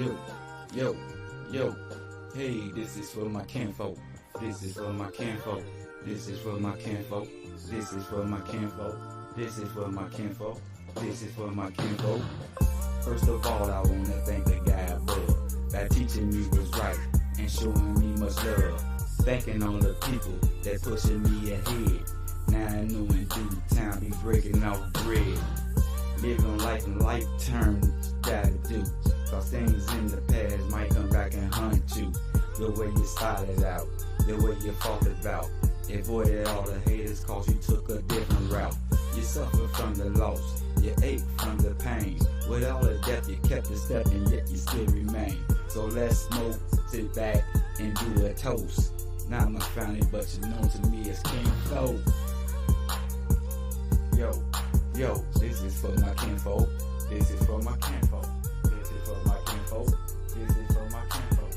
Yo, yo, yo. Hey, this is for my kinfolk. This is for my kinfolk. This is for my kinfolk. This is for my kinfolk. This is for my kinfolk. This is for my kinfolk. First of all, I wanna thank the guy above by teaching me what's right and showing me much love. Thanking all the people that pushing me ahead. Now I know in due time be breaking off bread. Living life in life terms, gotta do. Cause things in the past might come back and hunt you. The way you started out, the way you fought about. Avoided all the haters cause you took a different route. You suffered from the loss, you ate from the pain. With all the death you kept a step and yet you still remain. So let's smoke, sit back and do a toast. Not my family but you known to me as King Flo. Yo, this is for my kinfolk. This is for my kinfolk. This is for my kinfolk. This is for my kinfolk.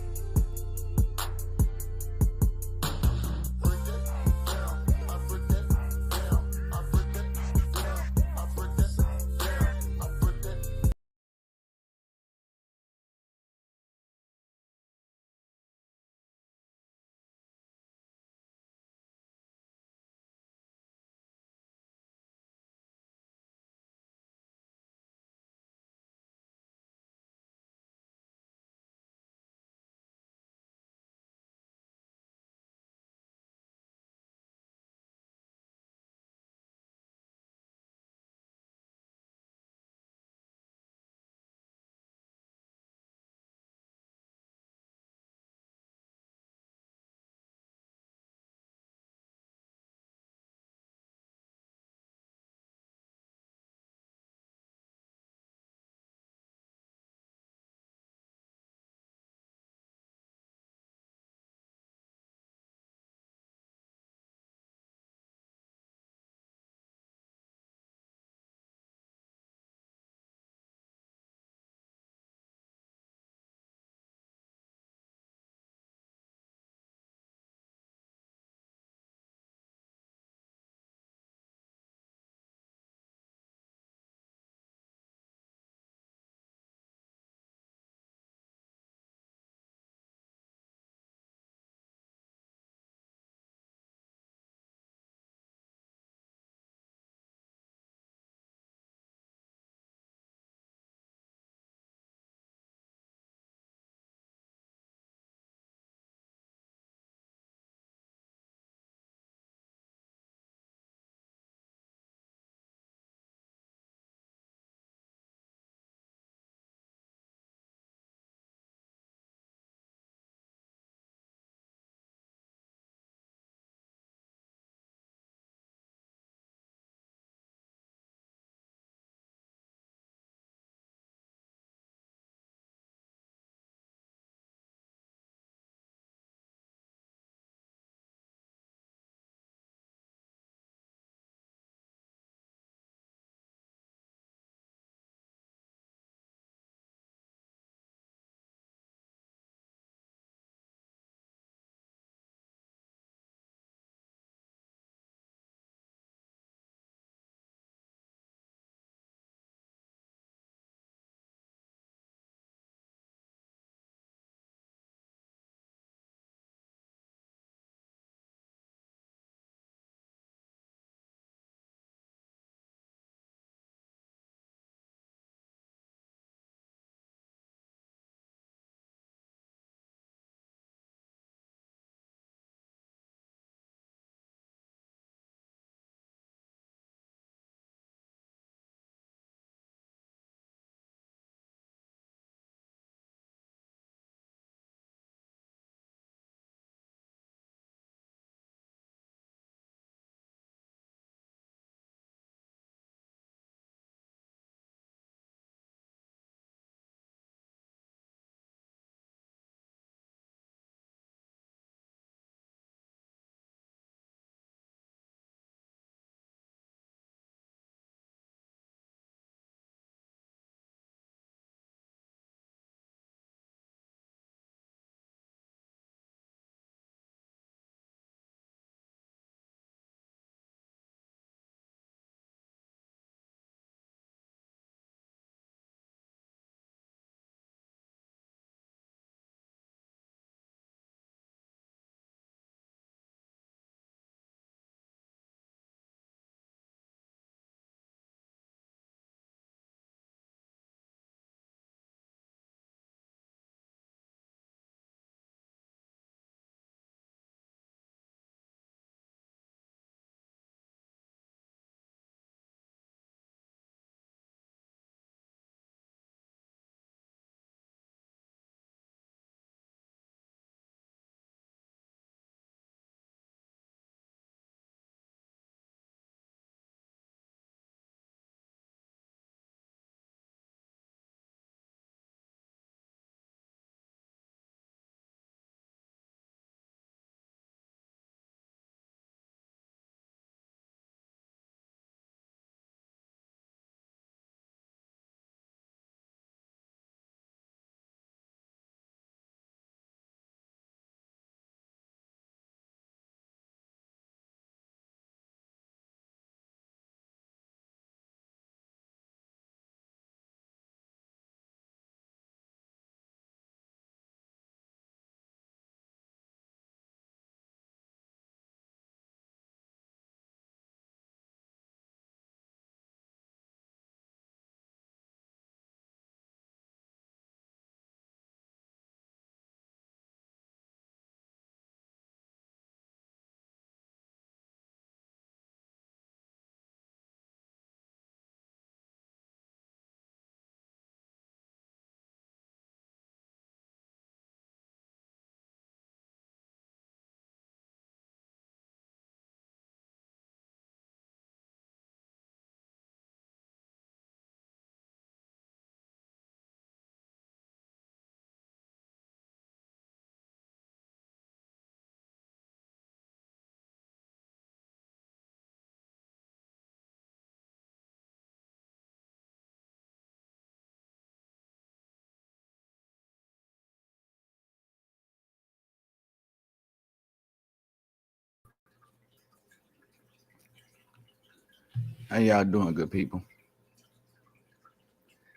How y'all doing, good people?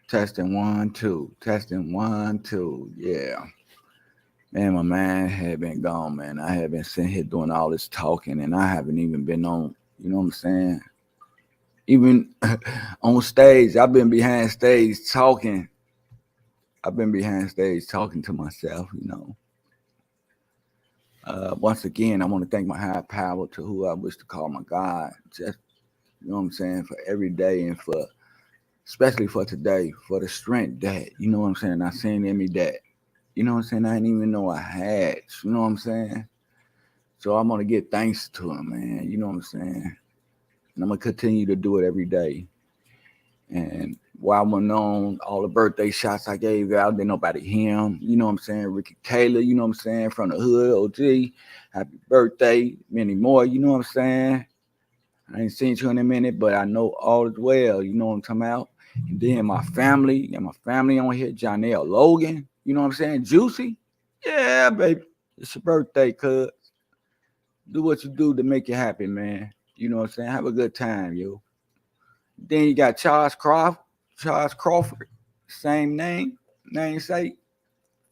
Testing 1, 2. Testing 1, 2. Yeah. Man, my man had been gone, man. I had been sitting here doing all this talking, and I haven't even been on, you know what I'm saying? Even on stage, I've been behind stage talking. I've been behind stage talking to myself, you know. Once again, I want to thank my higher power, to who I wish to call my God. Just, you know what I'm saying, for every day, and for, especially for today, for the strength that, you know what I'm saying, I seen in me that, you know what I'm saying, I didn't even know I had, you know what I'm saying? So I'm going to give thanks to him, man, you know what I'm saying? And I'm going to continue to do it every day. And while I went on, all the birthday shots I gave out, didn't nobody hear him. You know what I'm saying? Ricky Taylor, you know what I'm saying? From the hood, OG. Happy birthday. Many more, you know what I'm saying? I ain't seen you in a minute, but I know all is well. You know what I'm talking about? And then my family on here, Jonelle Logan. You know what I'm saying? Juicy. Yeah, baby. It's your birthday, cuz. Do what you do to make you happy, man. You know what I'm saying? Have a good time, yo. Then you got Charles Crawford, same namesake,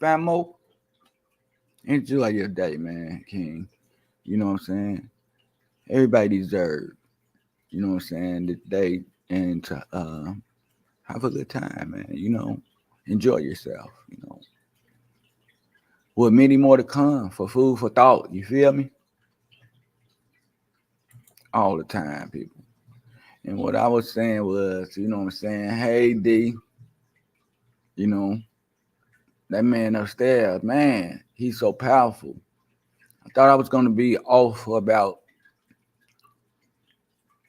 Famo. Enjoy your day, man, King. You know what I'm saying? Everybody deserves, you know what I'm saying, the day, and to have a good time, man. You know, enjoy yourself, you know. With many more to come for food for thought, you feel me? All the time, people. And what I was saying was, you know what I'm saying, hey D, you know, that man upstairs, man, he's so powerful. I thought I was going to be off for about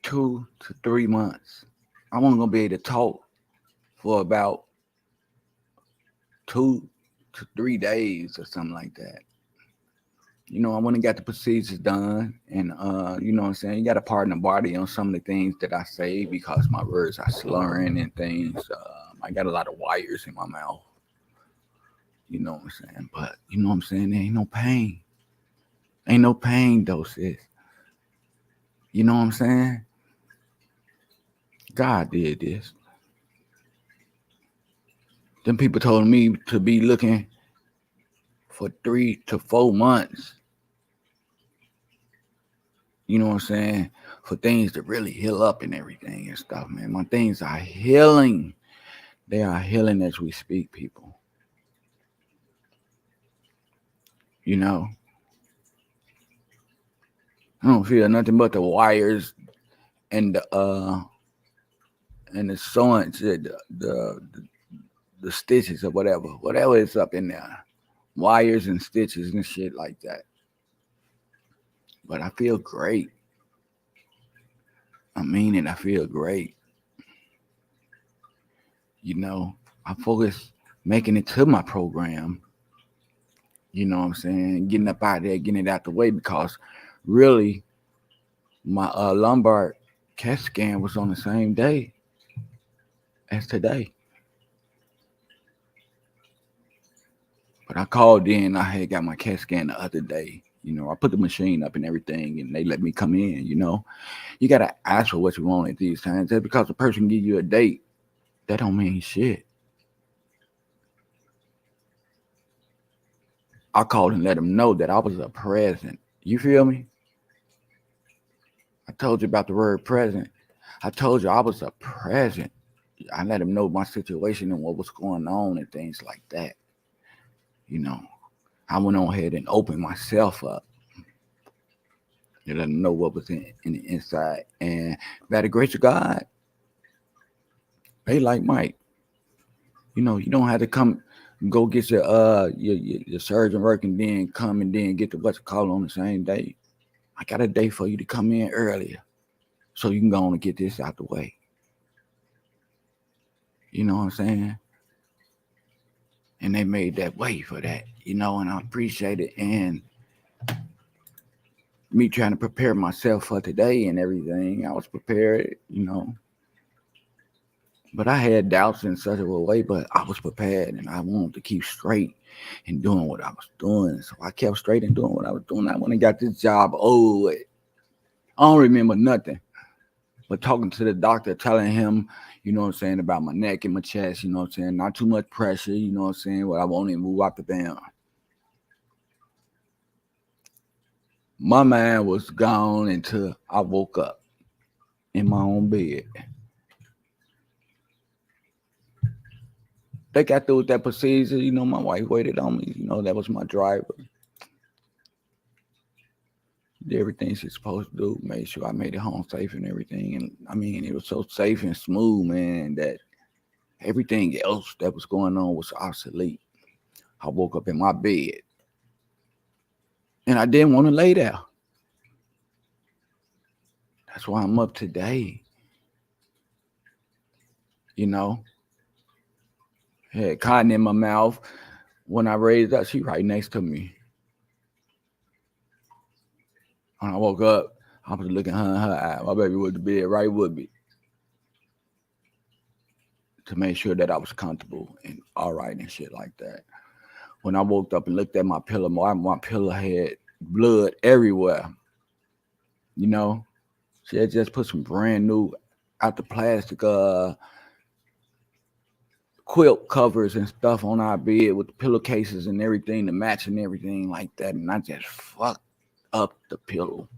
2 to 3 months. I wasn't going to be able to talk for about 2 to 3 days or something like that. You know, I went and got the procedures done, and you know what I'm saying, you got to pardon the body on some of the things that I say because my words are slurring and things. I got a lot of wires in my mouth. You know what I'm saying? But you know what I'm saying? There ain't no pain. Ain't no pain, though, sis. You know what I'm saying? God did this. Them people told me to be looking for 3 to 4 months. You know what I'm saying? For things to really heal up and everything and stuff, man. My things are healing. They are healing as we speak, people. You know? I don't feel nothing but the wires and the sewing, the stitches or whatever is up in there. Wires and stitches and shit like that. But I feel great. I mean it, I feel great. You know, I focus making it to my program. You know what I'm saying? Getting up out there, getting it out the way, because really my lumbar CAT scan was on the same day as today. But I called in, I had got my CAT scan the other day. You know, I put the machine up and everything, and they let me come in, you know. You got to ask for what you want at these times. Just because a person give you a date, that don't mean shit. I called and let them know that I was a present. You feel me? I told you about the word present. I told you I was a present. I let them know my situation and what was going on and things like that. You know, I went on ahead and opened myself up to let them know what was in the inside. And by the grace of God, they like Mike. You know, you don't have to come go get your surgeon work and then come and then get the what's called on the same day. I got a day for you to come in earlier so you can go on and get this out the way. You know what I'm saying? And they made that way for that, you know, and I appreciate it. And me trying to prepare myself for today and everything, I was prepared, you know. But I had doubts in such a way, but I was prepared and I wanted to keep straight and doing what I was doing. So I kept straight and doing what I was doing. I went and got this job. Oh, I don't remember nothing. But talking to the doctor, telling him, you know what I'm saying, about my neck and my chest, you know what I'm saying, not too much pressure, you know what I'm saying, well, I won't even move out the bed. My mind was gone until I woke up in my own bed. They got through with that procedure, you know, my wife waited on me, you know, that was my driver. Did everything she's supposed to do, made sure I made it home safe and everything. And I mean, it was so safe and smooth, man, that everything else that was going on was obsolete. I woke up in my bed and I didn't want to lay there. That's why I'm up today. You know, had cotton in my mouth. When I raised up, she right next to me. When I woke up, I was looking her in her eye. My baby was to bed right with me to make sure that I was comfortable and all right and shit like that. When I woke up and looked at my pillow, my pillow had blood everywhere. You know, she had just put some brand new out the plastic quilt covers and stuff on our bed with the pillowcases and everything to match and everything like that. And I just fucked up the pillow.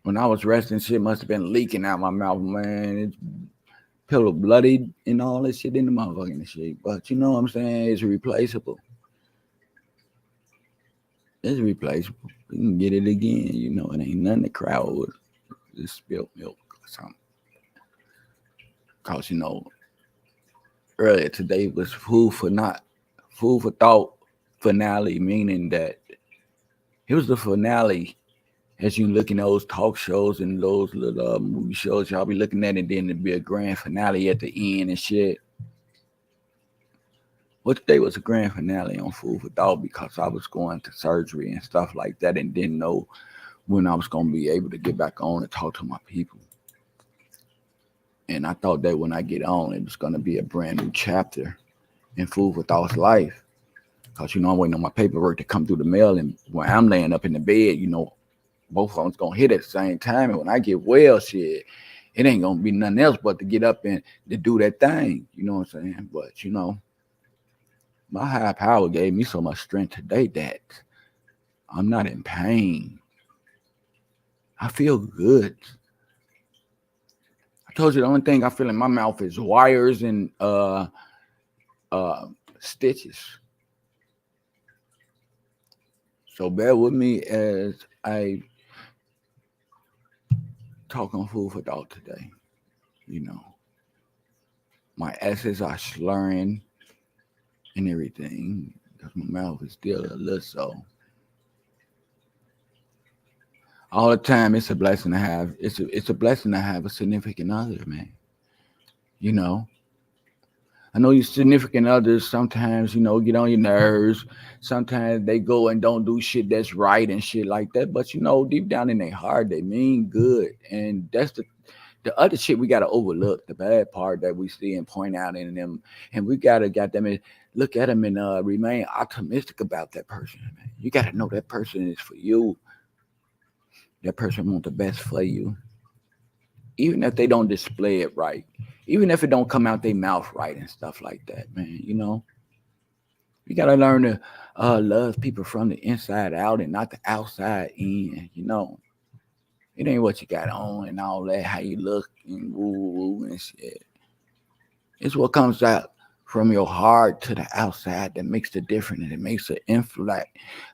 When I was resting, shit must have been leaking out my mouth, man. It's pillow bloodied and all this shit in the motherfucking shit. But you know what I'm saying? It's replaceable. It's replaceable. You can get it again. You know, it ain't nothing to cry over. Just spilled milk or something. Cause you know, earlier today was food for thought finale, meaning that it was the finale. As you look in those talk shows and those little movie shows, y'all be looking at it, then it'd be a grand finale at the end and shit. Well, today was a grand finale on Food for Thought because I was going to surgery and stuff like that and didn't know when I was going to be able to get back on and talk to my people. And I thought that when I get on, it was going to be a brand new chapter in Food for Thought's life. Because, you know, I'm waiting on my paperwork to come through the mail. And when I'm laying up in the bed, you know, both of them's going to hit at the same time. And when I get well, shit, it ain't going to be nothing else but to get up and to do that thing. You know what I'm saying? But, you know, my higher power gave me so much strength today that I'm not in pain. I feel good. I told you the only thing I feel in my mouth is wires and uh stitches. So bear with me as I talk on Food for Thought today. You know, my S's are slurring and everything because my mouth is still a little so. All the time, it's a blessing to have. It's a blessing to have a significant other, man. You know, I know your significant others sometimes, you know, get on your nerves. Sometimes they go and don't do shit that's right and shit like that. But you know, deep down in their heart, they mean good. And that's the other shit we gotta overlook, the bad part that we see and point out in them. And we gotta got them and look at them and remain optimistic about that person, man. You gotta know that person is for you. That person wants the best for you. Even if they don't display it right. Even if it don't come out their mouth right and stuff like that, man. You know, you gotta learn to love people from the inside out and not the outside in. You know, it ain't what you got on and all that, how you look and woo woo and shit. It's what comes out from your heart to the outside that makes the difference, and it makes an influx.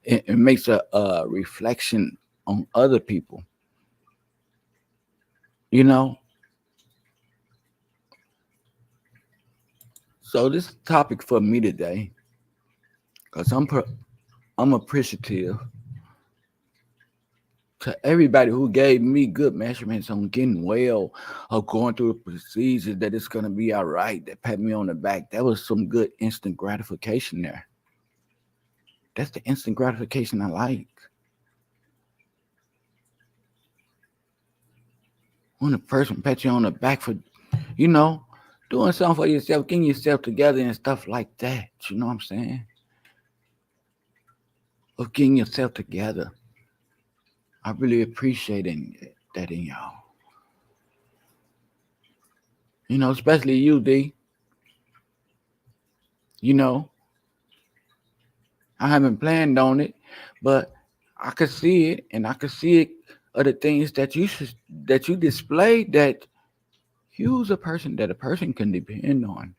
It makes a reflection on other people. You know, so this topic for me today, cause I'm appreciative to everybody who gave me good measurements on getting well or going through the procedure that it's gonna be all right, that pat me on the back. That was some good instant gratification there. That's the instant gratification I like. When a person pat you on the back for, you know, doing something for yourself, getting yourself together and stuff like that. You know what I'm saying? Of getting yourself together. I really appreciate that in y'all. Especially you, D. You know, I haven't planned on it, but I could see it, and I could see it of the things that you displayed, that you's a person that a person can depend on.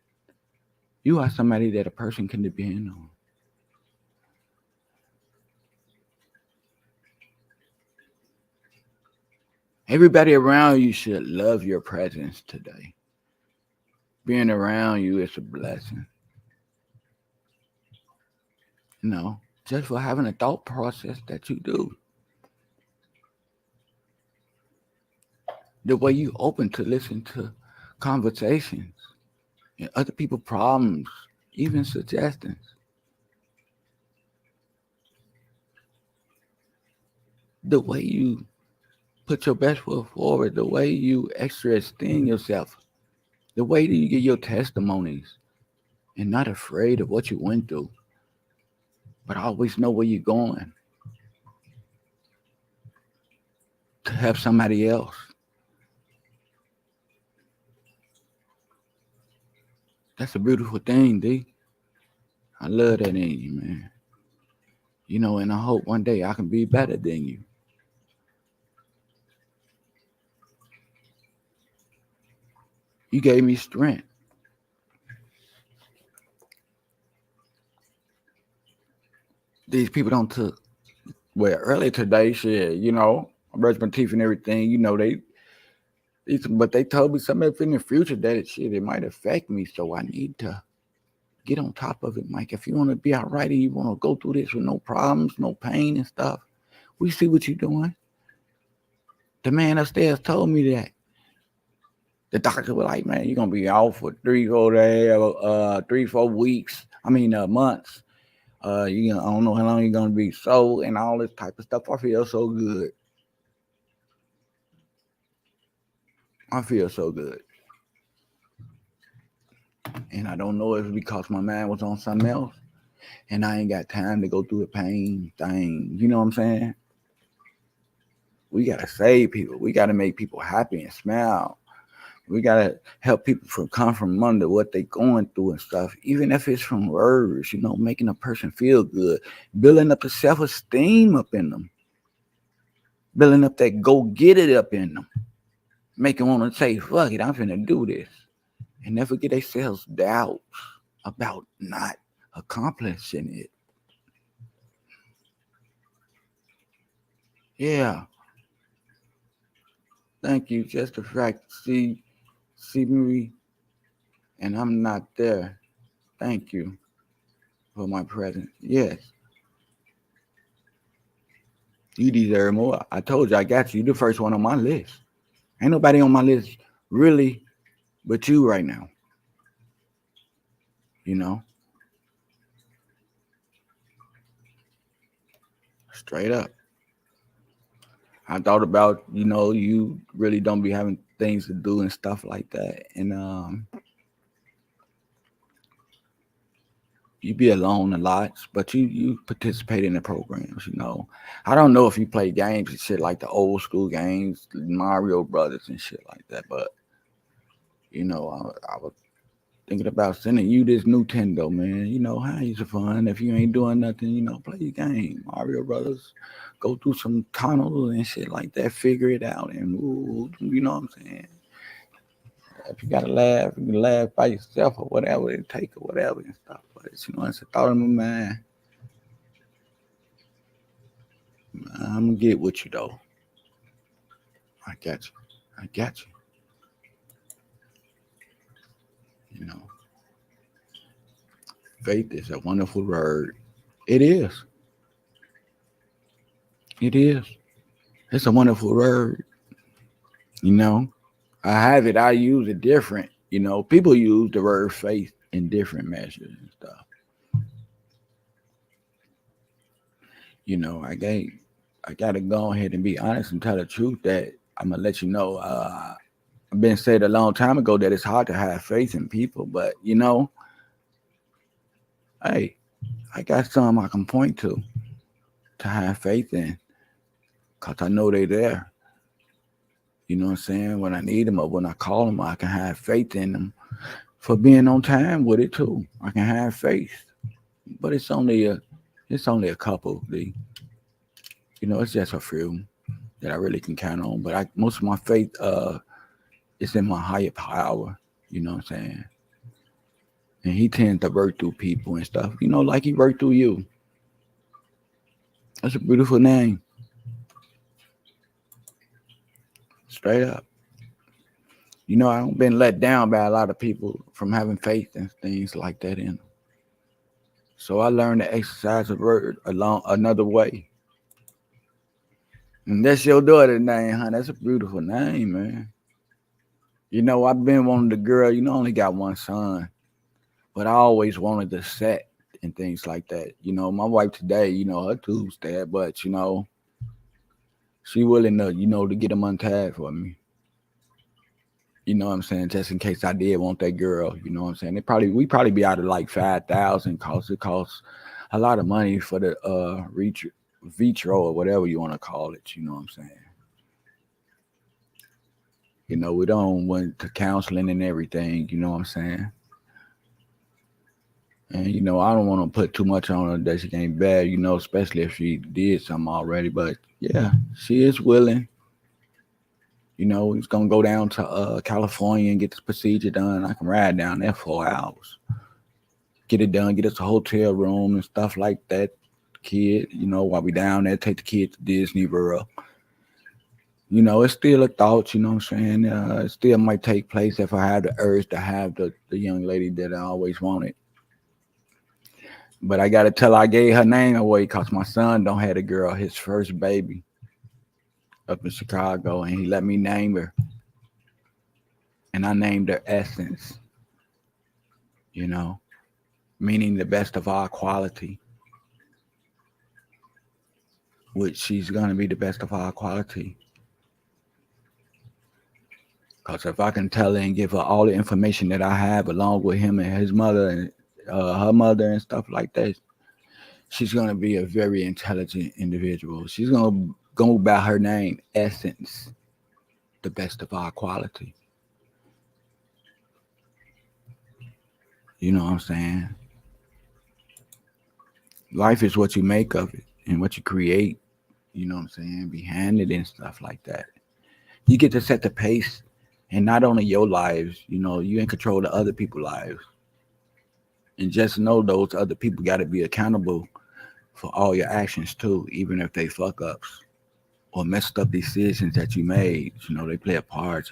You are somebody that a person can depend on. Everybody around you should love your presence today. Being around you is a blessing. Just for having a thought process that you do. The way you open to listen to conversations and other people's problems, even suggestions. The way you put your best foot forward, the way you extra extend yourself, the way that you get your testimonies and not afraid of what you went through, but always know where you're going to help somebody else. That's a beautiful thing, D. I love that in you, man. And I hope one day I can be better than you. You gave me strength. These people don't took earlier today, shit, I brushed my teeth and everything, but they told me something in the future that it might affect me, so I need to get on top of it, Mike. If you want to be all right and you want to go through this with no problems, no pain and stuff, we see what you're doing. The man upstairs told me that. The doctor was like, man, you're going to be out for 3-4 days, 3-4 weeks. Months. I don't know how long you're going to be so, and all this type of stuff. I feel so good. And I don't know if it's because my mind was on something else and I ain't got time to go through the pain thing. You know what I'm saying? We got to save people. We got to make people happy and smile. We got to help people come from under what they going through and stuff, even if it's from words, making a person feel good, building up the self-esteem up in them, building up that go-get-it up in them, make them want to say, fuck it, I'm finna do this, and never get themselves doubts about not accomplishing it. Yeah. Thank you. Just the fact to see me and I'm not there. Thank you for my presence. Yes. You deserve more. I told you I got you. You're the first one on my list. Ain't nobody on my list really but you right now. Straight up. I thought about, you really don't be having things to do and stuff like that. And you be alone a lot, but you participate in the programs, I don't know if you play games and shit like the old school games, Mario Brothers and shit like that, but I was thinking about sending you this Nintendo, man. Have you some fun. If you ain't doing nothing, play your game. Mario Brothers. Go through some tunnels and shit like that. Figure it out. And, you know what I'm saying? If you got to laugh, you can laugh by yourself or whatever it take or whatever and stuff. But, it's a thought in my mind. I'm going to get with you, though. I got you. Faith is a wonderful word. It is. It's a wonderful word. I have it. I use it different. People use the word faith in different measures and stuff. I gotta go ahead and be honest and tell the truth that I'm gonna let you know. I've been said a long time ago that it's hard to have faith in people, but hey, I got some I can point to have faith in, cause I know they're there. You know what I'm saying? When I need them or when I call them, I can have faith in them for being on time with it too. I can have faith, but it's only a couple. It's just a few that I really can count on. But most of my faith is in my higher power. You know what I'm saying? And he tends to work through people and stuff. Like he worked through you. That's a beautiful name. Straight up. I've been let down by a lot of people from having faith and things like that in them. So I learned to exercise the word along another way. And that's your daughter's name, huh? That's a beautiful name, man. I've been wanting the girl, I only got one son, but I always wanted the set and things like that. My wife today, her tubes there, but she willing to get them untied for me. You know what I'm saying? Just in case I did want that girl, you know what I'm saying? We probably be out of like 5,000 cause it costs a lot of money for the vitro or whatever you want to call it, you know what I'm saying? We don't went to counseling and everything, you know what I'm saying? And I don't want to put too much on her that she ain't bad, especially if she did something already. But yeah, she is willing. He's gonna go down to California and get this procedure done. I can ride down there 4 hours, get it done, get us a hotel room and stuff like that. Kid, while we down there, take the kid to Disney World. It's still a thought. You know what I'm saying? It still might take place if I have the urge to have the young lady that I always wanted. But I gotta tell her I gave her name away because my son don't have a girl, his first baby up in Chicago, and he let me name her. And I named her Essence, you know, meaning the best of our quality, which she's gonna be the best of our quality. Because if I can tell her and give her all the information that I have, along with him and his mother and her mother and stuff like that, she's gonna be a very intelligent individual. She's gonna go by her name, Essence, the best of our quality. You know what I'm saying? Life is what you make of it and what you create. You know what I'm saying? Behind it and stuff like that. You get to set the pace, and not only your lives. You in control of other people's lives, and just know those other people got to be accountable for all your actions too, even if they fuck ups or messed up decisions that you made. They play a part.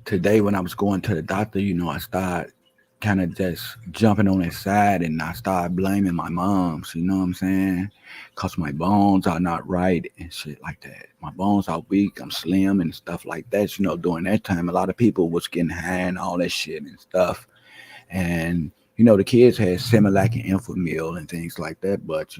Today when I was going to the doctor, I started kind of just jumping on his side, and I started blaming my moms, you know what I'm saying? Because my bones are not right and shit like that. My bones are weak, I'm slim and stuff like that. During that time, a lot of people was getting high and all that shit and stuff. And, the kids had Similac and Infamil and things like that. But,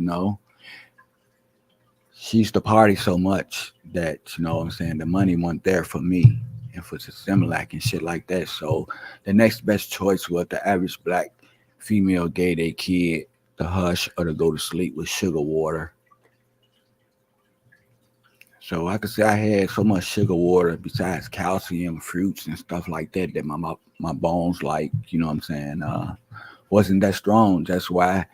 she used to party so much that, what I'm saying, the money wasn't there for me and for the Similac and shit like that. So the next best choice was the average black female gave their kid the hush or to go to sleep with sugar water. So I could say I had so much sugar water besides calcium, fruits and stuff like that that my bones, like, what I'm saying, wasn't that strong. That's why,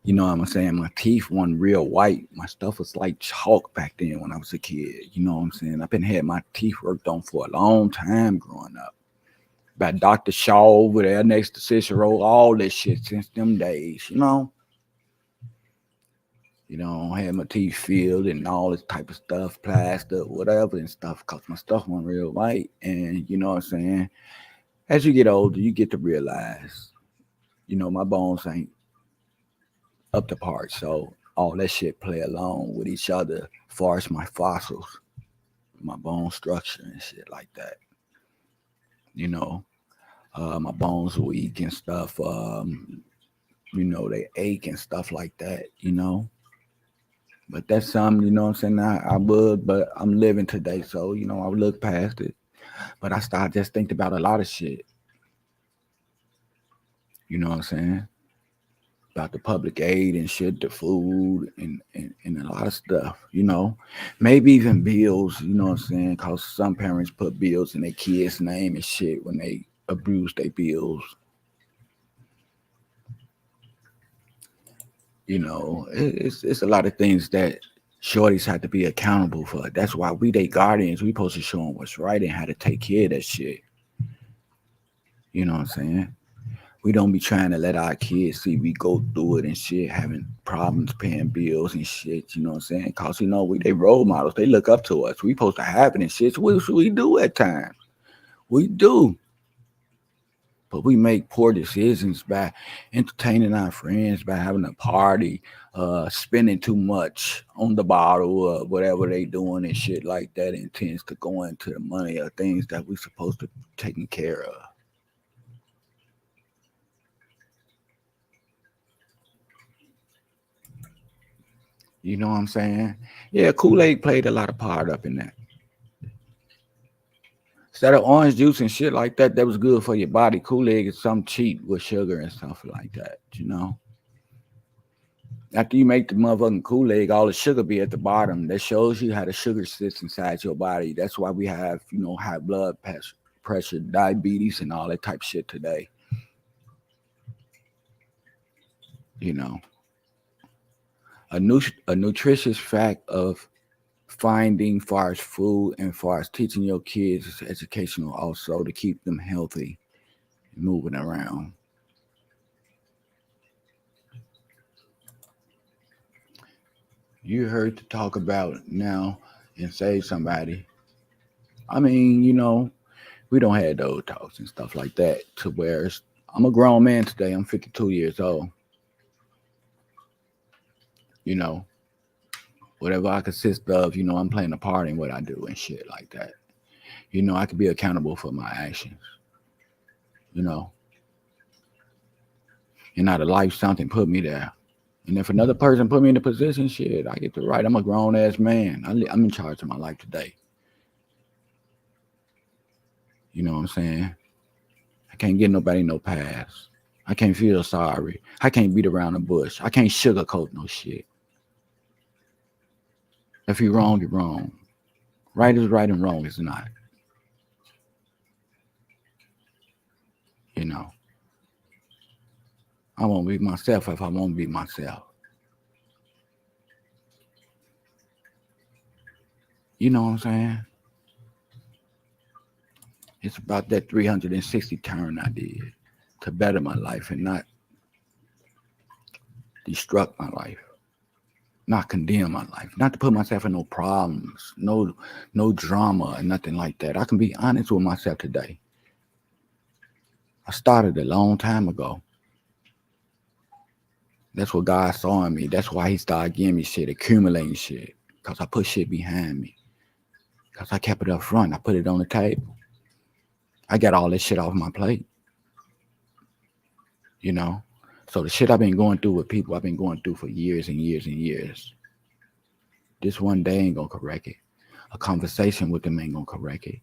what I'm saying, my teeth weren't real white. My stuff was like chalk back then when I was a kid. You know what I'm saying? I've been had my teeth worked on for a long time growing up. By Dr. Shaw over there next to Cicero, all this shit since them days. Had my teeth filled and all this type of stuff, plaster, whatever and stuff, because my stuff wasn't real white. And you know what I'm saying? As you get older, you get to realize, my bones ain't up to par. So all that shit play along with each other as far as my fossils, my bone structure and shit like that. You know, my bones weak and stuff. They ache and stuff like that. But that's something, what I'm saying, I would, but I'm living today. So, I would look past it. But I started just thinking about a lot of shit. You know what I'm saying? about the public aid and shit, the food and a lot of stuff, you know. Maybe even bills, you know what I'm saying? Cause some parents put bills in their kids' name and shit when they abuse their bills. You know, it's a lot of things that shorties have to be accountable for. That's why we they guardians. We supposed to show them what's right and how to take care of that shit. You know what I'm saying? We don't be trying to let our kids see we go through it and shit, having problems paying bills and shit. You know what I'm saying? Cause you know we they role models. They look up to us. We supposed to have it and shit. So what should we do at times? We do. But we make poor decisions by entertaining our friends, by having a party, spending too much on the bottle or whatever they doing and shit like that. And tends to go into the money or things that we supposed to taking care of. You know what I'm saying? Yeah, Kool-Aid played a lot of part up in that. Instead of orange juice and shit like that, that was good for your body. Kool-Aid is something cheap with sugar and stuff like that, you know? After you make the motherfucking Kool-Aid, all the sugar be at the bottom. That shows you how the sugar sits inside your body. That's why we have, you know, high blood pressure, diabetes, and all that type of shit today. You know, a nutritious fact of finding far as food and far as teaching your kids is educational also to keep them healthy, moving around. You heard to talk about now and save somebody. I mean, you know, we don't have those talks and stuff like that to where I'm a grown man today. I'm 52 years old. You know, whatever I consist of, you know, I'm playing a part in what I do and shit like that. You know, I could be accountable for my actions, you know, and not a life something put me there. And if another person put me in a position, shit, I get the right. I'm a grown ass man. I'm in charge of my life today. You know what I'm saying? I can't get nobody no pass. I can't feel sorry. I can't beat around the bush. I can't sugarcoat no shit. If you're wrong, you're wrong. Right is right and wrong is not. You know, I won't be myself if I won't be myself. You know what I'm saying? It's about that 360 turn I did to better my life and not destruct my life, not condemn my life, not to put myself in no problems, no drama and nothing like that. I can be honest with myself today. I started a long time ago. That's what God saw in me. That's why He started giving me shit, accumulating shit, because I put shit behind me. Because I kept it up front. I put it on the table. I got all this shit off my plate, you know? So the shit I've been going through with people, I've been going through for years and years and years. This one day ain't gonna correct it. A conversation with them ain't gonna correct it.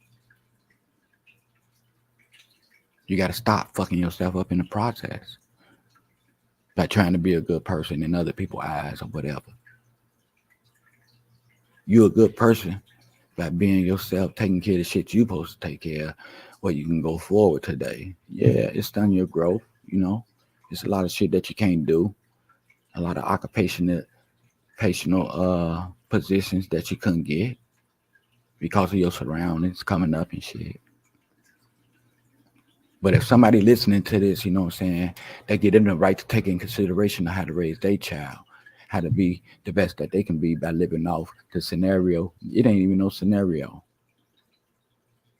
You gotta stop fucking yourself up in the process by trying to be a good person in other people's eyes or whatever. You're a good person by being yourself, taking care of the shit you supposed to take care of, where you can go forward today. Yeah, it's done your growth, you know. It's a lot of shit that you can't do, a lot of occupational positions that you couldn't get because of your surroundings coming up and shit. But if somebody listening to this, you know what I'm saying, they get in the right to take in consideration of how to raise their child, how to be the best that they can be by living off the scenario. It ain't even no scenario.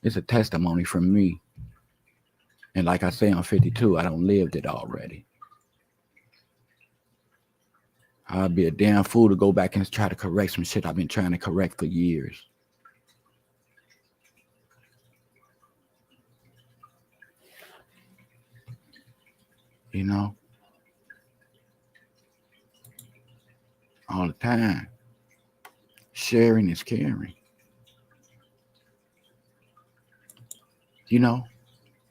It's a testimony from me. And like I say, I'm 52. I don't lived it already. I'd be a damn fool to go back and try to correct some shit I've been trying to correct for years. You know, all the time. Sharing is caring. You know,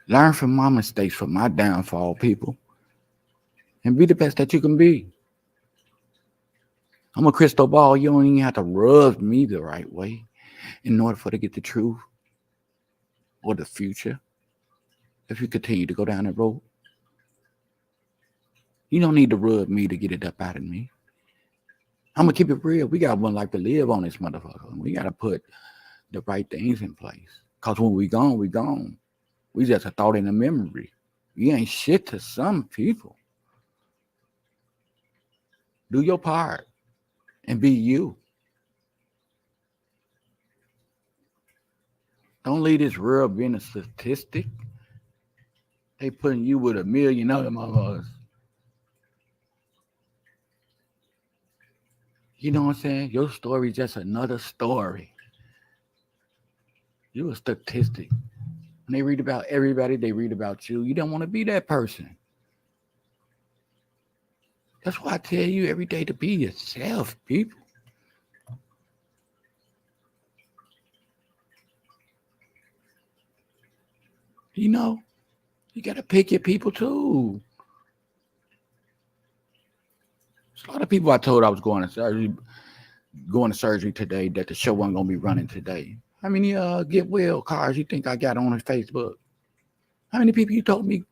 learn from my mistakes, from my downfall, people. and be the best that you can be. I'm a crystal ball. You don't even have to rub me the right way in order for to get the truth or the future. If you continue to go down that road, you don't need to rub me to get it up out of me. I'm gonna keep it real. We got one life to live on this motherfucker. We gotta put the right things in place. Cause when we gone, we gone. We just a thought in a memory. You ain't shit to some people. Do your part and be you. Don't leave this world being a statistic. They putting you with a million other motherfuckers. You know what I'm saying? Your story is just another story. You're a statistic. When they read about everybody, they read about you. You don't want to be that person. That's why I tell you every day to be yourself, people. You know, you got to pick your people too. There's a lot of people I told I was going to surgery today that the show wasn't going to be running today. How many get well cards you think I got on Facebook? How many people you told me?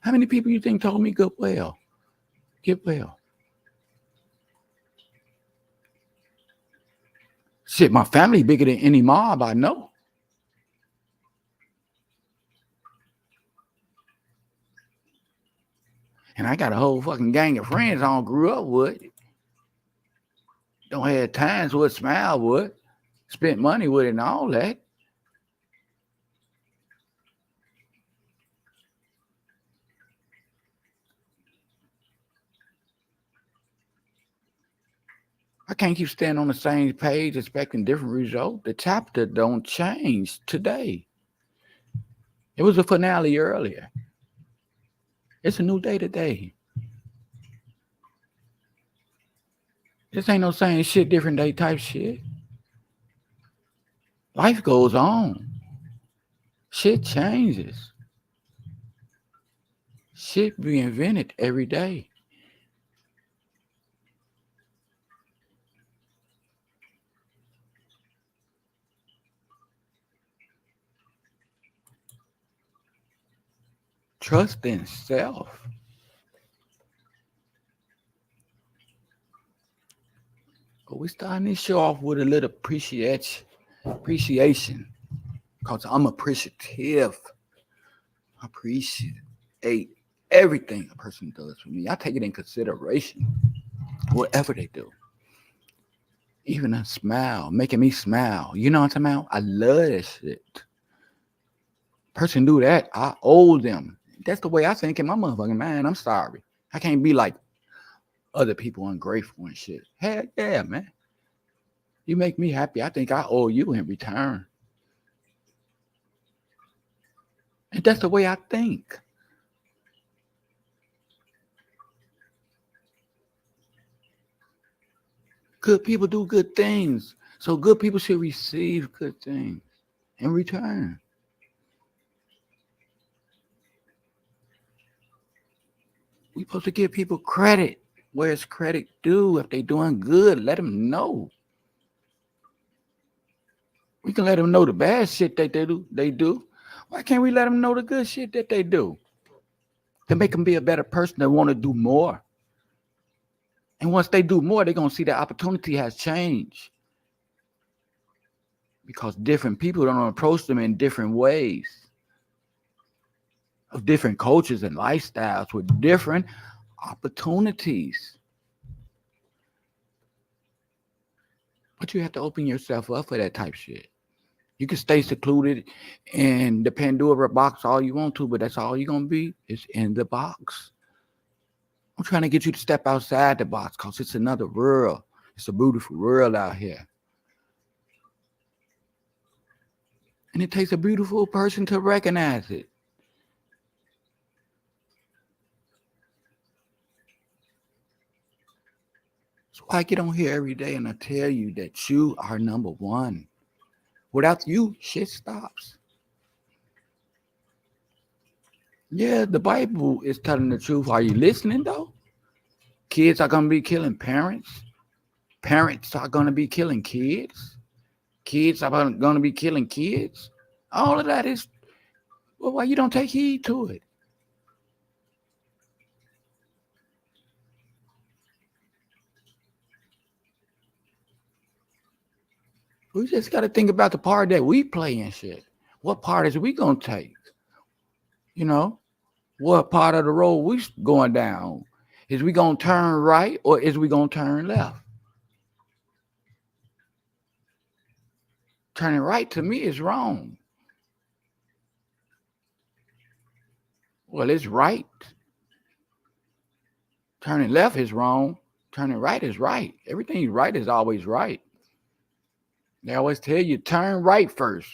How many people you think told me get well? Get well. Shit, my family bigger than any mob I know. And I got a whole fucking gang of friends I don't grew up with. Don't have times with, smile with, spent money with it and all that. I can't keep staying on the same page expecting different results. The chapter don't change today. It was a finale earlier. It's a new day today. This ain't no same shit, different day type shit. Life goes on. Shit changes. Shit be invented every day. Trust in self. But we starting this show off with a little appreciation. Because I'm appreciative. I appreciate everything a person does for me. I take it in consideration. Whatever they do. Even a smile, making me smile. You know what I'm talking about? I love that shit. Person do that, I owe them. That's the way I think in my motherfucking mind. I'm sorry. I can't be like other people ungrateful and shit. Heck yeah, man. You make me happy. I think I owe you in return. And that's the way I think. Good people do good things. So good people should receive good things in return. We supposed to give people credit where it's credit due. If they doing good, let them know. We can let them know the bad shit that they do. Why can't we let them know the good shit that they do? To make them be a better person, they want to do more. And once they do more, they're going to see the opportunity has changed. Because different people don't approach them in different ways. Of different cultures and lifestyles with different opportunities. But you have to open yourself up for that type of shit. You can stay secluded in the Pandora box all you want to, but that's all you're going to be is in the box. I'm trying to get you to step outside the box because it's another world. It's a beautiful world out here. And it takes a beautiful person to recognize it. So I get on here every day and I tell you that you are number one. Without you, shit stops. Yeah, the Bible is telling the truth. Are you listening though? Kids are going to be killing parents. Parents are going to be killing kids. Kids are going to be killing kids. All of that is, well, why you don't take heed to it? We just got to think about the part that we play in shit. What part is we going to take? You know, what part of the road we going down? Is we going to turn right or is we going to turn left? Turning right to me is wrong. Well, it's right. Turning left is wrong. Turning right is right. Everything right is always right. They always tell you, turn right first.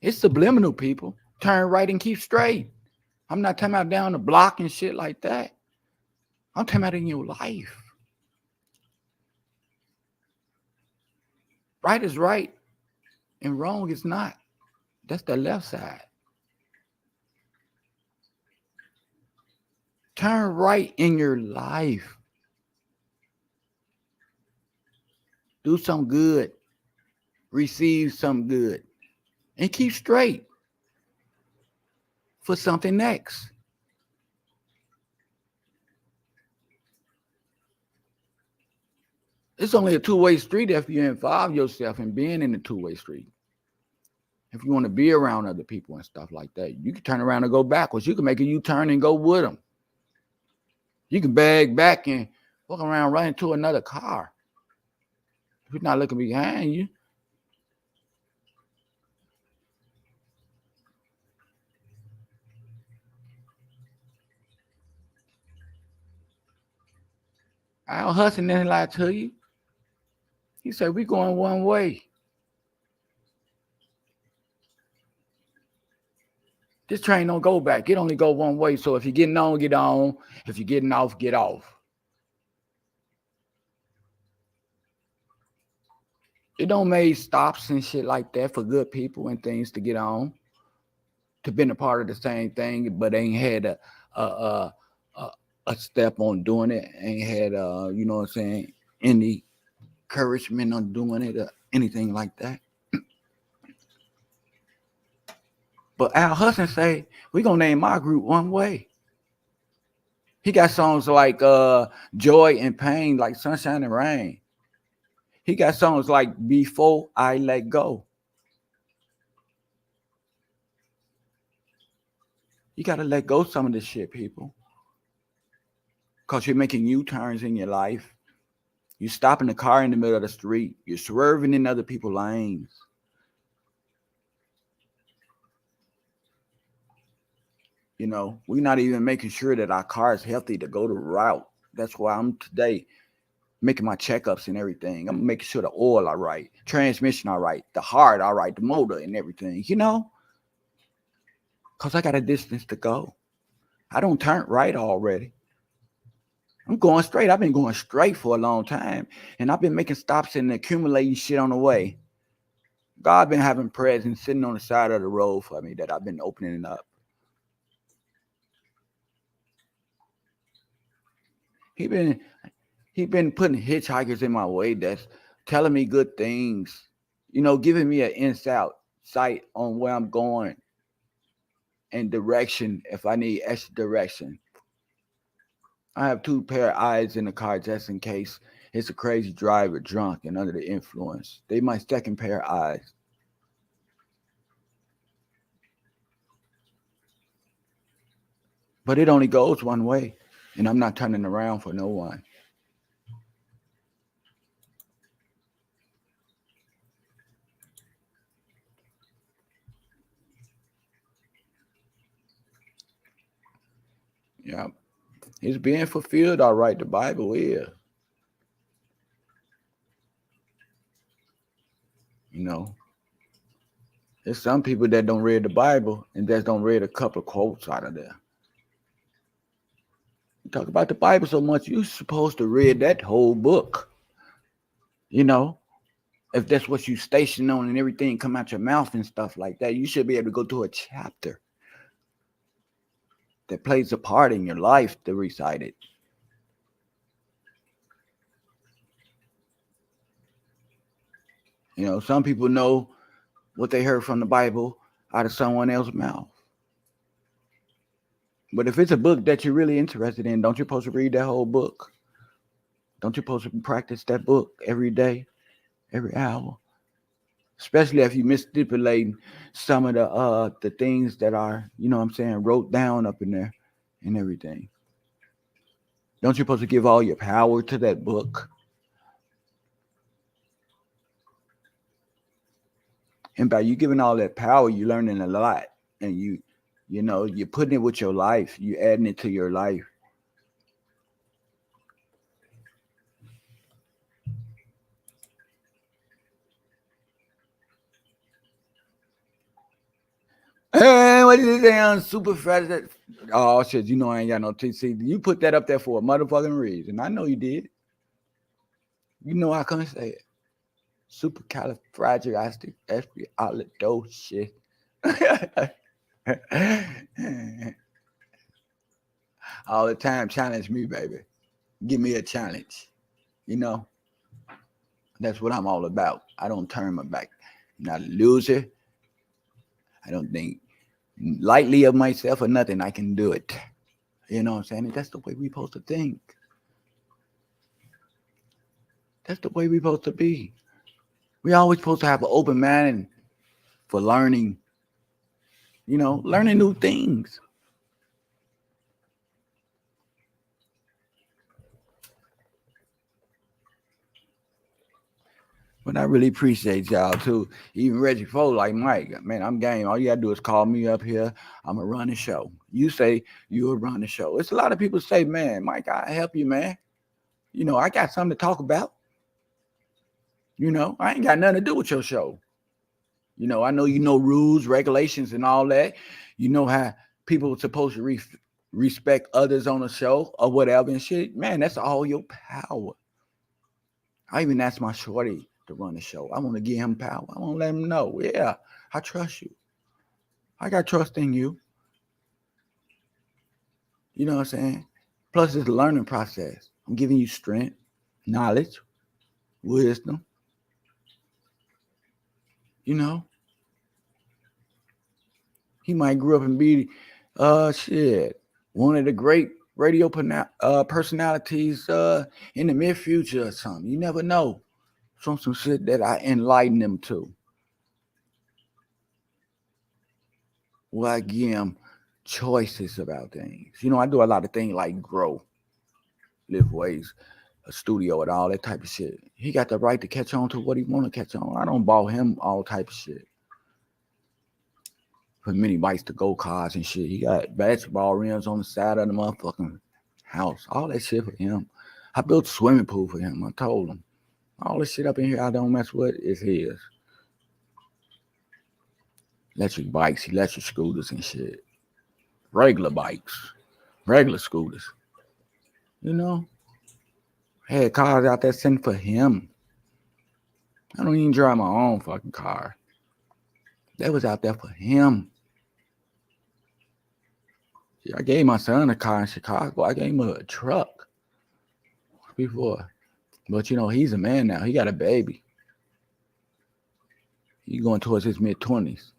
It's subliminal, people. Turn right and keep straight. I'm not talking about down the block and shit like that. I'm talking about in your life. Right is right and wrong is not. That's the left side. Turn right in your life. Do some good. Receive some good. And keep straight for something next. It's only a two-way street if you involve yourself in being in the two-way street. If you want to be around other people and stuff like that, you can turn around and go backwards. You can make a U-turn and go with them. You can bag back and walk around right into another car. If you're not looking behind you. Al Hudson didn't lie to you. He said, we're going one way. This train don't go back. It only go one way. So if you're getting on, get on. If you're getting off, get off. It don't make stops and shit like that for good people and things to get on, to been a part of the same thing, but ain't had a step on doing it. Ain't had you know what I'm saying, any encouragement on doing it or anything like that. But Al Hudson say, we're going to name our group One Way. He got songs like Joy and Pain, like Sunshine and Rain. He got songs like Before I Let Go. You got to let go some of this shit, people. Because you're making U-turns in your life. You're stopping the car in the middle of the street. You're swerving in other people's lanes. You know, we're not even making sure that our car is healthy to go the route. That's why I'm today making my checkups and everything. I'm making sure the oil all right, transmission all right, the heart all right, the motor and everything, you know? Because I got a distance to go. I don't turn right already. I'm going straight. I've been going straight for a long time. And I've been making stops and accumulating shit on the way. God been having presents sitting on the side of the road for me that I've been opening up. He been putting hitchhikers in my way that's telling me good things, you know, giving me an insight on where I'm going and direction if I need extra direction. I have 2 pair of eyes in the car just in case it's a crazy driver, drunk and under the influence. They my second pair of eyes. But it only goes one way, and I'm not turning around for no one. Yeah. It's being fulfilled, all right. The Bible is. You know, there's some people that don't read the Bible and just don't read a couple of quotes out of there. You talk about the Bible so much, you're supposed to read that whole book. You know, if that's what you station on and everything come out your mouth and stuff like that, you should be able to go to a chapter that plays a part in your life to recite it. You know, some people know what they heard from the Bible out of someone else's mouth. But if it's a book that you're really interested in, don't you supposed to read that whole book? Don't you supposed to practice that book every day, every hour? Especially if you misstipulating some of the things that are, you know what I'm saying, wrote down up in there and everything. Don't you supposed to give all your power to that book? And by you giving all that power, you're learning a lot. And you know, you're putting it with your life. You adding it to your life. Hey, what is this damn super fat? Oh shit, you know I ain't got no TC. You put that up there for a motherfucking reason. I know you did. You know I couldn't say it. Supercalifragilisticexpialidocious. All the time, challenge me, baby. Give me a challenge. You know, that's what I'm all about. I don't turn my back. I'm not a loser. I don't think lightly of myself or nothing. I can do it. You know what I'm saying? And that's the way we supposed to think. That's the way we supposed to be. We always supposed to have an open mind for learning. You know, learning new things. But I really appreciate y'all too. Even Reggie Fo, like Mike, man, I'm game. All you gotta do is call me up here. I'm gonna run the show. You say you'll run the show. It's a lot of people say, man, Mike, I help you, man. You know, I got something to talk about. You know, I ain't got nothing to do with your show. You know, I know you know rules, regulations, and all that. You know how people are supposed to respect others on the show or whatever and shit. Man, that's all your power. I even asked my shorty to run the show. I want to give him power. I want to let him know, yeah, I trust you. I got trust in you. You know what I'm saying? Plus, it's a learning process. I'm giving you strength, knowledge, wisdom. You know, he might grow up and be, shit, one of the great radio personalities in the near future or something. You never know. From some shit that I enlighten them to. Well, I give them choices about things. You know, I do a lot of things like grow, live ways, a studio, and all that type of shit. He got the right to catch on to what he want to catch on. I don't ball him all type of shit. Put many bikes to go cars and shit. He got basketball rims on the side of the motherfucking house. All that shit for him. I built a swimming pool for him. I told him. All this shit up in here I don't mess with is his. Electric bikes, electric scooters and shit. Regular bikes, regular scooters. You know, had cars out there sent for him. I don't even drive my own fucking car. That was out there for him. See, I gave my son a car in Chicago. I gave him a truck before. But you know, he's a man now. He got a baby. He's going towards his mid-20s.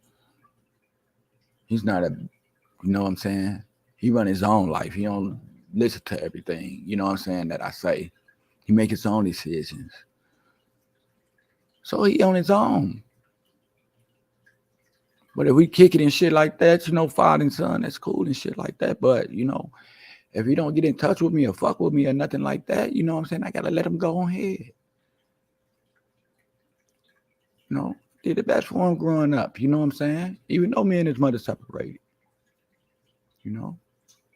He's not a, you know what I'm saying? He run his own life. He don't listen to everything, you know what I'm saying, that I say. He make his own decisions. So he on his own. But if we kick it and shit like that, you know, father and son, that's cool and shit like that. But, you know, if he don't get in touch with me or fuck with me or nothing like that, you know what I'm saying? I got to let him go on ahead. You know, did the best for him growing up, you know what I'm saying? Even though me and his mother separated, you know.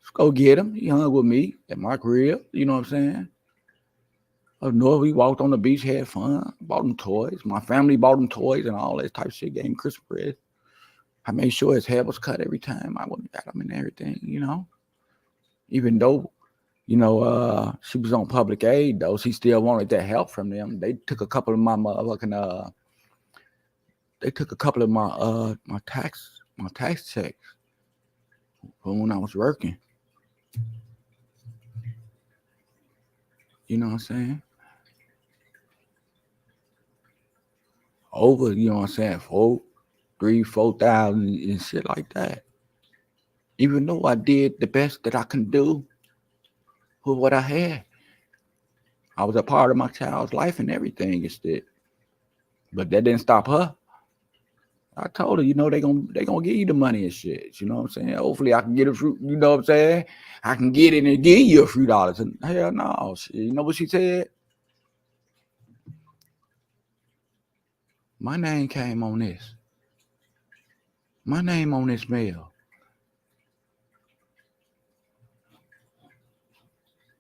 Let's go get him. He hung with me at my crib, you know what I'm saying? Up north, we walked on the beach, had fun, bought him toys. My family bought him toys and all that type of shit, gave him Christmas presents. I made sure his hair was cut every time. I went and got him and everything, you know. Even though, you know, she was on public aid, though, she still wanted that help from them. They took a couple of my motherfucking, my tax checks from when I was working. You know what I'm saying? over, you know what I'm saying, 4,000 and shit like that. Even though I did the best that I can do with what I had, I was a part of my child's life and everything instead. But that didn't stop her. I told her, they gonna give you the money and shit. You know what I'm saying? Hopefully I can get a fruit, you know what I'm saying? I can get it and give you a few dollars. And hell no. You know what she said? My name came on this. My name on this mail.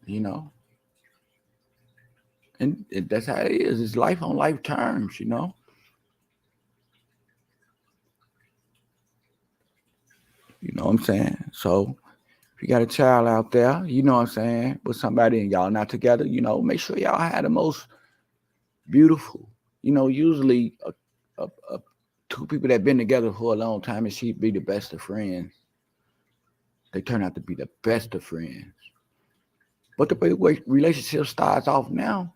You know? And that's how it is. It's life on life terms, you know? You know what I'm saying? So if you got a child out there, you know what I'm saying, with somebody and y'all not together, make sure y'all have the most beautiful, usually a two people that been together for a long time and she be the best of friends. They turn out to be the best of friends. But the way relationship starts off now,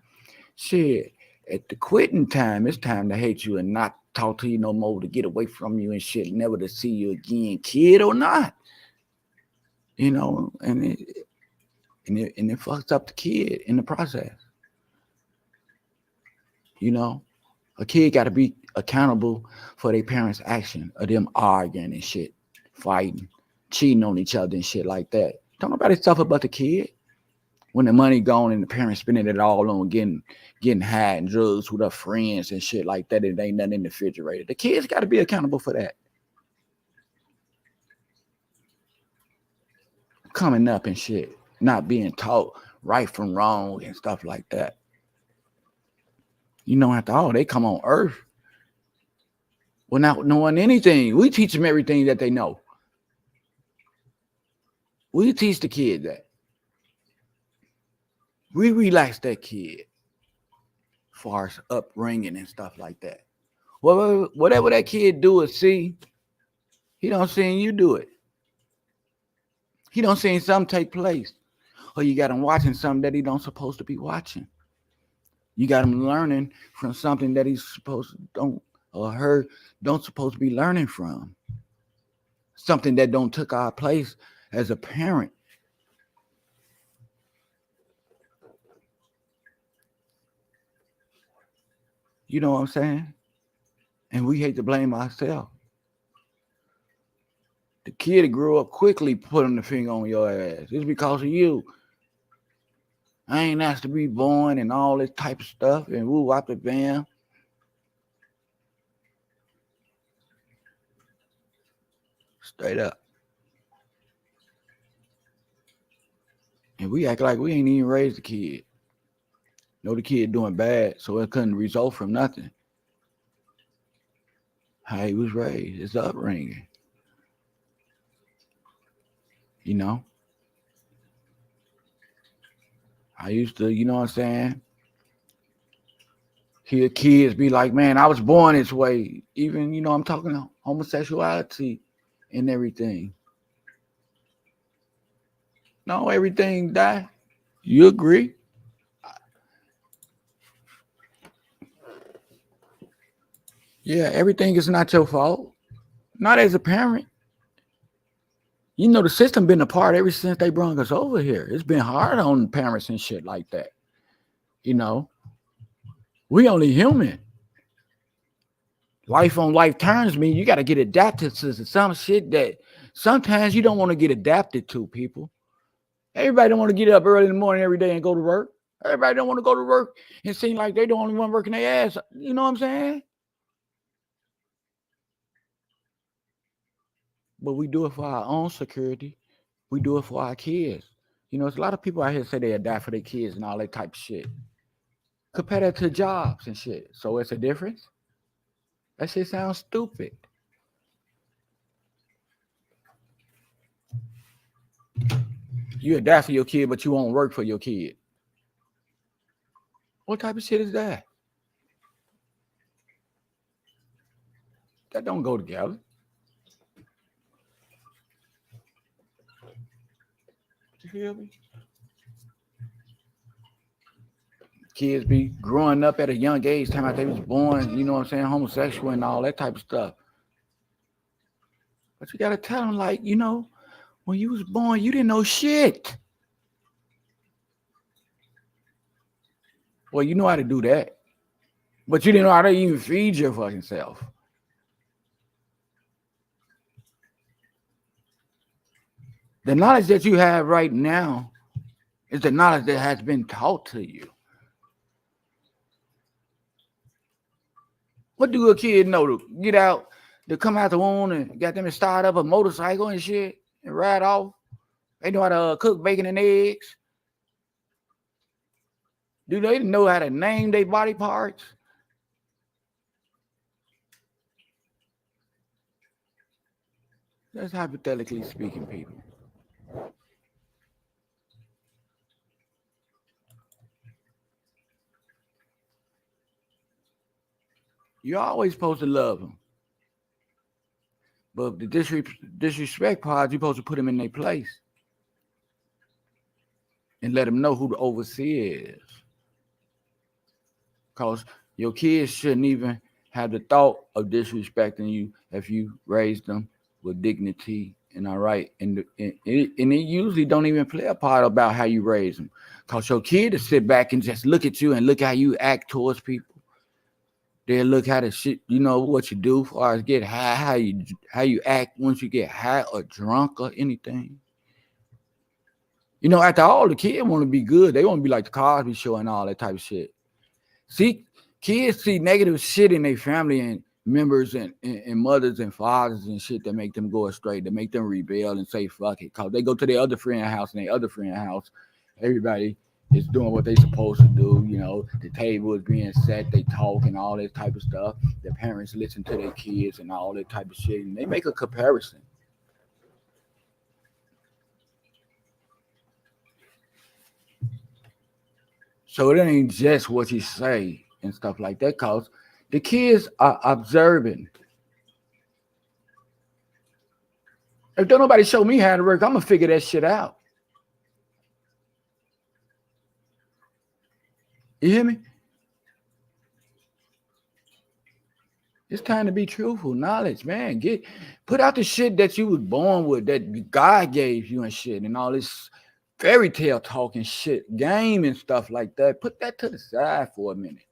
shit, at the quitting time, it's time to hate you and not talk to you no more, to get away from you and shit, never to see you again, kid or not. And it fucks up the kid in the process. A kid got to be accountable for their parents' action of them arguing and shit, fighting, cheating on each other and shit like that. Don't nobody suffer but the kid. When the money gone and the parents spending it all on getting high and drugs with their friends and shit like that, and ain't nothing in the refrigerator. The kids got to be accountable for that. Coming up and shit, not being taught right from wrong and stuff like that. After all, they come on earth without knowing anything. We teach them everything that they know. We teach the kid that. We relax that kid as far as upbringing and stuff like that. Whatever that kid do or see, he don't see you do it. He don't see something take place. Or you got him watching something that he don't supposed to be watching. You got him learning from something that he's supposed to don't or her don't supposed to be learning from. Something that don't took our place as a parent. You know what I'm saying? And we hate to blame ourselves. The kid that grew up quickly putting the finger on your ass. It's because of you. I ain't asked to be born and all this type of stuff and woo wop the bam. Straight up. And we act like we ain't even raised the kid. Know the kid doing bad, so it couldn't result from nothing. How he was raised, his upbringing. I used to, you know what I'm saying? Hear kids be like, man, I was born this way. Even, I'm talking homosexuality and everything. No, everything die. You agree? Yeah, everything is not your fault. Not as a parent. The system been apart ever since they brought us over here. It's been hard on parents and shit like that. We only human. Life on life terms mean you got to get adapted to some shit that sometimes you don't want to get adapted to, people. Everybody don't want to get up early in the morning every day and go to work. Everybody don't want to go to work and seem like they the only one working their ass. You know what I'm saying? But we do it for our own security. We do it for our kids. There's a lot of people out here say they'll die for their kids and all that type of shit. Compare that to jobs and shit. So it's a difference? That shit sounds stupid. You'll die for your kid, but you won't work for your kid. What type of shit is that? That don't go together. You feel me? Kids be growing up at a young age, time out they was born, you know what I'm saying, homosexual and all that type of stuff. But you gotta tell them, like, you know, when you was born, you didn't know shit. Well, you know how to do that, but you didn't know how to even feed your fucking self. The knowledge that you have right now is the knowledge that has been taught to you. What do a kid know to get out, to come out the womb and got them to start up a motorcycle and shit and ride off? They know how to cook bacon and eggs. Do they know how to name their body parts? That's hypothetically speaking, people. You're always supposed to love them. But the disrespect part, you're supposed to put them in their place and let them know who the overseer is. Because your kids shouldn't even have the thought of disrespecting you if you raise them with dignity and all right. And it usually don't even play a part about how you raise them. Because your kid to sit back and just look at you and look how you act towards people. They look how the shit, you know, what you do as far as get high, how you act once you get high or drunk or anything. You know, after all, the kids want to be good. They want to be like the Cosby Show and all that type of shit. See, kids see negative shit in their family and members and mothers and fathers and shit that make them go astray, that make them rebel and say fuck it. Because they go to their other friend's house and their other friend's house. Everybody is doing what they supposed to do. You know, the table is being set, they talk and all that type of stuff. The parents listen to their kids and all that type of shit. And they make a comparison. So it ain't just what you say and stuff like that, because the kids are observing. If don't nobody show me how to work, I'm gonna figure that shit out. You hear me? It's time to be truthful. Knowledge, man. Put out the shit that you was born with, that God gave you and shit, and all this fairy tale talking shit, game and stuff like that. Put that to the side for a minute.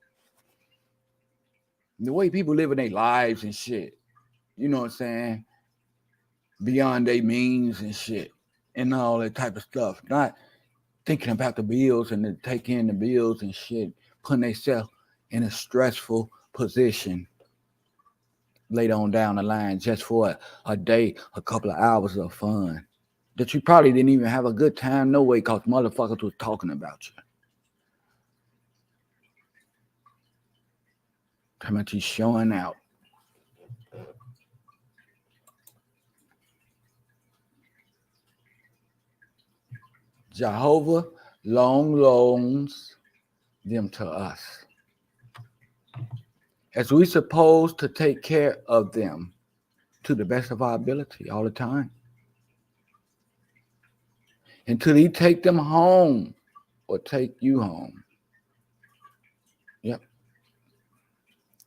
The way people living their lives and shit, you know what I'm saying? Beyond their means and shit, and all that type of stuff. Not thinking about the bills and taking the bills and shit, putting themselves in a stressful position later on down the line just for a day, a couple of hours of fun that you probably didn't even have a good time no way because motherfuckers was talking about you. How much he's showing out. Jehovah long loans them to us, as we supposed to take care of them to the best of our ability all the time, until he take them home or take you home. Yep.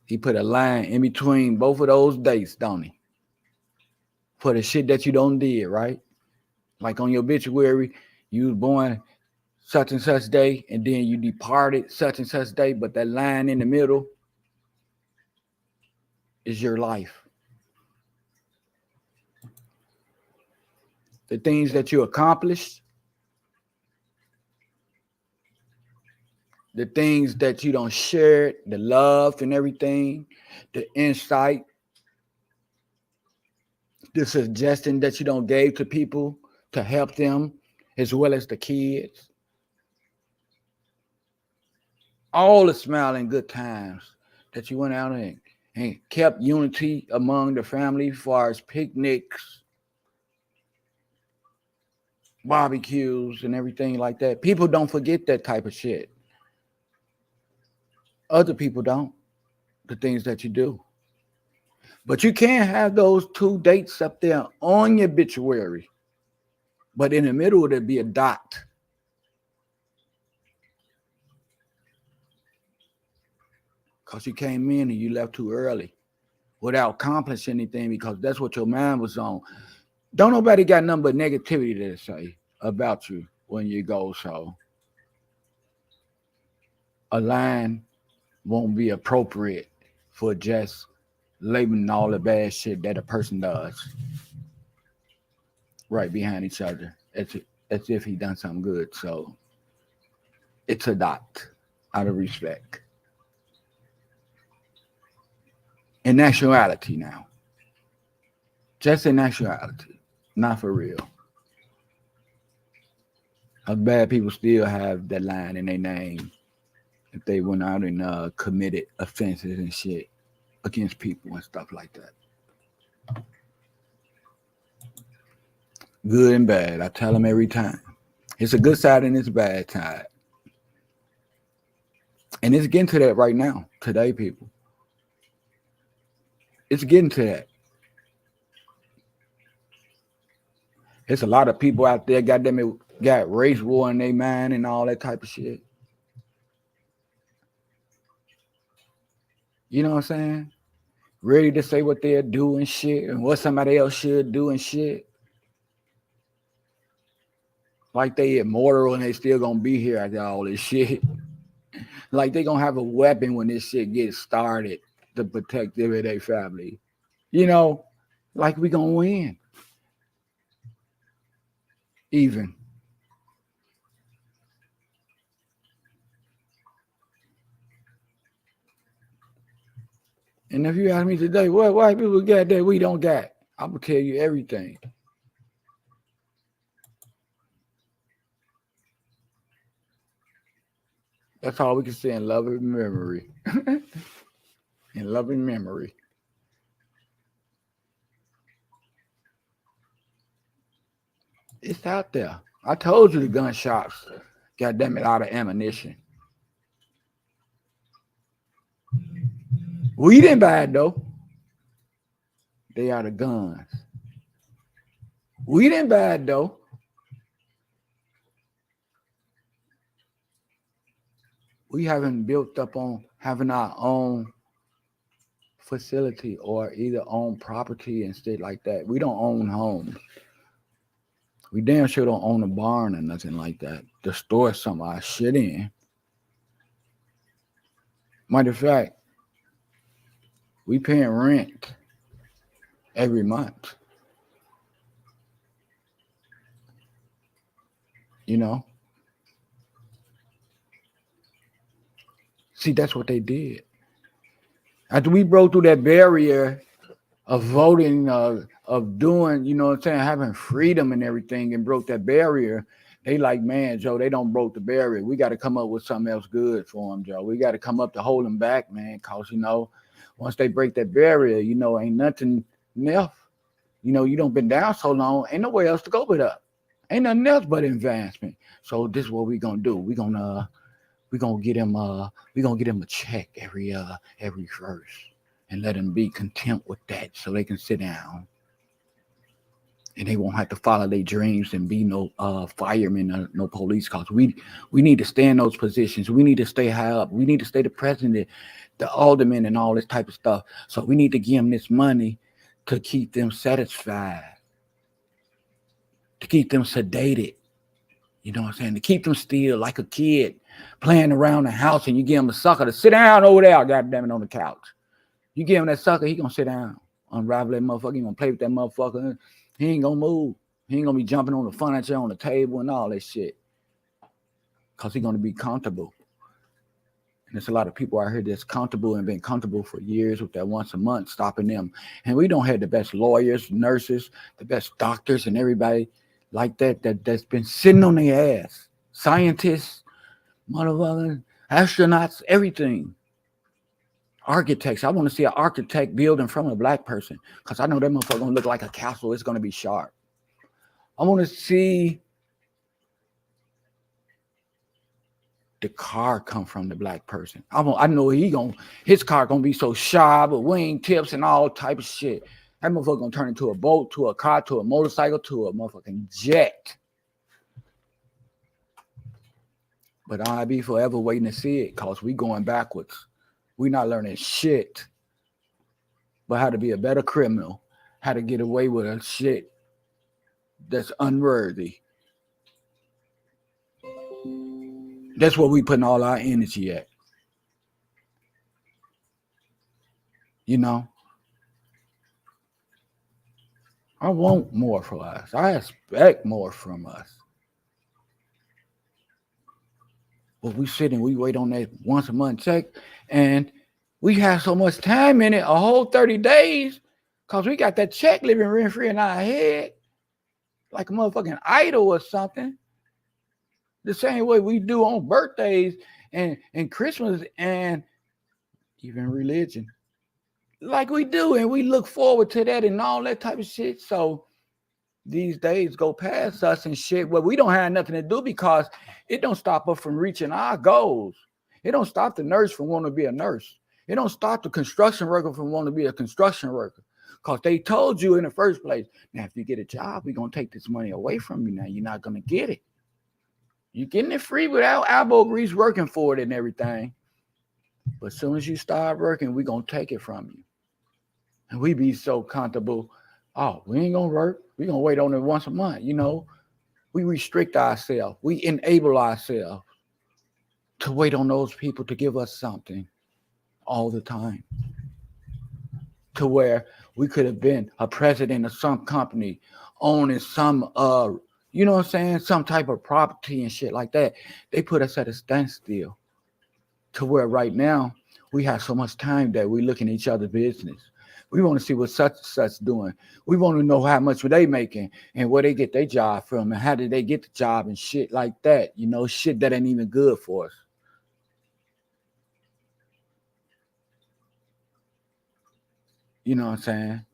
He put a line in between both of those dates, don't he? For the shit that you don't did, right? Like on your obituary, you was born such and such day, and then you departed such and such day, but that line in the middle is your life. The things that you accomplished, the things that you don't share, the love and everything, the insight, the suggestion that you don't gave to people to help them, as well as the kids. All the smiling good times that you went out and kept unity among the family as far as picnics, barbecues, and everything like that. People don't forget that type of shit. Other people don't, the things that you do. But you can't have those two dates up there on your obituary, but in the middle there'd be a dot. because you came in and you left too early without accomplishing anything because that's what your mind was on. Don't nobody got nothing but negativity to say about you when you go. So a line won't be appropriate for just labeling all the bad shit that a person does right behind each other as if he done something good. So it's a dot out of respect. In actuality now. Just in actuality. Not for real. Bad people still have that line in their name if they went out and committed offenses and shit against people and stuff like that. Good and bad. I tell them every time. It's a good side and it's a bad side. And it's getting to that right now, today, people. It's getting to that. There's a lot of people out there, goddamn it, got race war in their mind and all that type of shit. You know what I'm saying? Ready to say what they're doing shit and what somebody else should do and shit. Like they immortal and they still gonna be here after all this shit. Like they gonna have a weapon when this shit gets started to protect them and their family. You know, like we gonna win. Even. And if you ask me today, what white people got that we don't got, I'm gonna tell you everything. That's all we can say in loving memory. In loving memory. It's out there. I told you the gun shops, goddamn it, out of ammunition. We didn't buy it though. They out of guns. We didn't buy it though. We haven't built up on having our own facility or either own property and shit like that. We don't own homes. We damn sure don't own a barn or nothing like that to store some of our shit in. Matter of fact, we paying rent every month. You know? See, that's what they did. After we broke through that barrier of voting, of doing, you know what I'm saying, having freedom and everything and broke that barrier, they like, man, Joe, they don't broke the barrier. We got to come up with something else good for them, Joe. We got to come up to hold them back, man, because, you know, once they break that barrier, you know, ain't nothing left. You know, you don't been down so long, ain't nowhere else to go but up. Ain't nothing else but advancement. So this is what we gonna do. We're gonna get him a check every first and let them be content with that so they can sit down and they won't have to follow their dreams and be no firemen or no police cars. We need to stay in those positions. We need to stay high up. We need to stay the president, the alderman, and all this type of stuff. So we need to give them this money to keep them satisfied, to keep them sedated. You know what I'm saying? To keep them still like a kid playing around the house and you give him a sucker to sit down over there, goddamn it, on the couch. You give him that sucker, he gonna sit down, unravel that motherfucker. He gonna play with that motherfucker. He ain't gonna move. He ain't gonna be jumping on the furniture, on the table, and all that shit. Because he's gonna be comfortable. And there's a lot of people out here that's comfortable and been comfortable for years with that once a month stopping them. And we don't have the best lawyers, nurses, the best doctors, and everybody like that's been sitting on their ass. Scientists, motherfuckers, astronauts, everything. Architects. I want to see an architect building from a black person because I know that motherfucker gonna look like a castle. It's gonna be sharp. I want to see the car come from the black person. I know his car gonna be so sharp with wing tips and all type of shit. That motherfucker gonna turn into a boat, to a car, to a motorcycle, to a motherfucking jet. But I'll be forever waiting to see it because we going backwards. We're not learning shit, but how to be a better criminal, how to get away with a shit that's unworthy. That's where we putting all our energy at. You know, I want more for us. I expect more from us. But we sit and we wait on that once a month check, and we have so much time in it, a whole 30 days, because we got that check living rent free in our head, like a motherfucking idol or something. The same way we do on birthdays and Christmas and even religion. Like we do, and we look forward to that and all that type of shit. So these days go past us and shit. Well, we don't have nothing to do because it don't stop us from reaching our goals. It don't stop the nurse from wanting to be a nurse. It don't stop the construction worker from wanting to be a construction worker. Because they told you in the first place, now if you get a job, we're going to take this money away from you. Now you're not going to get it. You're getting it free without elbow grease working for it and everything. But as soon as you start working, we're going to take it from you. And we be so comfortable. Oh, we ain't going to work. We're going to wait on it once a month. You know, we restrict ourselves. We enable ourselves to wait on those people to give us something all the time. To where we could have been a president of some company, owning some, you know what I'm saying, some type of property and shit like that. They put us at a standstill. To where right now, we have so much time that we look in each other's business. We want to see what such and such doing. We want to know how much were they making and where they get their job from and how did they get the job and shit like that. You know, shit that ain't even good for us. You know what I'm saying?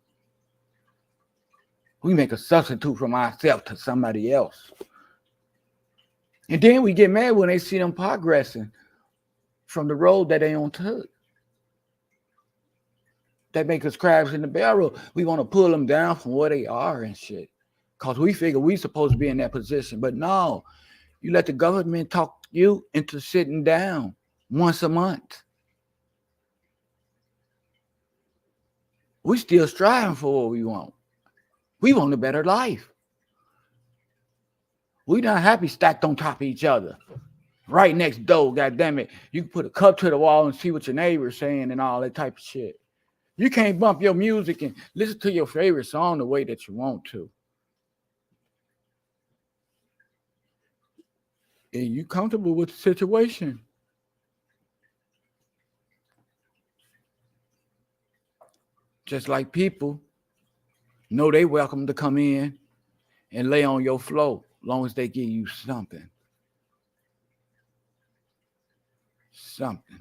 We make a substitute from ourselves to somebody else. And then we get mad when they see them progressing from the road that they on took. That make us crabs in the barrel. We want to pull them down from where they are and shit. Because we figure we supposed to be in that position. But no, you let the government talk you into sitting down once a month. We still striving for what we want. We want a better life. We not happy stacked on top of each other. Right next door, goddammit. You can put a cup to the wall and see what your neighbor's saying and all that type of shit. You can't bump your music and listen to your favorite song the way that you want to. And you comfortable with the situation. Just like people know they welcome to come in and lay on your floor as long as they give you something. Something.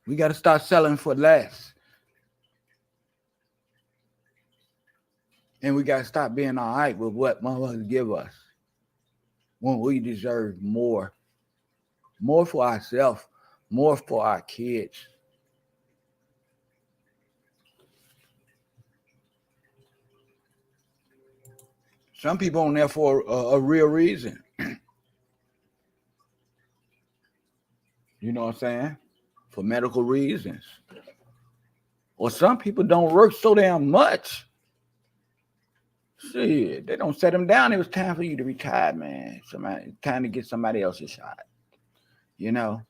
We got to start selling for less. And we got to stop being all right with what motherfuckers give us when we deserve more. More for ourselves, more for our kids. Some people on there for a real reason. You know what I'm saying? For medical reasons. Or some people don't work so damn much. Shit, they don't set them down. It was time for you to retire, man. Time to get somebody else a shot. You know,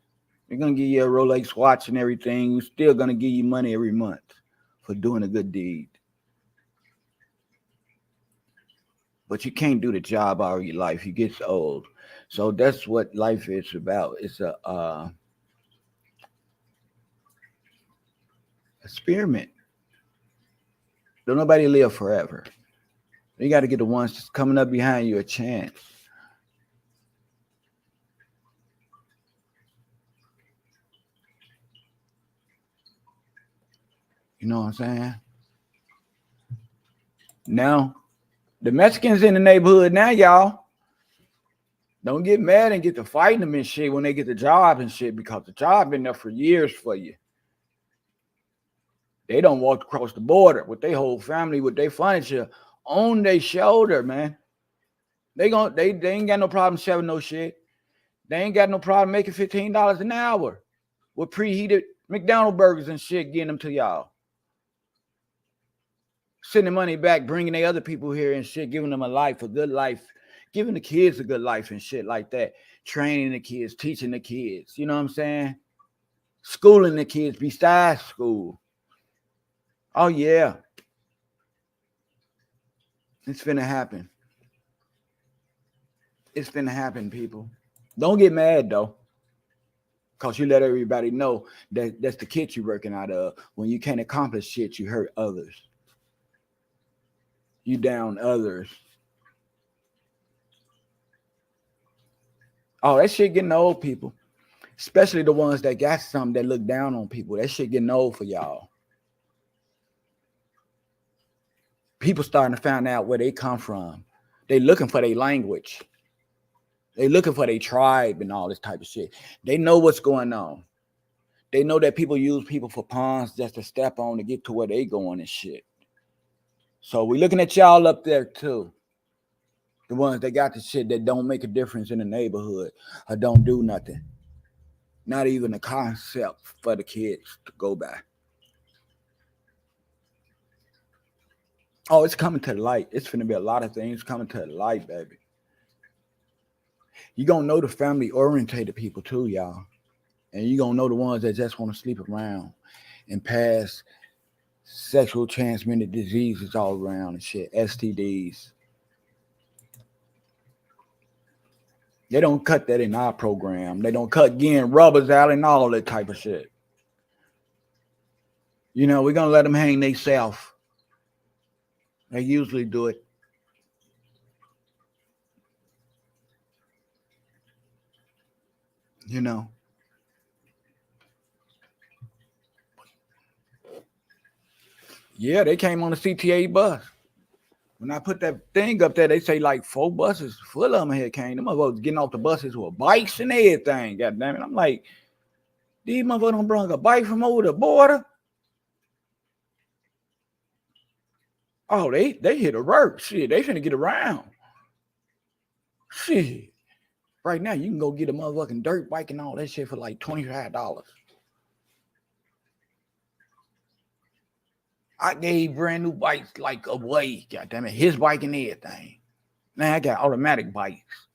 they're going to give you a Rolex watch and everything. We're still going to give you money every month for doing a good deed. But you can't do the job all your life. You get old. So that's what life is about. It's a experiment. Don't nobody live forever. You got to get the ones that's coming up behind you a chance. You know what I'm saying? Now, the Mexicans in the neighborhood now, y'all, don't get mad and get to fighting them and shit when they get the job and shit, because the job been there for years for you. They don't walk across the border with their whole family, with their furniture on their shoulder, man. They ain't got no problem shoving no shit. They ain't got no problem making $15 an hour with preheated McDonald's burgers and shit, getting them to y'all. Sending money back, bringing the other people here and shit, giving them a good life, giving the kids a good life and shit like that. Training the kids, teaching the kids, you know what I'm saying? Schooling the kids besides school. Oh, yeah. It's finna happen. It's finna happen, people. Don't get mad, though. Because you let everybody know that that's the kid you're working out of. When you can't accomplish shit, you hurt others. You down others. Oh, that shit getting old, people. Especially the ones that got something that look down on people. That shit getting old for y'all. People starting to find out where they come from. They looking for their language. They looking for their tribe and all this type of shit. They know what's going on. They know that people use people for pawns just to step on to get to where they going and shit. So we looking at y'all up there too. The ones that got the shit that don't make a difference in the neighborhood or don't do nothing. Not even a concept for the kids to go by. Oh, it's coming to the light. It's finna be a lot of things coming to the light, baby. You gonna know the family-orientated people too, y'all. And you gonna know the ones that just want to sleep around and pass sexual transmitted diseases all around and shit, STDs. They don't cut that in our program. They don't cut getting rubbers out and all that type of shit. You know, we're gonna let them hang themselves. They usually do it. You know. Yeah, they came on the CTA bus. When I put that thing up there, they say like 4 buses full of them here came. Them motherfuckers getting off the buses with bikes and everything. God damn it. I'm like, these motherfuckers done brought a bike from over the border. Oh, they hit a work. Shit, they finna get around. Shit. Right now, you can go get a motherfucking dirt bike and all that shit for like $25. I gave brand new bikes like away. God damn it. His bike and everything. Now I got automatic bikes.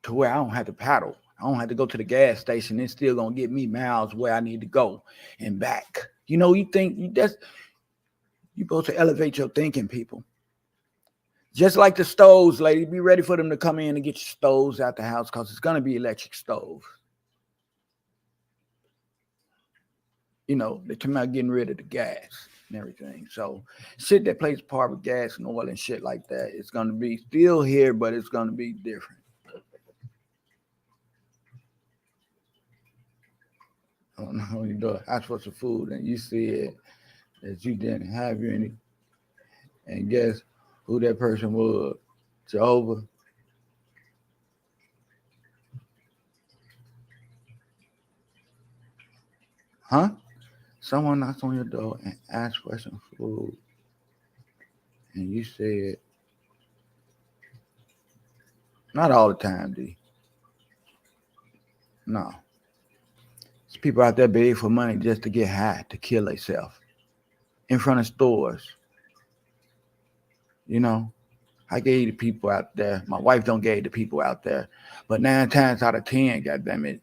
To where I don't have to paddle. I don't have to go to the gas station. It's still gonna get me miles where I need to go and back. You know, you think that's you're supposed to elevate your thinking, people. Just like the stoves, lady. Be ready for them to come in and get your stoves out the house because it's gonna be electric stoves. You know, they're talking about getting rid of the gas and everything. So shit that plays a part with gas and oil and shit like that, it's gonna be still here, but it's gonna be different. I don't know when you ask for some food and you said that you didn't have any, and guess who that person was? Jehovah. Huh? Someone knocks on your door and asks for some food, and you said, not all the time, D. No. There's people out there begging for money just to get high, to kill themselves in front of stores. You know, I gave the people out there. My wife don't gave the people out there. But 9 times out of 10, goddamn it,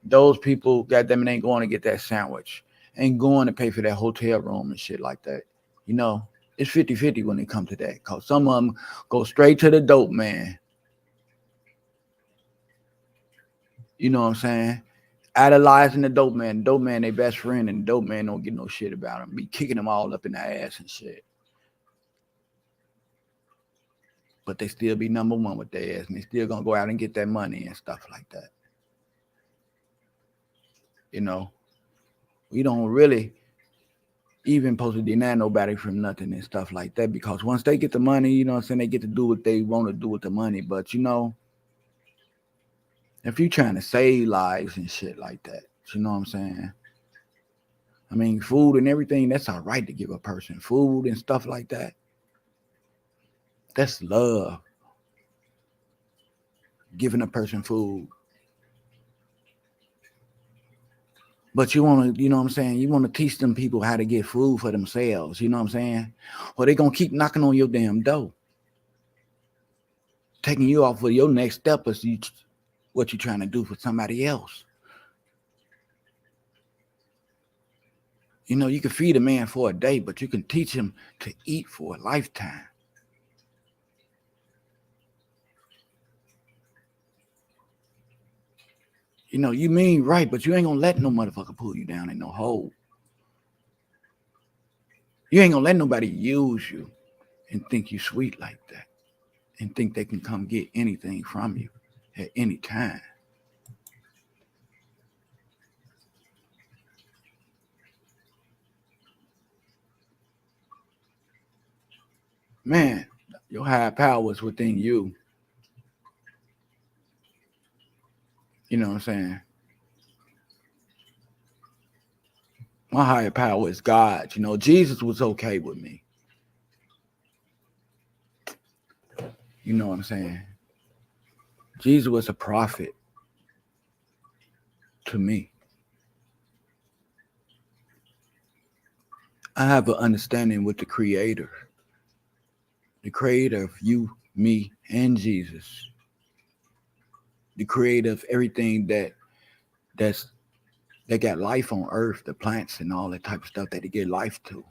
those people, goddamn it, ain't going to get that sandwich. Ain't going to pay for that hotel room and shit like that. You know, it's 50-50 when it comes to that. Because some of them go straight to the dope man. You know what I'm saying? Idolizing the dope man. Dope man, their best friend, and the dope man don't get no shit about him. Be kicking them all up in the ass and shit. But they still be number one with their ass, and they still gonna go out and get that money and stuff like that. You know, we don't really even supposed to deny nobody from nothing and stuff like that, because once they get the money, you know what I'm saying, they get to do what they want to do with the money. But you know, if you're trying to save lives and shit like that, you know what I'm saying? I mean, food and everything, that's all right to give a person. Food and stuff like that. That's love. giving a person food. But you want to, you know what I'm saying? You want to teach them people how to get food for themselves. You know what I'm saying? Or they going to keep knocking on your damn door, taking you off of your next step is what you're trying to do for somebody else. You know, you can feed a man for a day, but you can teach him to eat for a lifetime. You know, you mean right, but you ain't gonna let no motherfucker pull you down in no hole. You ain't gonna let nobody use you and think you sweet like that and think they can come get anything from you at any time. Man, your higher power is within you. You know what I'm saying? My higher power is God. You know, Jesus was okay with me. You know what I'm saying? Jesus was a prophet to me. I have an understanding with the creator of you, me, and Jesus, the creator of everything that got life on earth, the plants and all that type of stuff that they get life to.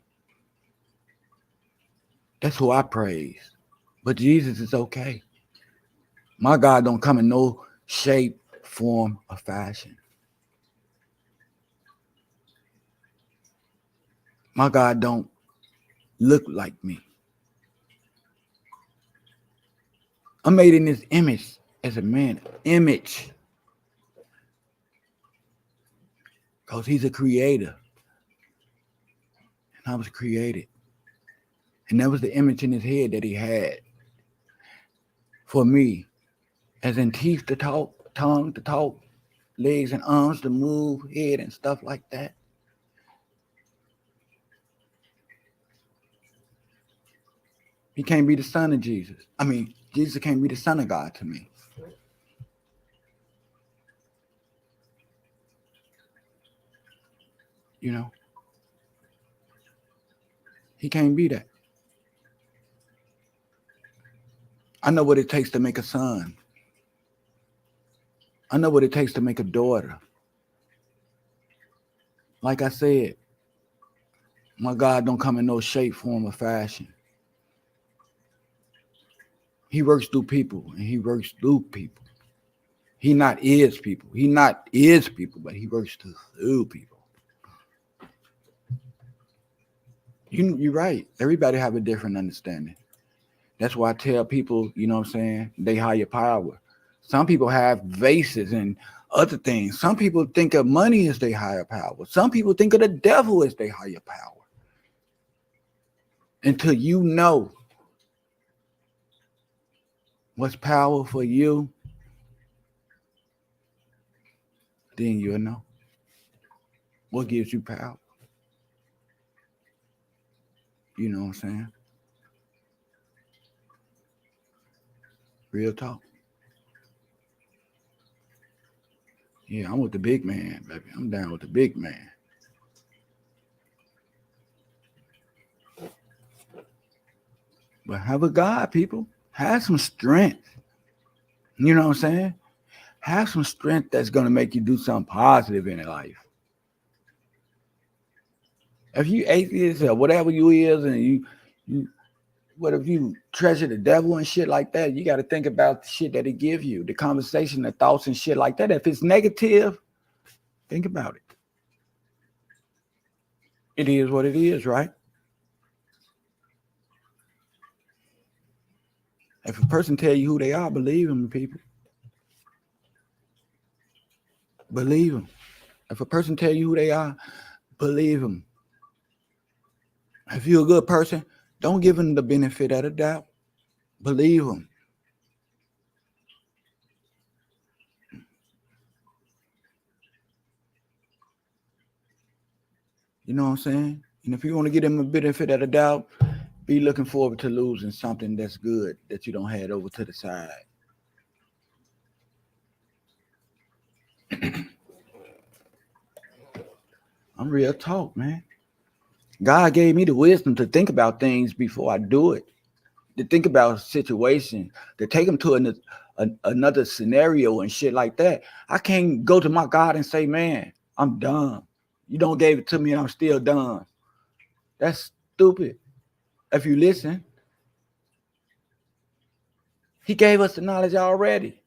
That's who I praise. But Jesus is okay. My God don't come in no shape, form, or fashion. My God don't look like me. I'm made in his image as a man. Image. Because he's a creator. And I was created. And that was the image in his head that he had for me. As in teeth to talk, tongue to talk, legs and arms to move, head and stuff like that. He can't be the son of Jesus. I mean, Jesus can't be the son of God to me. You know? He can't be that. I know what it takes to make a son. I know what it takes to make a daughter. Like I said, my God don't come in no shape, form, or fashion. He works through people, and he works through people. He not is people. He not is people, but he works through people. You're right. Everybody have a different understanding. That's why I tell people, you know what I'm saying, they higher power. Some people have vases and other things. Some people think of money as their higher power. Some people think of the devil as their higher power. Until you know what's power for you, then you'll know what gives you power. You know what I'm saying? Real talk. Yeah, I'm with the big man, baby. I'm down with the big man. But have a God, people. Have some strength. You know what I'm saying? Have some strength that's going to make you do something positive in life. If you atheist or whatever you is, and you what if you treasure the devil and shit like that, you got to think about the shit that he give you, the conversation, the thoughts and shit like that. If it's negative, think about it. It is what it is, right? If a person tell you who they are, believe them, people. Believe them. If a person tell you who they are, believe them. If you're a good person, don't give them the benefit of the doubt. Believe them. You know what I'm saying? And if you want to give them a benefit of the doubt, be looking forward to losing something that's good that you don't head over to the side. I'm real talk, man. God gave me the wisdom to think about things before I do it, to think about situations, to take them to another scenario and shit like that. I can't go to my God and say, man, I'm done. You don't gave it to me and I'm still done. That's stupid. If you listen, he gave us the knowledge already.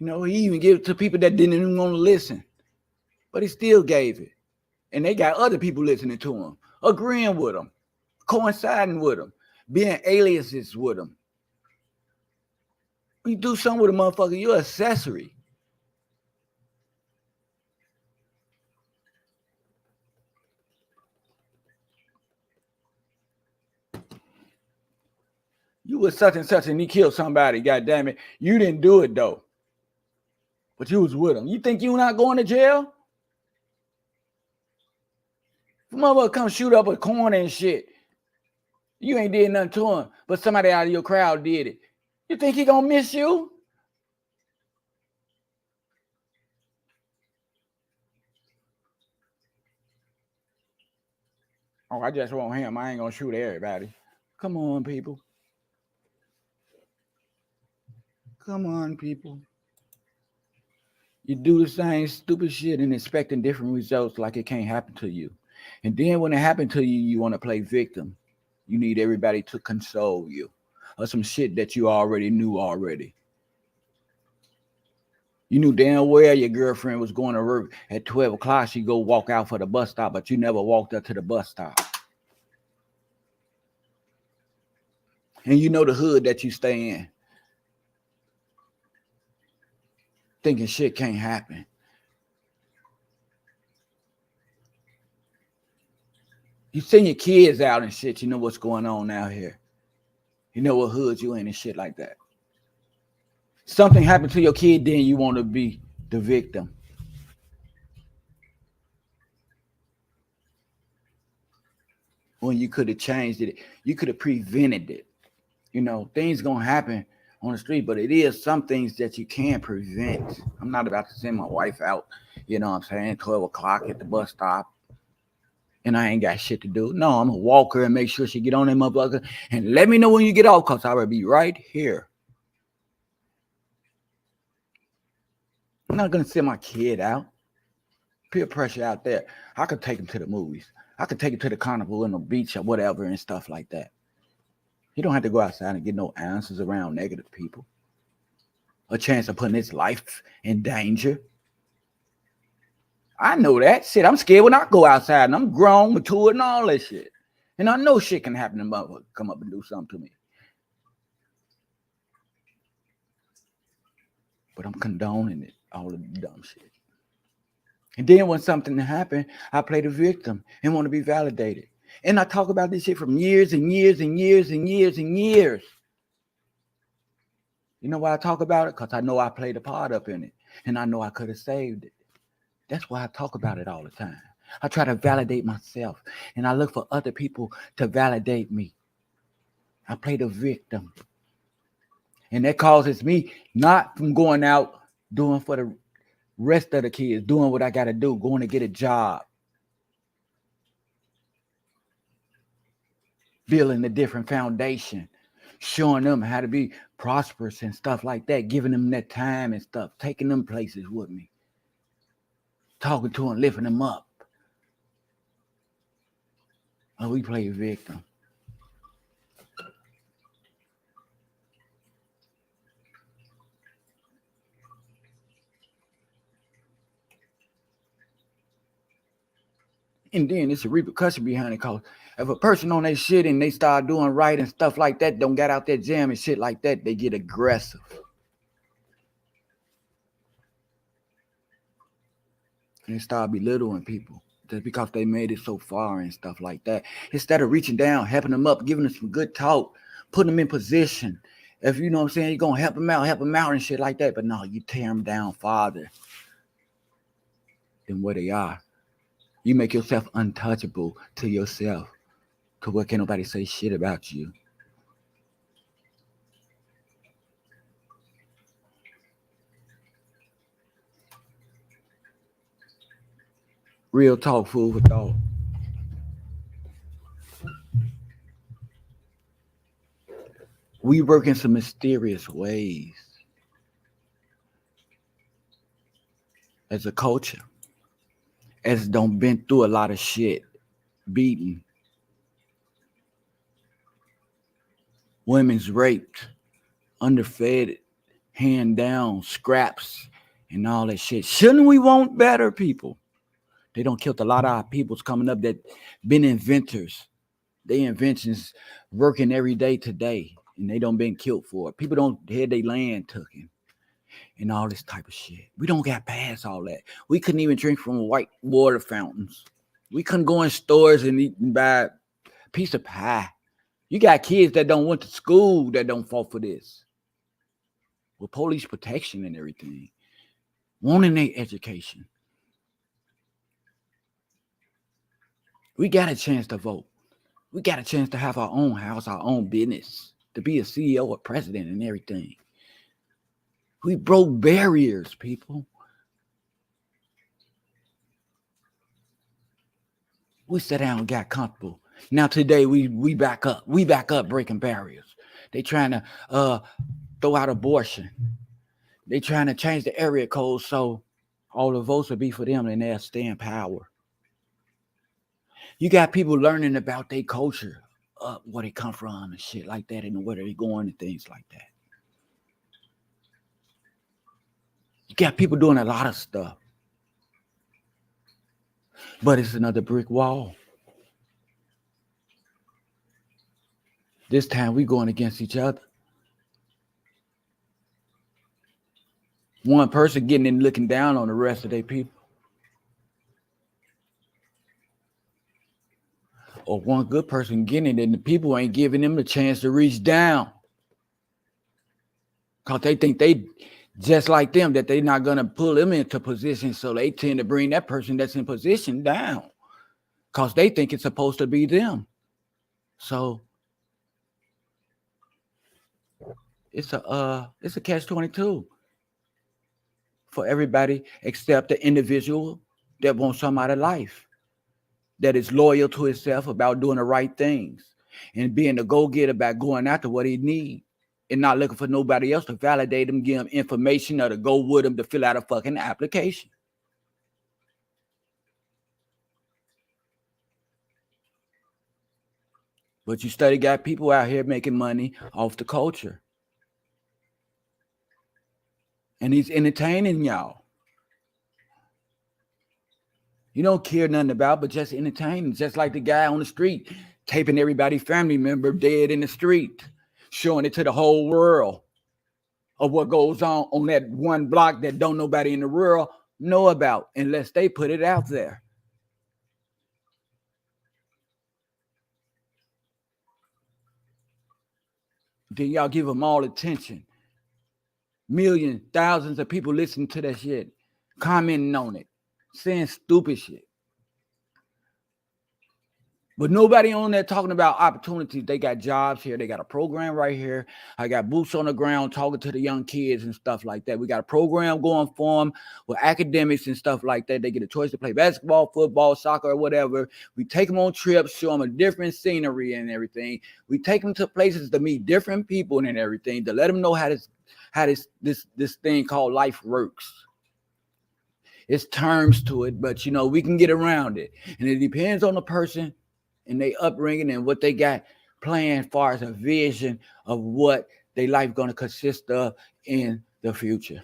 You know, he even gave it to people that didn't even want to listen, but he still gave it. And they got other people listening to him, agreeing with him, coinciding with him, being aliases with him. When you do something with a motherfucker, you're an accessory. You was such and such and he killed somebody, God damn it. You didn't do it though. But you was with him. You think you not going to jail? If a motherfucker come shoot up a corner and shit, you ain't did nothing to him, but somebody out of your crowd did it. You think he gonna miss you? Oh, I just want him. I ain't gonna shoot everybody. Come on, people. Come on, people. You do the same stupid shit and expecting different results like it can't happen to you. And then when it happened to you, you want to play victim. You need everybody to console you or some shit that you already knew already. You knew damn well your girlfriend was going to work at 12 o'clock. She go walk out for the bus stop, but you never walked up to the bus stop. And you know the hood that you stay in. Thinking shit can't happen. You send your kids out and shit, you know what's going on out here. You know what hoods you in and shit like that. Something happened to your kid, then you want to be the victim. When you could have changed it, you could have prevented it. You know, things gonna happen on the street, but it is some things that you can prevent. I'm not about to send my wife out, you know what I'm saying, 12 o'clock at the bus stop, and I ain't got shit to do. No, I'm gonna walk her and make sure she get on that motherfucker and let me know when you get off, because I will be right here. I'm not gonna send my kid out. Peer pressure out there. I could take him to the movies. I could take him to the carnival and the beach or whatever and stuff like that. He don't have to go outside and get no answers around negative people. A chance of putting his life in danger. I know that shit. I'm scared when I go outside and I'm grown, mature, and all that shit. And I know shit can happen to motherfucker come up and do something to me. But I'm condoning it, all the dumb shit. And then when something happened, I play the victim and want to be validated. And I talk about this shit from years and years and years and years and years. You know why I talk about it? Because I know I played a part up in it. And I know I could have saved it. That's why I talk about it all the time. I try to validate myself. And I look for other people to validate me. I play the victim. And that causes me not from going out doing for the rest of the kids, doing what I got to do, going to get a job, building a different foundation, showing them how to be prosperous and stuff like that, giving them that time and stuff, taking them places with me, talking to them, lifting them up. Oh, we play victim. And then it's a repercussion behind it, because if a person on that shit and they start doing right and stuff like that, don't get out that jam and shit like that, they get aggressive. And they start belittling people just because they made it so far and stuff like that. Instead of reaching down, helping them up, giving them some good talk, putting them in position. If you know what I'm saying, you're going to help them out and shit like that. But no, you tear them down farther than where they are. You make yourself untouchable to yourself, to where can't nobody say shit about you. Real talk, food for thought. We work in some mysterious ways as a culture, as don't been through a lot of shit, beaten, women's raped, underfed, hand down, scraps, and all that shit. Shouldn't we want better people? They don't killed a lot of our peoples coming up that been inventors. They inventions working every day today, and they don't been killed for it. People don't had their land taken and all this type of shit. We don't got past all that. We couldn't even drink from white water fountains. We couldn't go in stores and eat and buy a piece of pie. You got kids that don't went to school that don't fall for this. With police protection and everything. Wanting their education. We got a chance to vote. We got a chance to have our own house, our own business, to be a CEO or president and everything. We broke barriers, people. We sat down and got comfortable. Now today we back up. We back up breaking barriers. They trying to throw out abortion. They trying to change the area code so all the votes will be for them and they'll stay in power. You got people learning about their culture, where they come from and shit like that, and where they going and things like that. You got people doing a lot of stuff. But it's another brick wall. This time we going against each other. One person getting in looking down on the rest of their people. Or one good person getting it and the people ain't giving them the chance to reach down. Because they think they just like them, that they're not going to pull them into position. So they tend to bring that person that's in position down. Because they think it's supposed to be them. So it's a catch-22 for everybody except the individual that wants some out of life, that is loyal to himself about doing the right things and being a go-getter about going after what he needs and not looking for nobody else to validate him, give him information or to go with him to fill out a fucking application. But you study got people out here making money off the culture. And he's entertaining y'all. You don't care nothing about, but just entertaining. Just like the guy on the street, taping everybody's family member dead in the street, showing it to the whole world of what goes on that one block that don't nobody in the world know about unless they put it out there. Then y'all give them all attention. Millions, thousands of people listening to that shit, commenting on it, saying stupid shit. But nobody on there talking about opportunities. They got jobs here. They got a program right here. I got boots on the ground talking to the young kids and stuff like that. We got a program going for them with academics and stuff like that. They get a choice to play basketball, football, soccer, or whatever. We take them on trips, show them a different scenery and everything. We take them to places to meet different people and everything, to let them know how this thing called life works. It's terms to it, but we can get around it. And it depends on the person and they upbringing and what they got planned as far as a vision of what their life going to consist of in the future.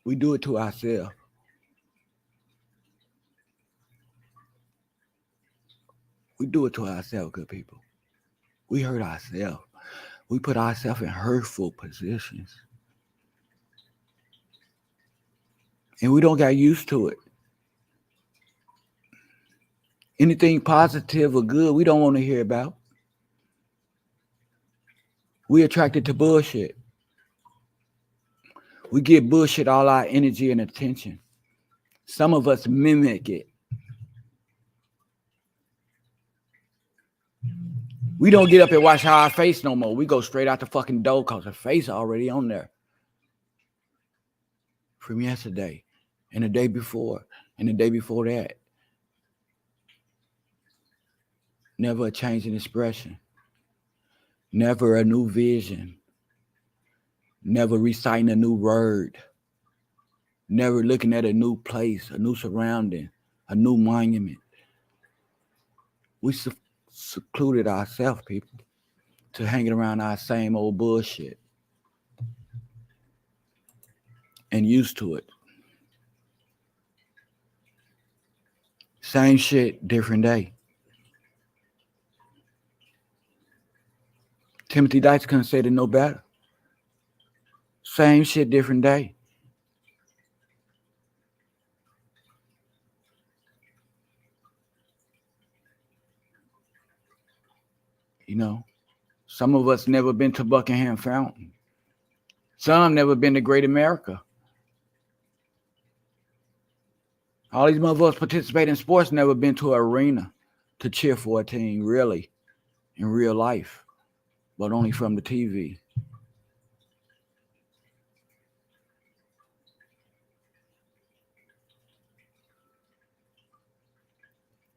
We do it to ourselves. We do it to ourselves, good people. We hurt ourselves. We put ourselves in hurtful positions. And we don't get used to it. Anything positive or good, we don't want to hear about. We're attracted to bullshit. We give bullshit all our energy and attention. Some of us mimic it. We don't get up and wash our face no more. We go straight out the fucking door because the face already on there. From yesterday and the day before and the day before that. Never a change in expression. Never a new vision. Never reciting a new word. Never looking at a new place, a new surrounding, a new monument. We secluded ourselves, people, to hanging around our same old bullshit and used to it. Same shit, different day. Timothy Dice couldn't say it no better. Same shit, different day. You know, some of us never been to Buckingham Fountain. Some never been to Great America. All these motherfuckers participate in sports, never been to an arena to cheer for a team, really, in real life, but only from the TV.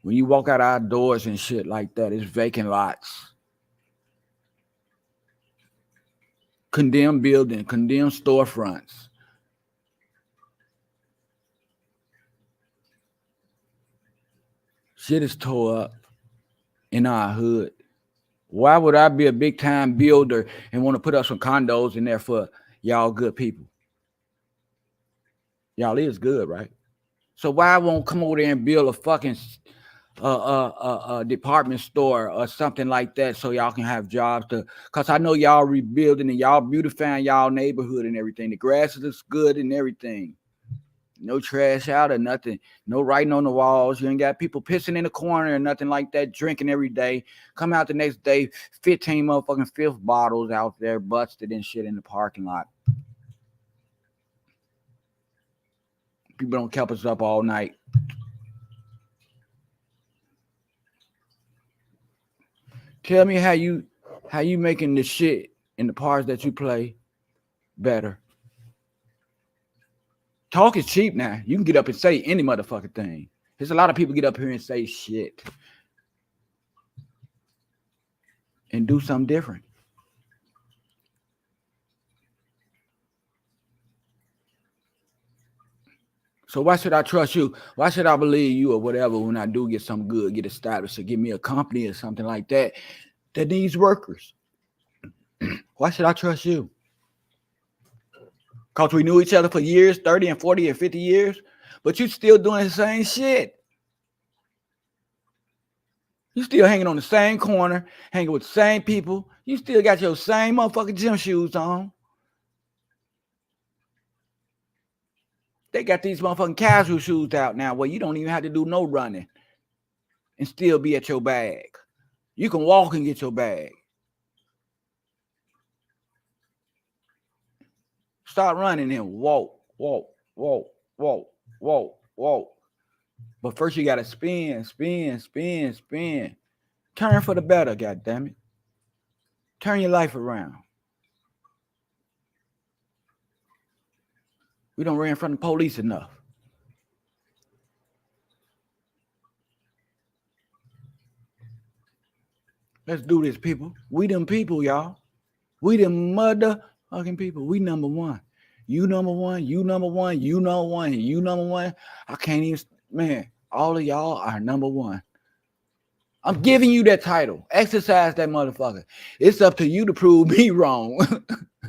When you walk out our doors and shit like that, it's vacant lots. Condemned building, condemned storefronts. Shit is tore up in our hood. Why would I be a big time builder and want to put up some condos in there for y'all good people? Y'all is good, right? So why I won't come over there and build a fucking department store or something like that so y'all can have jobs to, because I know y'all rebuilding and y'all beautifying y'all neighborhood and everything. The grass looks good and everything. No trash out or nothing. No writing on the walls. You ain't got people pissing in the corner or nothing like that, drinking every day. Come out the next day, 15 motherfucking fifth bottles out there busted and shit in the parking lot. People don't keep us up all night. Tell me how you making the shit in the parts that you play better. Talk is cheap now. You can get up and say any motherfucking thing. There's a lot of people get up here and say shit and do something different. So why should I trust you? Why should I believe you or whatever when I do get something good, get established, or give me a company or something like that that needs workers? Why should I trust you? Because we knew each other for years, 30 and 40 and 50 years, but you still doing the same shit. You still hanging on the same corner, hanging with the same people. You still got your same motherfucking gym shoes on. They got these motherfucking casual shoes out now where you don't even have to do no running and still be at your bag. You can walk and get your bag. Start running and walk. But first you got to spin. Turn for the better, goddammit. Turn your life around. We don't ran from the police enough. Let's do this, people. We them people, y'all. We them motherfucking people. We number one. You number one. You number one. You number one. You number one. I can't even, man, all of y'all are number one. I'm giving you that title. Exercise that motherfucker. It's up to you to prove me wrong.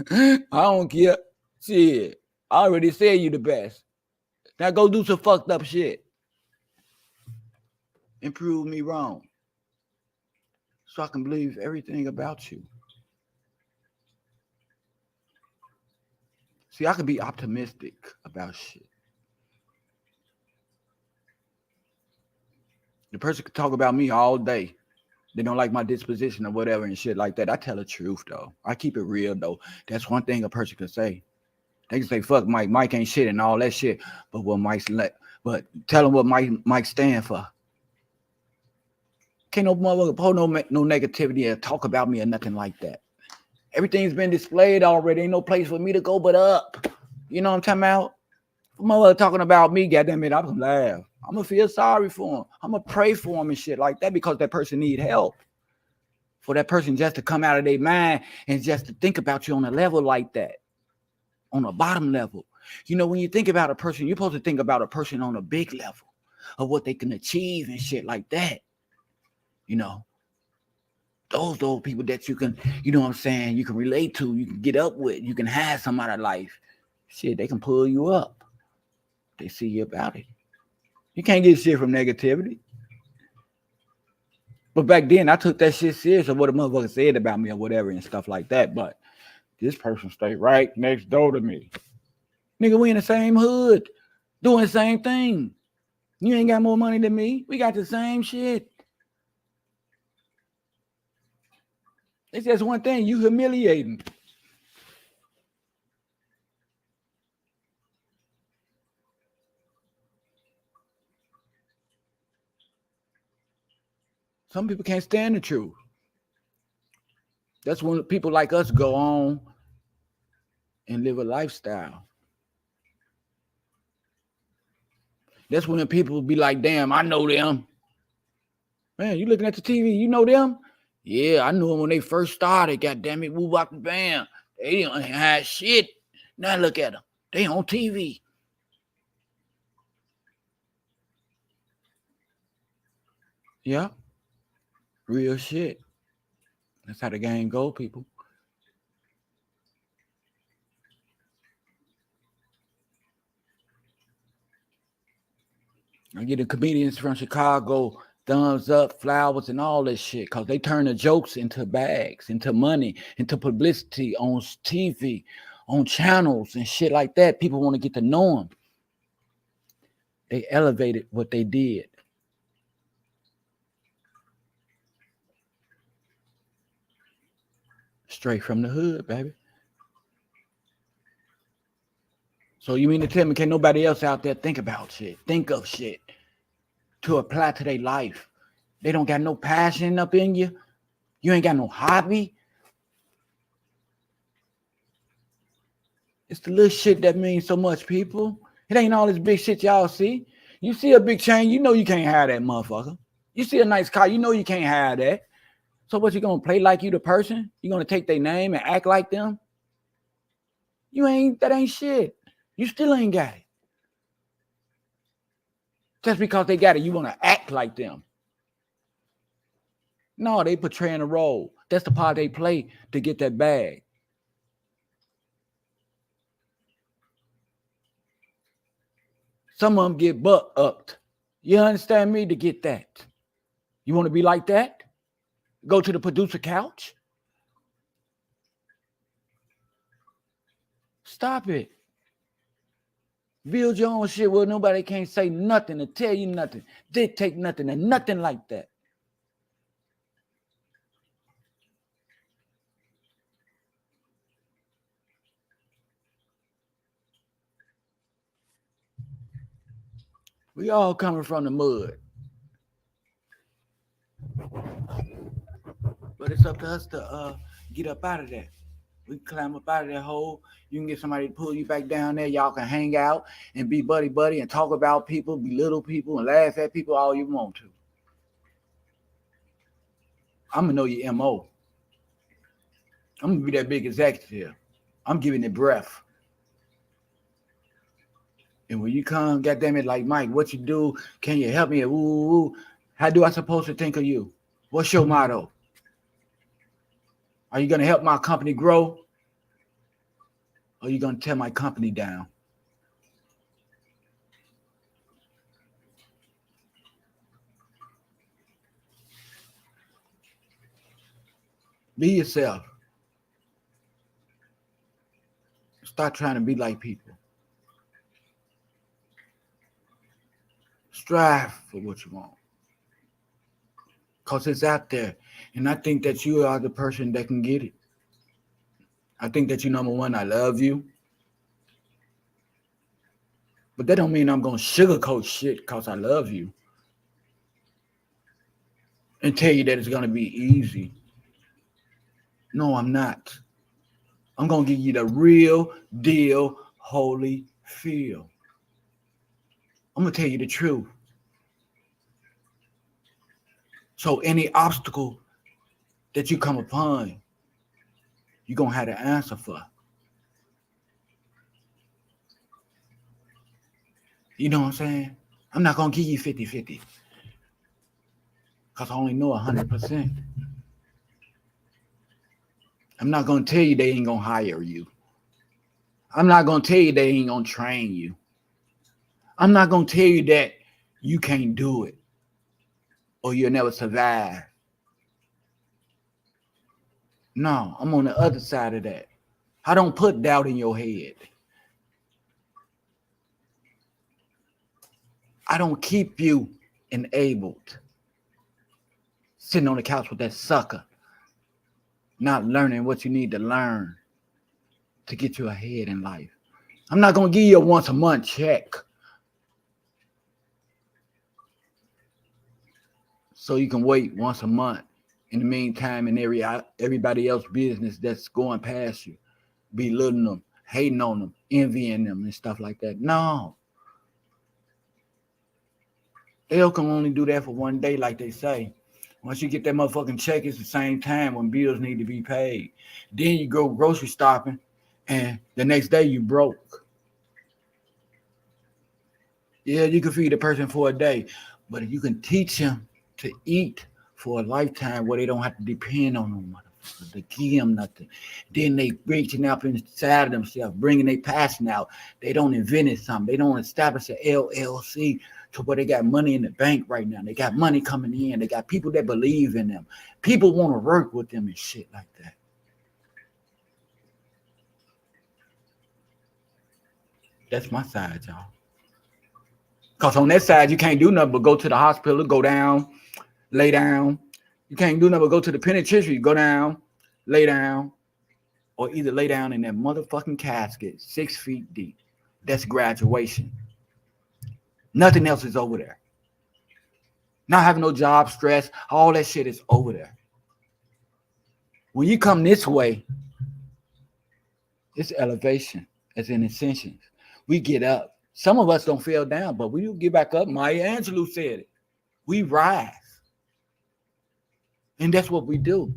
I don't care. Shit. I already said you the best. Now go do some fucked up shit and prove me wrong so I can believe everything about you. See, I can be optimistic about shit. The person could talk about me all day. They don't like my disposition or whatever and shit like that. I tell the truth, though. I keep it real, though. That's one thing a person can say. They can say, fuck Mike. Mike ain't shit and all that shit. But tell them what Mike stand for. Can't no motherfucker post no negativity or talk about me or nothing like that. Everything's been displayed already. Ain't no place for me to go but up. You know what I'm talking about? Mother talking about me, goddamn it, I'm gonna laugh. I'm gonna feel sorry for him. I'm gonna pray for him and shit like that because that person need help. For that person just to come out of their mind and just to think about you on a level like that, on a bottom level. You know, when you think about a person, you're supposed to think about a person on a big level of what they can achieve and shit like that. You know, those people that you can, you know what I'm saying, you can relate to, you can get up with, you can have some out of life. Shit, they can pull you up. They see you about it. You can't get shit from negativity. But back then, I took that shit serious of what a motherfucker said about me or whatever and stuff like that. But this person stayed right next door to me. Nigga, we in the same hood, doing the same thing. You ain't got more money than me. We got the same shit. It's just one thing, you humiliating. Some people can't stand the truth. That's when people like us go on and live a lifestyle. That's when the people be like, damn, I know them. Man, you looking at the TV, you know them? Yeah, I knew them when they first started. God damn it, woo wop bam. They didn't have shit. Now look at them. They on TV. Yeah. Real shit. That's how the game go, people. I get the comedians from Chicago thumbs up, flowers, and all this shit because they turn the jokes into bags, into money, into publicity on TV, on channels and shit like that. People want to get to know them. They elevated what they did. Straight from the hood, baby. So you mean to tell me can't nobody else out there think about shit, think of shit to apply to their life? They don't got no passion up in you. You ain't got no hobby. It's the little shit that means so much, people. It ain't all this big shit y'all see. You see a big chain, you know you can't have that motherfucker. You see a nice car, you know you can't have that. So what, you gonna play like you the person? You gonna take their name and act like them? That ain't shit. You still ain't got it. Just because they got it, you wanna act like them. No, they portraying a role. That's the part they play to get that bag. Some of them get butt upped. You understand me? To get that. You want to be like that? Go to the producer couch? Stop it. Build your own shit where nobody can't say nothing or tell you nothing, dictate nothing, and nothing like that. We all coming from the mud. But it's up to us to get up out of that. We can climb up out of that hole. You can get somebody to pull you back down there. Y'all can hang out and be buddy and talk about people, belittle people, and laugh at people all you want to. I'm going to know your MO. I'm going to be that big executive. I'm giving it breath. And when you come, goddamn it, like, Mike, what you do? Can you help me? Ooh, how do I supposed to think of you? What's your motto? Are you going to help my company grow? Or are you going to tear my company down? Be yourself. Stop trying to be like people. Strive for what you want. Because it's out there. And I think that you are the person that can get it. I think that you, number one, I love you. But that don't mean I'm going to sugarcoat shit because I love you. and tell you that it's gonna be easy. No, I'm not. I'm gonna give you the real deal, holy feel. I'm gonna tell you the truth. So any obstacle that you come upon, you're gonna have to answer for. You know what I'm saying? I'm not gonna give you 50-50 because I only know 100%. I'm not gonna tell you they ain't gonna hire you. I'm not gonna tell you they ain't gonna train you. I'm not gonna tell you that you can't do it or you'll never survive. No, I'm on the other side of that. I don't put doubt in your head. I don't keep you enabled, sitting on the couch with that sucker, not learning what you need to learn to get you ahead in life. I'm not going to give you a once a month check so you can wait once a month. In the meantime, in everybody else's business that's going past you, belittling them, hating on them, envying them, and stuff like that. No. They can only do that for one day, like they say. Once you get that motherfucking check, it's the same time when bills need to be paid. Then you go grocery shopping, and the next day you broke. Yeah, you can feed a person for a day, but if you can teach them to eat for a lifetime where they don't have to depend on them motherfuckers to give them nothing, then they reaching out inside of themselves, bringing their passion out. They don't invent something. They don't establish an LLC to where they got money in the bank right now. They got money coming in. They got people that believe in them. People want to work with them and shit like that. That's my side, y'all. Because on that side, you can't do nothing but go to the hospital, go down, lay down. You can't do nothing but go to the penitentiary, go down, lay down, or either lay down in that motherfucking casket 6 feet deep. That's graduation. Nothing else is over there. Not having no job stress, all that shit is over there. When you come this way, it's elevation, as in ascension. We get up. Some of us don't fall down, but we get back up. Maya Angelou said it. We rise. And that's what we do.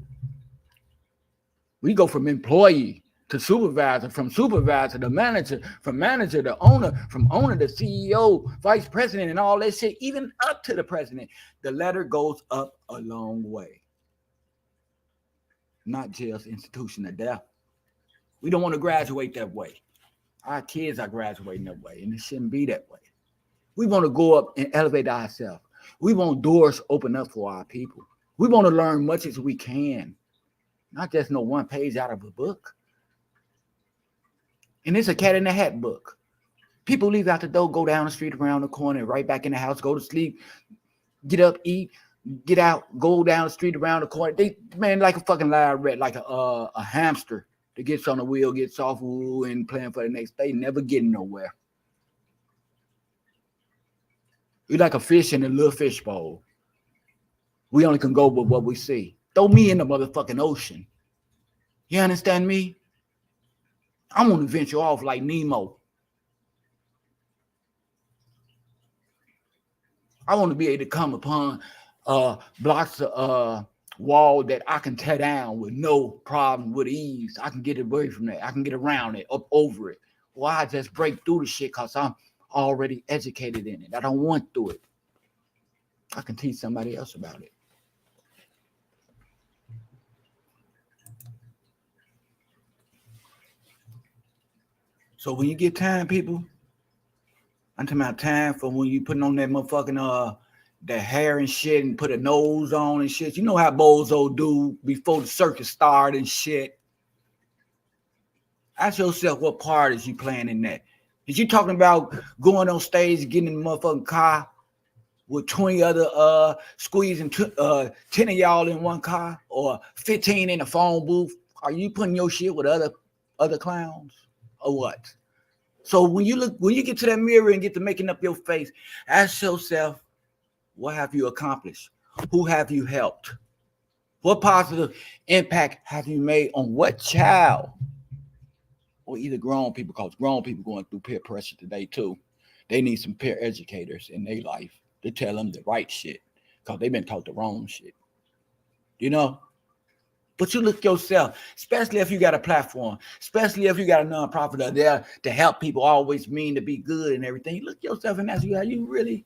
We go from employee to supervisor, from supervisor to manager, from manager to owner, from owner to CEO, vice president, and all that shit, even up to the president. The ladder goes up a long way. Not just institution of death. We don't want to graduate that way. Our kids are graduating that way, and it shouldn't be that way. We want to go up and elevate ourselves. We want doors open up for our people. We want to learn much as we can, not just know one page out of a book. And it's a cat in the hat book. People leave out the door, go down the street, around the corner, right back in the house, go to sleep, get up, eat, get out, go down the street, around the corner. They, man, like a fucking live rat, like a hamster that gets on the wheel, gets off, and playing for the next day, never getting nowhere. We like a fish in a little fish bowl. We only can go with what we see. Throw me in the motherfucking ocean. You understand me? I'm going to venture off like Nemo. I want to be able to come upon blocks of wall that I can tear down with no problem, with ease. I can get away from that. I can get around it, up over it. Or I just break through the shit because I'm already educated in it. I don't want through it. I can teach somebody else about it. So when you get time, people, I'm talking about time for when you putting on that motherfucking the hair and shit and put a nose on and shit. You know how Bozo do before the circus start and shit. Ask yourself what part is you playing in that. Is you talking about going on stage, getting in the motherfucking car with 20 other squeezing 10 of y'all in one car, or 15 in a phone booth? Are you putting your shit with other clowns or what? So when you get to that mirror and get to making up your face, ask yourself, what have you accomplished? Who have you helped? What positive impact have you made on what child? Or either grown people, because grown people going through peer pressure today too. They need some peer educators in their life to tell them the right shit, because they've been taught the wrong shit. You know? But you look yourself, especially if you got a platform, especially if you got a nonprofit out there to help people always mean to be good and everything. You look yourself and ask you, are you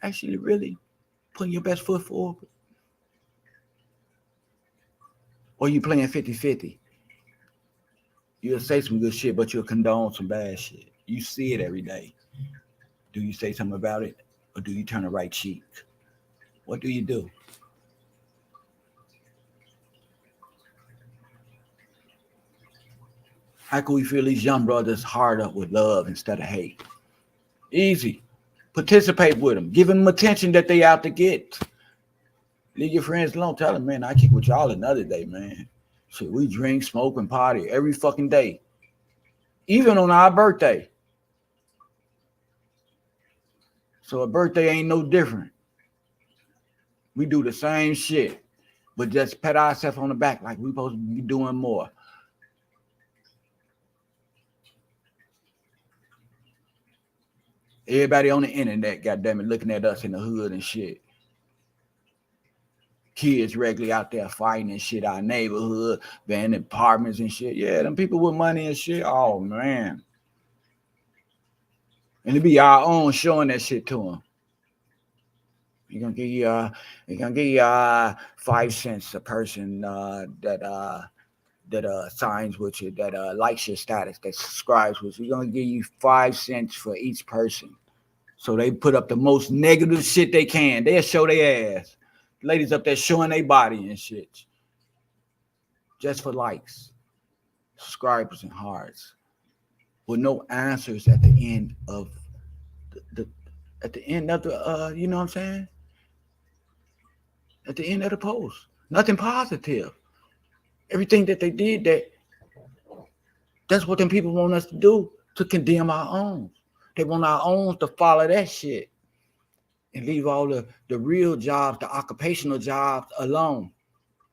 actually really putting your best foot forward? Or you playing 50-50? You'll say some good shit, but you'll condone some bad shit. You see it every day. Do you say something about it? Or do you turn the right cheek? What do you do? How can we fill these young brothers hard up with love instead of hate? Easy. Participate with them. Give them attention that they out to get. Leave your friends alone. Tell them, man, I kick with y'all another day, man. Shit, we drink, smoke, and party every fucking day. Even on our birthday. So a birthday ain't no different. We do the same shit, but just pat ourselves on the back like we supposed to be doing more. Everybody on the internet, goddamn it, looking at us in the hood and shit. Kids regularly out there fighting and shit, our neighborhood, van apartments and shit. Yeah, them people with money and shit. Oh, man. And it be our own showing that shit to them. You're gonna give you 5 cents a person that signs with you, that likes your status, that subscribes with you. We're gonna give you 5 cents for each person. So they put up the most negative shit they can. They'll show their ass. Ladies up there showing their body and shit. Just for likes, subscribers, and hearts. With no answers at the end of the you know what I'm saying? At the end of the post. Nothing positive. Everything that they did, that's what them people want us to do, to condemn our own. They want our own to follow that shit and leave all the real jobs, the occupational jobs alone.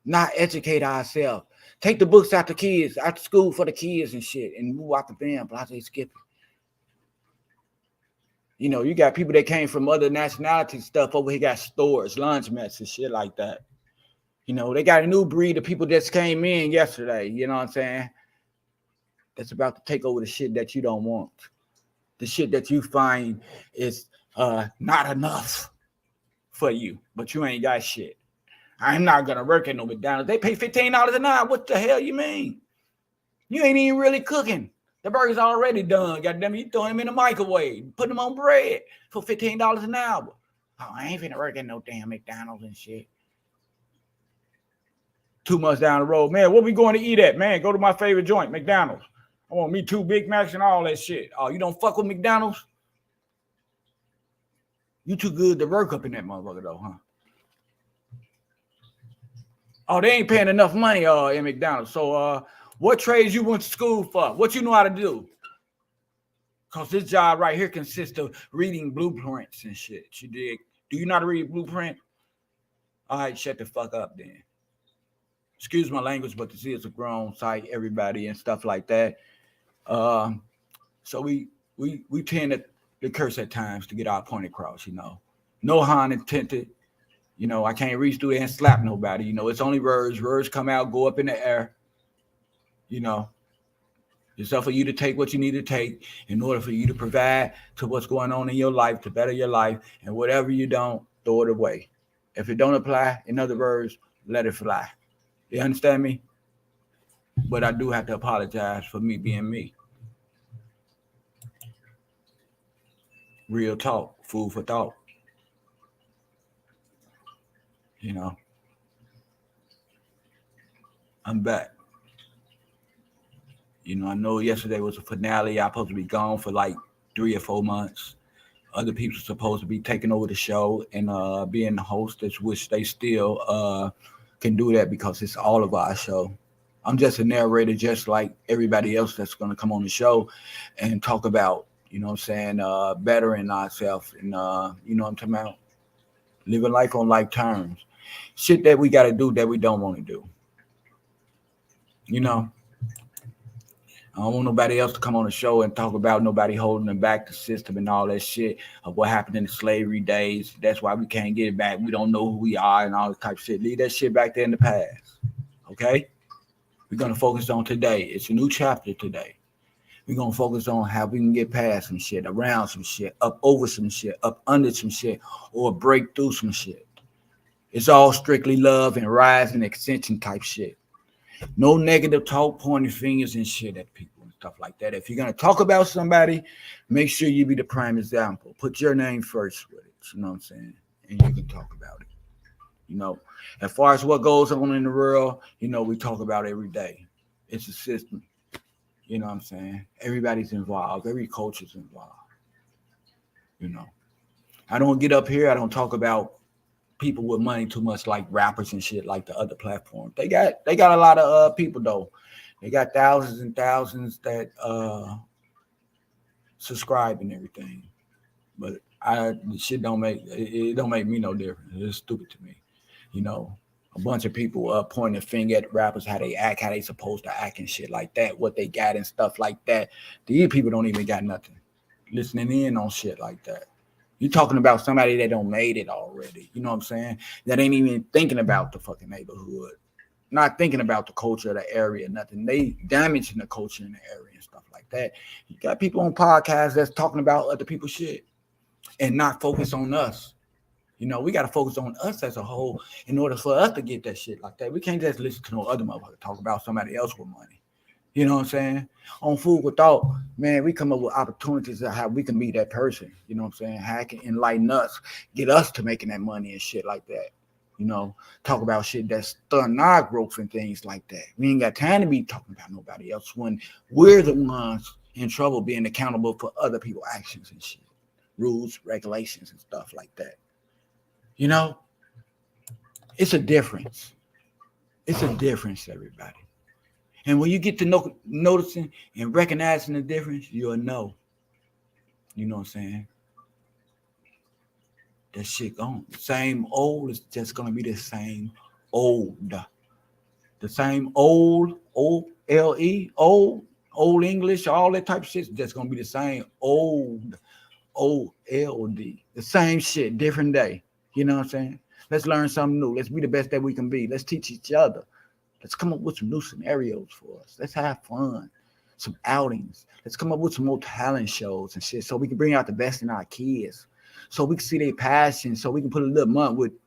Not educate ourselves. Take the books out the kids, out the school for the kids and shit, and move out the van, blase skip it. You know, you got people that came from other nationalities stuff over here, got stores, lunch mats and shit like that. You know, they got a new breed of people that came in yesterday, you know what I'm saying? That's about to take over the shit that you don't want. The shit that you find is not enough for you, but you ain't got shit. I'm not going to work at no McDonald's. They pay $15 an hour. What the hell you mean? You ain't even really cooking. The burger's already done. Goddamn, you throw them in the microwave, put them on bread for $15 an hour. Oh, I ain't finna work at no damn McDonald's and shit. 2 months down the road, man, what we going to eat at? Man, go to my favorite joint, McDonald's. I want me 2 Big Macs and all that shit. Oh, you don't fuck with McDonald's? You too good to work up in that motherfucker though, huh? Oh, they ain't paying enough money in McDonald's. So what trades you went to school for? What you know how to do? Because this job right here consists of reading blueprints and shit. You dig? Do you know how to read a blueprint? All right, shut the fuck up then. Excuse my language, but this is a grown site, everybody and stuff like that. So we tend to curse at times to get our point across, you know. No harm intended. You know, I can't reach through there and slap nobody. You know, it's only words. Words come out, go up in the air. You know, it's up for you to take what you need to take in order for you to provide to what's going on in your life, to better your life. And whatever you don't, throw it away. If it don't apply, in other words, let it fly. You understand me? But I do have to apologize for me being me. Real talk, food for thought. You know, I'm back. You know, I know yesterday was a finale. I'm supposed to be gone for like 3 or 4 months. Other people are supposed to be taking over the show and being the hostess, which they still can do that because it's all of our show. I'm just a narrator, just like everybody else that's going to come on the show and talk about, you know what I'm saying, bettering ourselves and, you know what I'm talking about, living life on life terms. Shit that we got to do that we don't want to do. You know, I don't want nobody else to come on the show and talk about nobody holding them back, the system and all that shit of what happened in the slavery days. That's why we can't get it back. We don't know who we are and all this type of shit. Leave that shit back there in the past. Okay? We're going to focus on today. It's a new chapter today. We're going to focus on how we can get past some shit, around some shit, up over some shit, up under some shit, or break through some shit. It's all strictly love and rise and extension type shit. No negative talk, pointing fingers and shit at people and stuff like that. If you're going to talk about somebody, make sure you be the prime example. Put your name first with it. You know what I'm saying? And you can talk about it. You know, as far as what goes on in the world, you know, we talk about every day. It's a system. You know what I'm saying? Everybody's involved. Every culture's involved. You know, I don't get up here. I don't talk about people with money too much like rappers and shit like the other platforms. They got a lot of people though. They got thousands and thousands that subscribe and everything. But the shit don't make me no difference. It's stupid to me. You know, a bunch of people pointing a finger at rappers, how they act, how they supposed to act and shit like that, what they got and stuff like that. These people don't even got nothing. Listening in on shit like that. You're talking about somebody that don't made it already. You know what I'm saying? That ain't even thinking about the fucking neighborhood. Not thinking about the culture of the area, nothing. They damaging the culture in the area and stuff like that. You got people on podcasts that's talking about other people's shit and not focus on us. You know, we got to focus on us as a whole in order for us to get that shit like that. We can't just listen to no other motherfucker talk about somebody else with money. You know what I'm saying? On Food for Thought, man, we come up with opportunities of how we can be that person. You know what I'm saying? How it can enlighten us, get us to making that money and shit like that. You know, talk about shit that's stunning our growth and things like that. We ain't got time to be talking about nobody else when we're the ones in trouble being accountable for other people's actions and shit. Rules, regulations, and stuff like that. You know, it's a difference. It's a difference, everybody. And when you get to noticing and recognizing the difference, you'll know. You know what I'm saying? That shit gone. The same old is just going to be the same old. The same old, O-L-E, old English, all that type of shit is just going to be the same old, O-L-D. The same shit, different day. You know what I'm saying? Let's learn something new. Let's be the best that we can be. Let's teach each other. Let's come up with some new scenarios for us. Let's have fun, some outings. Let's come up with some more talent shows and shit so we can bring out the best in our kids, so we can see their passion, so we can put a little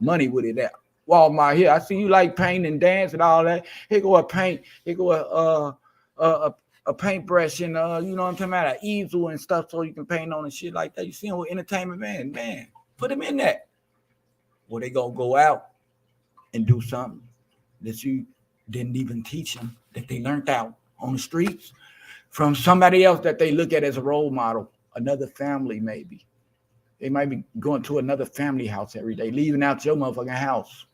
money with it at Walmart. Here, I see you like paint and dance and all that. Here go a paint. Here go a paintbrush and you know what I'm talking about, an easel and stuff so you can paint on and shit like that. You see them with entertainment, man, put them in that. Well, they gonna go out and do something that you didn't even teach them, that they learned out on the streets from somebody else that they look at as a role model, another family maybe. They might be going to another family house every day, leaving out your motherfucking house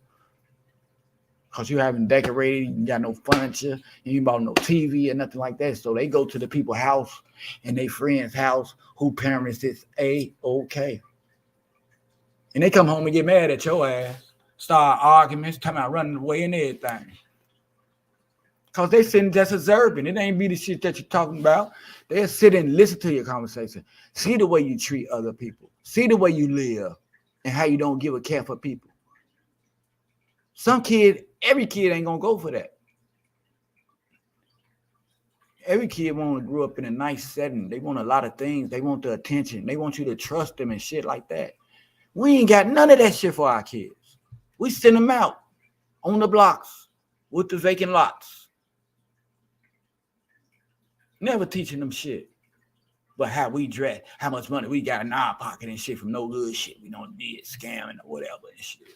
because you haven't decorated, you got no furniture, you ain't bought no TV or nothing like that. So they go to the people's house and their friend's house who parents is A-OK. And they come home and get mad at your ass, start arguments, talking about running away and everything. Because they sitting just observing. It ain't be the shit that you're talking about. They'll sit and listen to your conversation. See the way you treat other people. See the way you live and how you don't give a care for people. Every kid ain't going to go for that. Every kid want to grow up in a nice setting. They want a lot of things. They want the attention. They want you to trust them and shit like that. We ain't got none of that shit for our kids. We send them out on the blocks with the vacant lots. Never teaching them shit. But how we dress, how much money we got in our pocket and shit from no good shit. We don't did scamming or whatever and shit.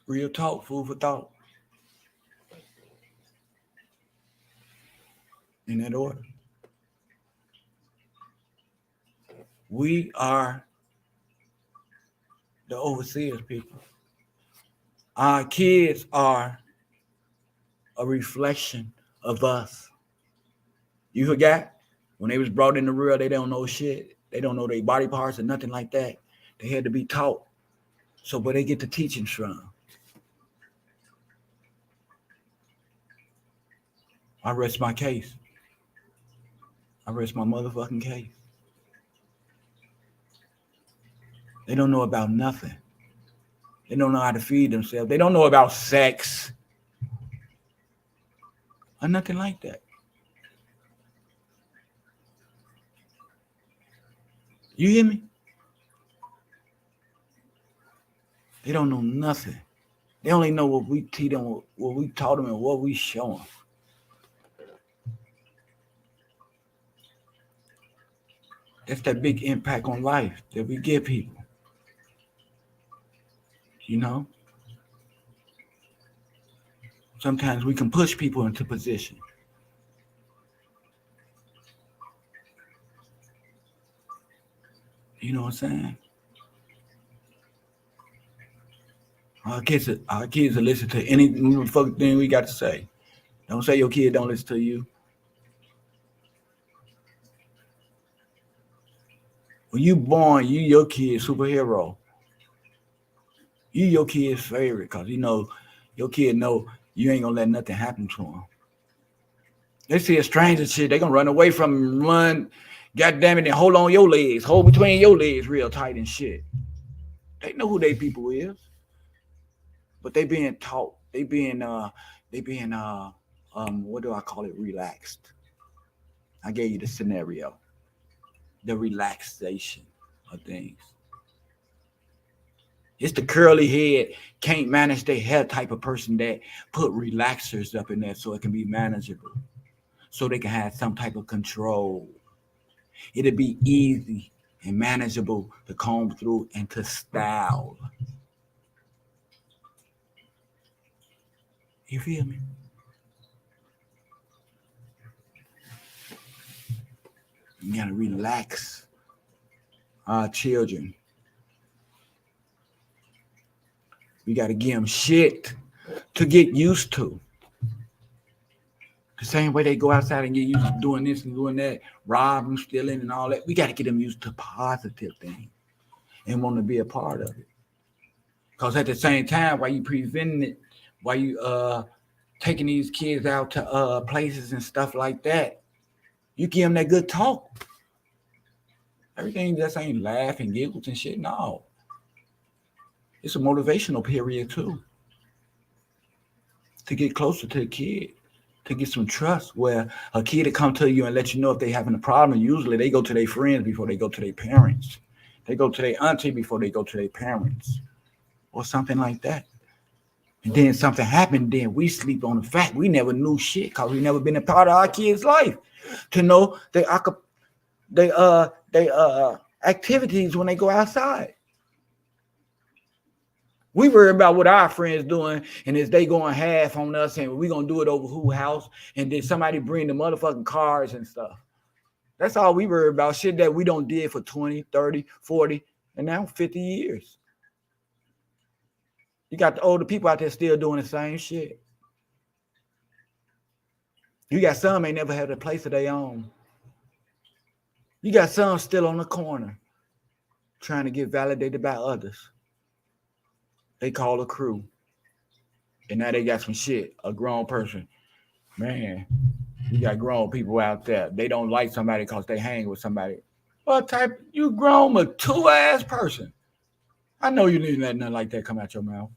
Real talk, food for thought. In that order. We are the overseers, people. Our kids are a reflection of us. You forgot? When they was brought in the world, they don't know shit. They don't know their body parts or nothing like that. They had to be taught. So where they get the teachings from? I rest my case. I rest my motherfucking case. They don't know about nothing. They don't know how to feed themselves. They don't know about sex or nothing like that. You hear me? They don't know nothing. They only know what we teach them, what we taught them, and what we show them. That's that big impact on life that we give people. You know? Sometimes we can push people into position. You know what I'm saying? Our kids will listen to any fucking thing we got to say. Don't say your kid don't listen to you. When you born, you your kid's superhero. You your kid's favorite, because you know your kid know you ain't gonna let nothing happen to him. They see a stranger shit, they gonna run away from him, run, goddamn it, and hold on your legs, hold between your legs real tight and shit. They know who they people is, but they being taught. They being what do I call it? Relaxed. I gave you the scenario, the relaxation of things. It's the curly head, can't manage their hair type of person that put relaxers up in there so it can be manageable, so they can have some type of control. It'll be easy and manageable to comb through and to style. You feel me? You gotta relax our children. We gotta give them shit to get used to. The same way they go outside and get used to doing this and doing that, robbing, stealing, and all that. We gotta get them used to positive things and want to be a part of it. Because at the same time, while you preventing it, while you taking these kids out to places and stuff like that, you give them that good talk. Everything just ain't laugh and giggles and shit. No. It's a motivational period too. To get closer to the kid, to get some trust, where a kid will come to you and let you know if they having a problem. Usually they go to their friends before they go to their parents. They go to their auntie before they go to their parents, or something like that. And then something happened, then we sleep on the fact we never knew shit because we never been a part of our kids' life to know they activities when they go outside. We worry about what our friends doing, and is they going half on us, and we gonna do it over who house, and then somebody bring the motherfucking cars and stuff. That's all we worry about, shit that we don't did for 20, 30, 40, and now 50 years. You got the older people out there still doing the same shit. You got some ain't never had a place of their own. You got some still on the corner trying to get validated by others. They call a crew. And now they got some shit, a grown person. Man, you got grown people out there. They don't like somebody because they hang with somebody. What type? You grown mature-ass person. I know you didn't let nothing like that come out your mouth.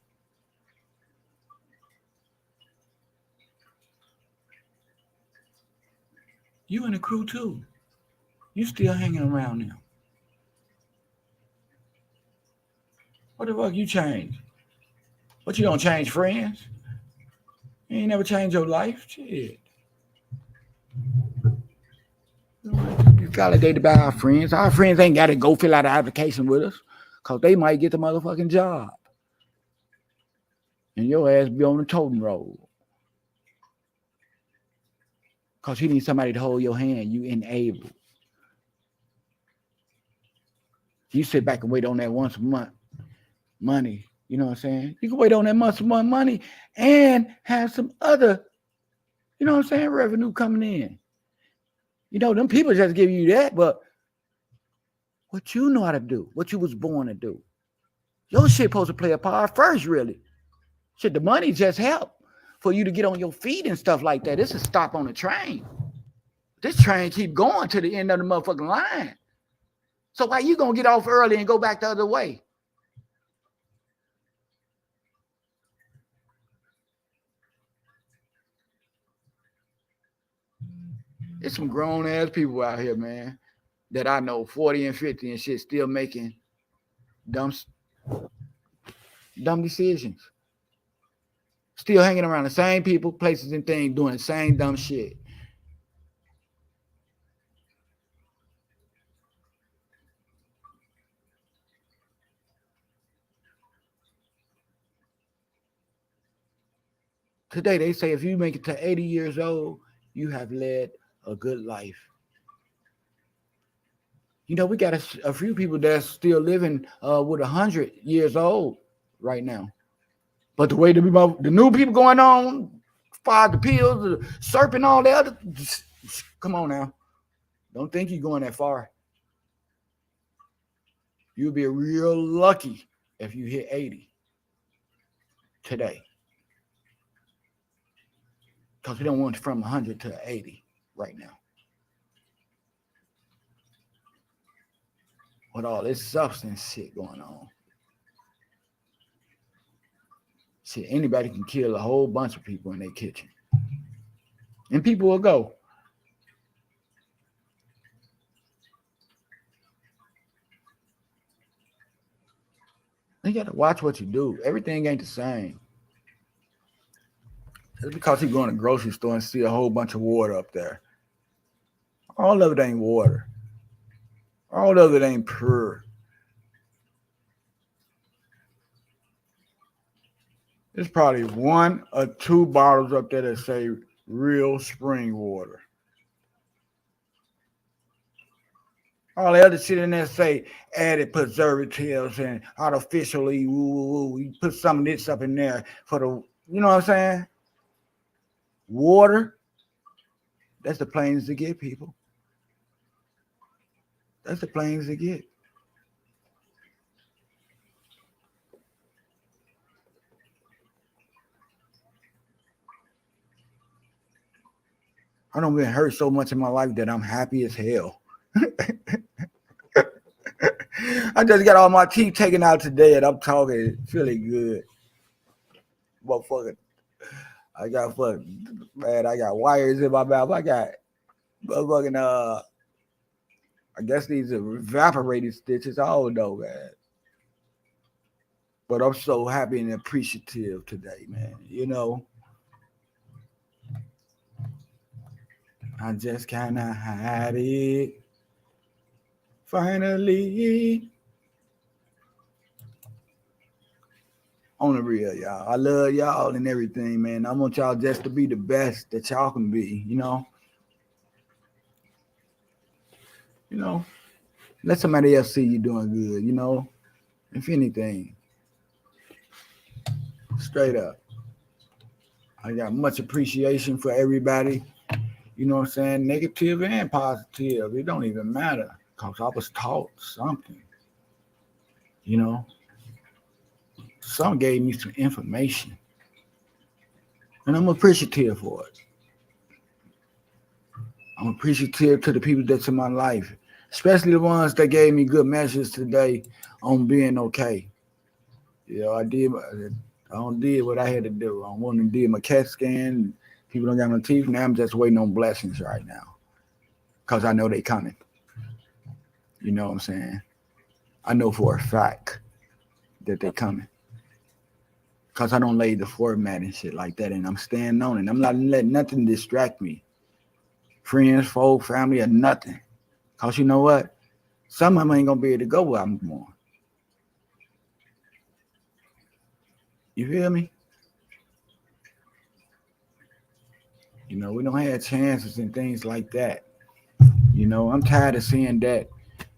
You in the crew too. You still hanging around now. What the fuck you change? But you don't change friends? You ain't never changed your life? Shit. You validated by our friends. Our friends ain't got to go fill out an application with us because they might get the motherfucking job. And your ass be on the totem roll. Because you need somebody to hold your hand. You enable. You sit back and wait on that once a month money. You know what I'm saying? You can wait on that once a month money and have some other, you know what I'm saying, revenue coming in. You know, them people just give you that, but what you know how to do, what you was born to do. Your shit supposed to play a part first, really. Shit, the money just help for you to get on your feet and stuff like that. It's a stop on the train. This train keep going to the end of the motherfucking line. So why you gonna get off early and go back the other way? There's some grown ass people out here, man, that I know 40 and 50 and shit still making dumb decisions. Still hanging around the same people, places, and things, doing the same dumb shit. Today, they say if you make it to 80 years old, you have led a good life. You know, we got a few people that's still living with 100 years old right now. But the way the new people going on, the pills, the serpent, all that other, come on now. Don't think you're going that far. You'll be real lucky if you hit 80 today. Because we don't want it from 100 to 80 right now. With all this substance shit going on. Shit, anybody can kill a whole bunch of people in their kitchen. And people will go. You got to watch what you do. Everything ain't the same. Just because you go in a grocery store and see a whole bunch of water up there. All of it ain't water. All of it ain't pure. There's probably 1 or 2 bottles up there that say real spring water. All the other shit in there say added preservatives and artificially, we put some of this up in there for the, you know what I'm saying? Water, that's the plains to get, people. That's the plains to get. I don't been hurt so much in my life that I'm happy as hell. I just got all my teeth taken out today and I'm talking feeling good. Motherfucker. I got wires in my mouth. I got motherfucking I guess these are evaporated stitches. I don't know, man. But I'm so happy and appreciative today, man. You know, I just kind of had it. Finally. On the real, y'all. I love y'all and everything, man. I want y'all just to be the best that y'all can be, you know? You know, let somebody else see you doing good, you know? If anything. Straight up. I got much appreciation for everybody. You know what I'm saying? Negative and positive. It don't even matter. Because I was taught something. You know? Some gave me some information. And I'm appreciative for it. I'm appreciative to the people that's in my life. Especially the ones that gave me good messages today on being okay. You know, I did what I had to do. I went and did my CAT scan. People don't got no teeth. Now I'm just waiting on blessings right now. Because I know they coming. You know what I'm saying? I know for a fact that they coming. Because I don't lay the format and shit like that. And I'm standing on it. I'm not letting nothing distract me. Friends, folk, family, or nothing. Because you know what? Some of them ain't going to be able to go where I'm going. You feel me? You know, we don't have chances and things like that. You know, I'm tired of seeing that,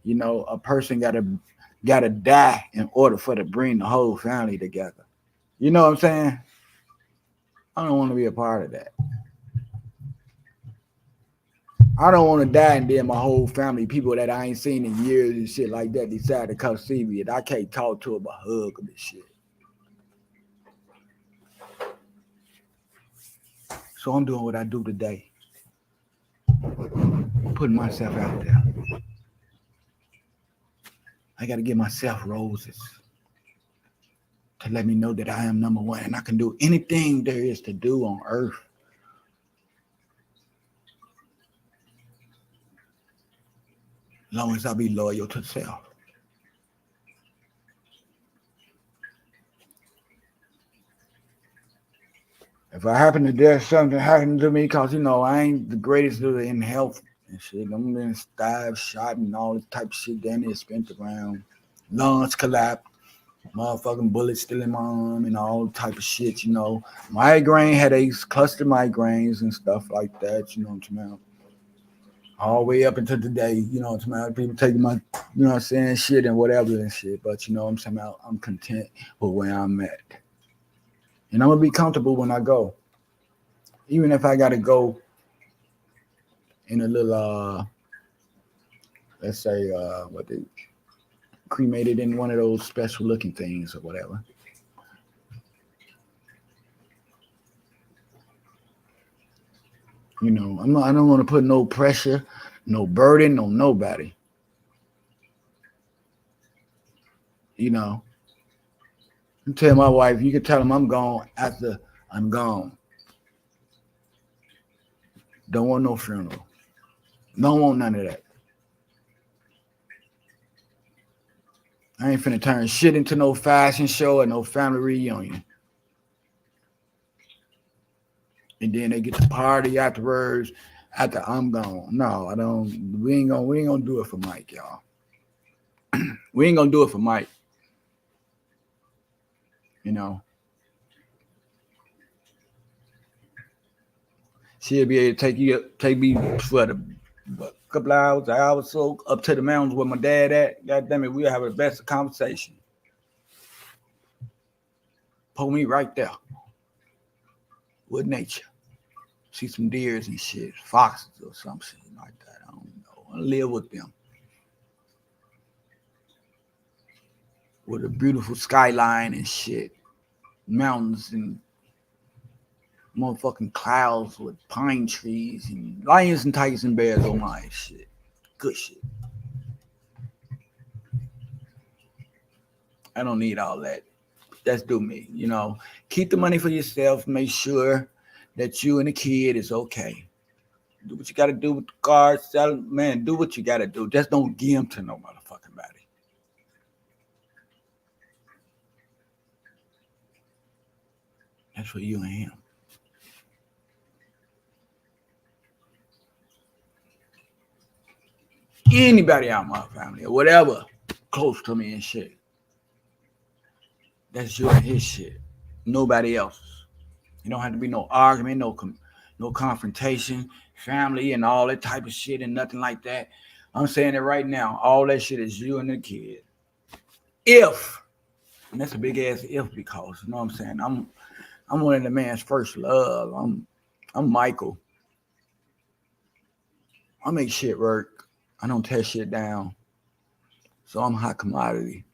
you know, a person gotta die in order for to bring the whole family together. You know what I'm saying? I don't want to be a part of that. I don't want to die and then my whole family, people that I ain't seen in years and shit like that, decide to come see me and I can't talk to them or hug them and shit. So I'm doing what I do today. Putting myself out there. I got to give myself roses to let me know that I am number one and I can do anything there is to do on earth. As long as I be loyal to self. If I happen to do something happen to me, because, I ain't the greatest in health and shit. I'm been stabbed, shot, and all this type of shit down there spent around. Lungs collapsed. Motherfucking bullets still in my arm and all type of shit, Migraine headaches, cluster migraines and stuff like that, you know what I'm talking about. All the way up until today, you know what I'm talking about. People taking my, you know what I'm saying, shit and whatever and shit. But you know what I'm talking about, I'm content with where I'm at. And I'm gonna be comfortable when I go. Even if I gotta go in a little let's say what they cremated in one of those special looking things or whatever. I don't want to put no pressure, no burden on nobody. I tell my wife, you can tell them I'm gone after I'm gone. Don't want no funeral. Don't want none of that. I ain't finna turn shit into no fashion show or no family reunion. And then they get to party afterwards after I'm gone. No, I don't. We ain't gonna do it for Mike, y'all. We ain't gonna do it for Mike. She'll be able to take me for the couple hours, an hour or so, up to the mountains where my dad at. God damn it, we'll have the best conversation. Pull me right there with nature. See some deers and shit, foxes or some shit like that. I don't know. I live with them. With a beautiful skyline and shit. Mountains and motherfucking clouds with pine trees and lions and tigers and bears on my shit. Good shit. I don't need all that. That's do me. Keep the money for yourself. Make sure that you and the kid is okay. Do what you got to do with the car. Sell, man, do what you got to do. Just don't give them to no motherfucking body. That's for you and him. Anybody out of my family or whatever close to me and shit. That's you and his shit. Nobody else's. You don't have to be no argument, no confrontation, family and all that type of shit and nothing like that. I'm saying it right now. All that shit is you and the kid. If, and that's a big ass if, because you know what I'm saying, I'm one of the man's first love. I'm Michael. I make shit work. I don't tear shit down. So I'm high commodity.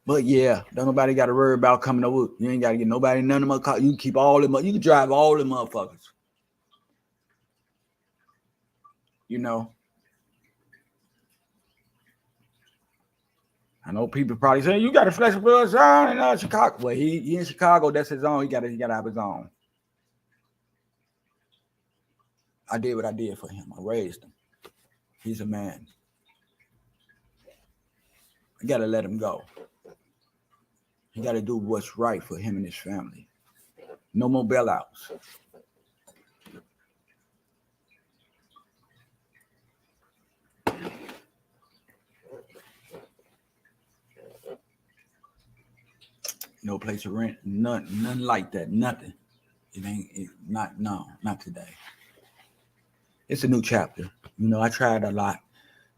But yeah, don't nobody got to worry about coming over. You ain't got to get nobody none of my car. You can keep all them. You can drive all them motherfuckers. I know people probably saying you got a flexible zone in Chicago. Well, he in Chicago. That's his own. He got to have his own. I did what I did for him. I raised him. He's a man. I got to let him go. He got to do what's right for him and his family. No more bailouts. No place to rent. Nothing like that. Nothing. Not today. It's a new chapter. I tried a lot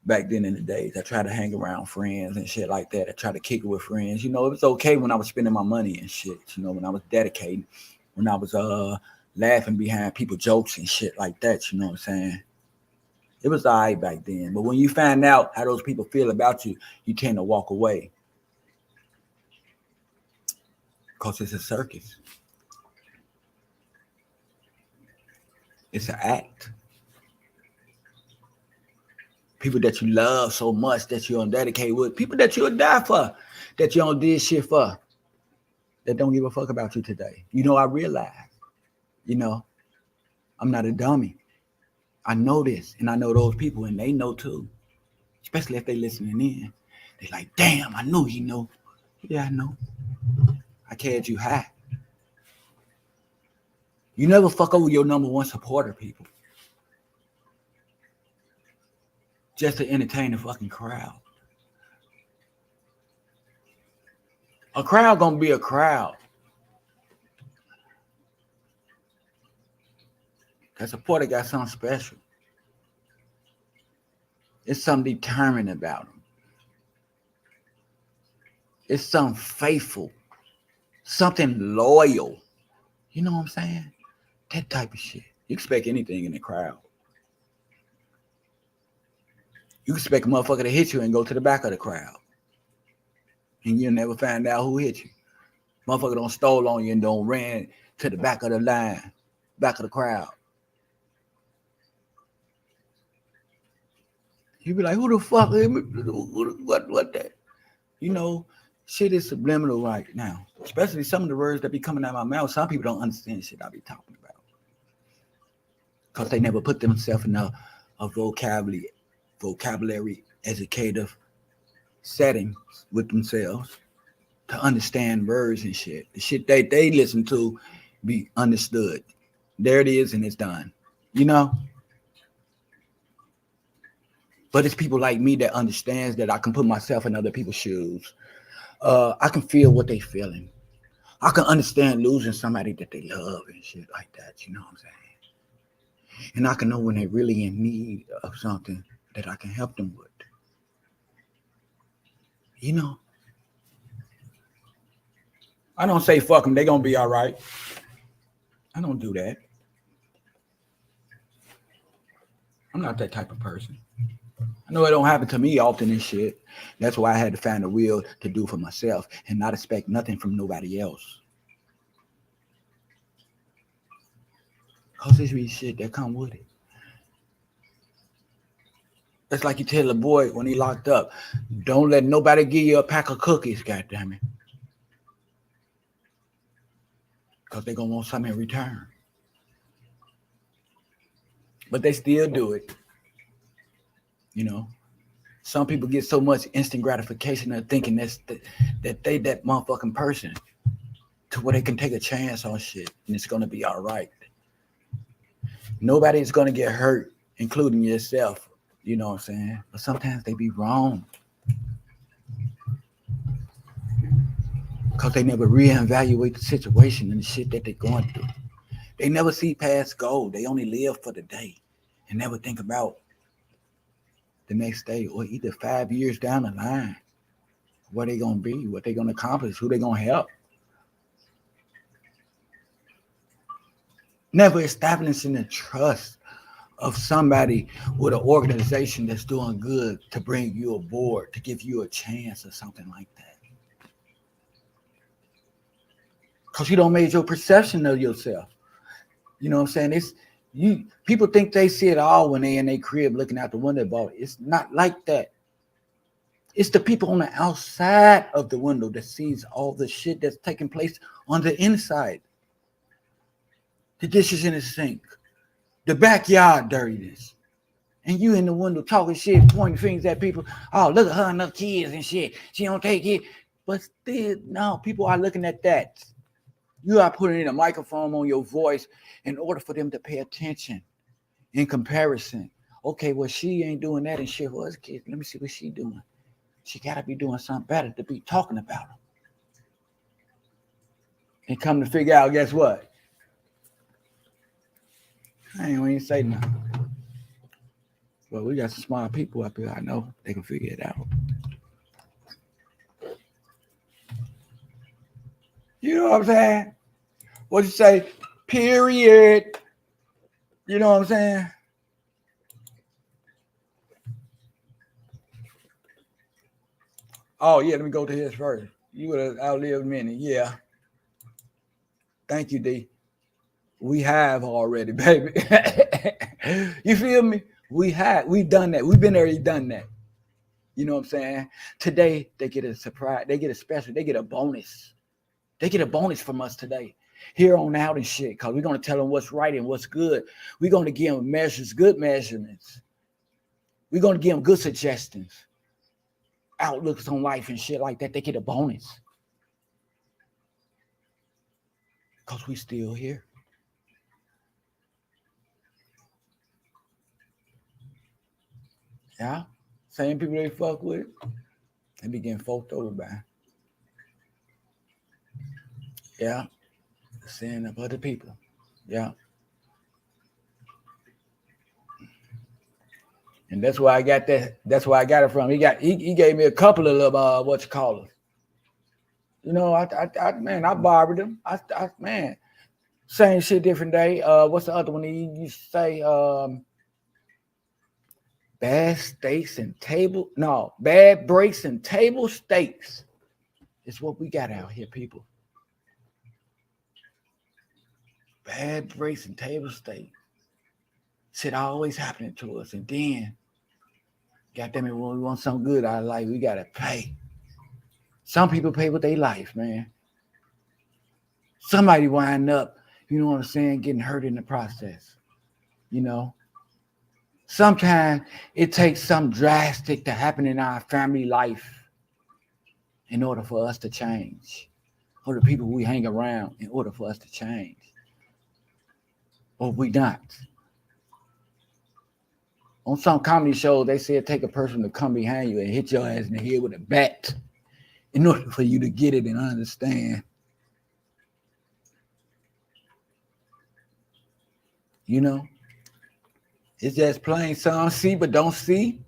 back then in the days. I tried to hang around friends and shit like that. I tried to kick it with friends. It was okay when I was spending my money and shit. When I was dedicating, when I was laughing behind people jokes and shit like that. You know what I'm saying? It was all right back then. But when you find out how those people feel about you, you tend to walk away. Because it's a circus. It's an act. People that you love so much that you don't dedicate with. People that you'll die for. That you don't did shit for. That don't give a fuck about you today. You know, I realize. You know, I'm not a dummy. I know this. And I know those people. And they know too. Especially if they listening in. They like, damn, I know you know. Yeah, I know. I carried you high. You never fuck over your number one supporter, people. Just to entertain the fucking crowd. A crowd gonna be a crowd. That supporter got something special. It's something determined about them. It's something faithful. Something loyal. You know what I'm saying? That type of shit. You expect anything in the crowd. You expect a motherfucker to hit you and go to the back of the crowd. And you'll never find out who hit you. Motherfucker don't stole on you and don't ran to the back of the line, back of the crowd. You be like, who the fuck? What that? You know, shit is subliminal right now. Especially some of the words that be coming out of my mouth. Some people don't understand shit I be talking about. Because they never put themselves in a vocabulary educative setting with themselves to understand words and shit. The shit they listen to be understood. There it is and it's done. You know? But it's people like me that understands that I can put myself in other people's shoes. I can feel what they feeling. I can understand losing somebody that they love and shit like that. You know what I'm saying? And I can know when they're really in need of something that I can help them with. You know? I don't say fuck them. They're going to be all right. I don't do that. I'm not that type of person. I know it don't happen to me often and shit. That's why I had to find a will to do for myself and not expect nothing from nobody else. Because there's be shit that come with it. That's like you tell a boy when he locked up, don't let nobody give you a pack of cookies, goddammit. Because they're going to want something in return. But they still do it. You know, some people get so much instant gratification of thinking that they that motherfucking person to where they can take a chance on shit and it's going to be all right. Nobody's going to get hurt, including yourself. You know what I'm saying? But sometimes they be wrong. Because they never reevaluate the situation and the shit that they're going through. They never see past goal. They only live for the day and never think about the next day or either 5 years down the line. Where they going to be, what they going to accomplish, who they going to help. Never establishing the trust of somebody with an organization that's doing good to bring you aboard, to give you a chance or something like that. Because you don't make your perception of yourself. You know what I'm saying? It's you. People think they see it all when they in their crib looking out the window. But it's not like that. It's the people on the outside of the window that sees all the shit that's taking place on the inside. The dishes in the sink, the backyard dirtiness, and you in the window talking shit, pointing fingers at people. Oh, look at her and her kids and shit. She don't take it. But still, no, people are looking at that. You are putting in a microphone on your voice in order for them to pay attention. In comparison, okay, well, she ain't doing that and shit. Well, kids, let me see what she doing. She got to be doing something better to be talking about them. And come to figure out, guess what? I ain't even say nothing. Well, we got some smart people up here. I know they can figure it out. You know what I'm saying? What you say? Period. You know what I'm saying? Oh, yeah, let me go to his first. You would have outlived many. Yeah. Thank you, D. We have already, baby. You feel me? We've done that. We've been already done that. You know what I'm saying? Today they get a surprise, they get a special, they get a bonus. They get a bonus from us today. Here on out and shit, because we're gonna tell them what's right and what's good. We're gonna give them measures, good measurements. We're gonna give them good suggestions, outlooks on life and shit like that. They get a bonus. Because we still here. Yeah. Same people they fuck with, they be getting fucked over by. Yeah. Seeing up other people. Yeah. And that's why I got that. That's where I got it from. He gave me a couple of what you call it. You know, I borrowed them. Man, same shit, different day. What's the other one? He used to say, bad steaks and table. No, bad breaks and table stakes. It's what we got out here, people. Bad breaks and table stakes. Shit always happening to us, and then, goddamn it, when we want something good out of life, we gotta pay. Some people pay with their life, man. Somebody wind up, you know what I'm saying, getting hurt in the process. You know, sometimes it takes something drastic to happen in our family life in order for us to change, or the people we hang around in order for us to change, or we not. On some comedy shows, they say it take a person to come behind you and hit your ass in the head with a bat in order for you to get it and understand. You know, it's just plain. Some see but don't see.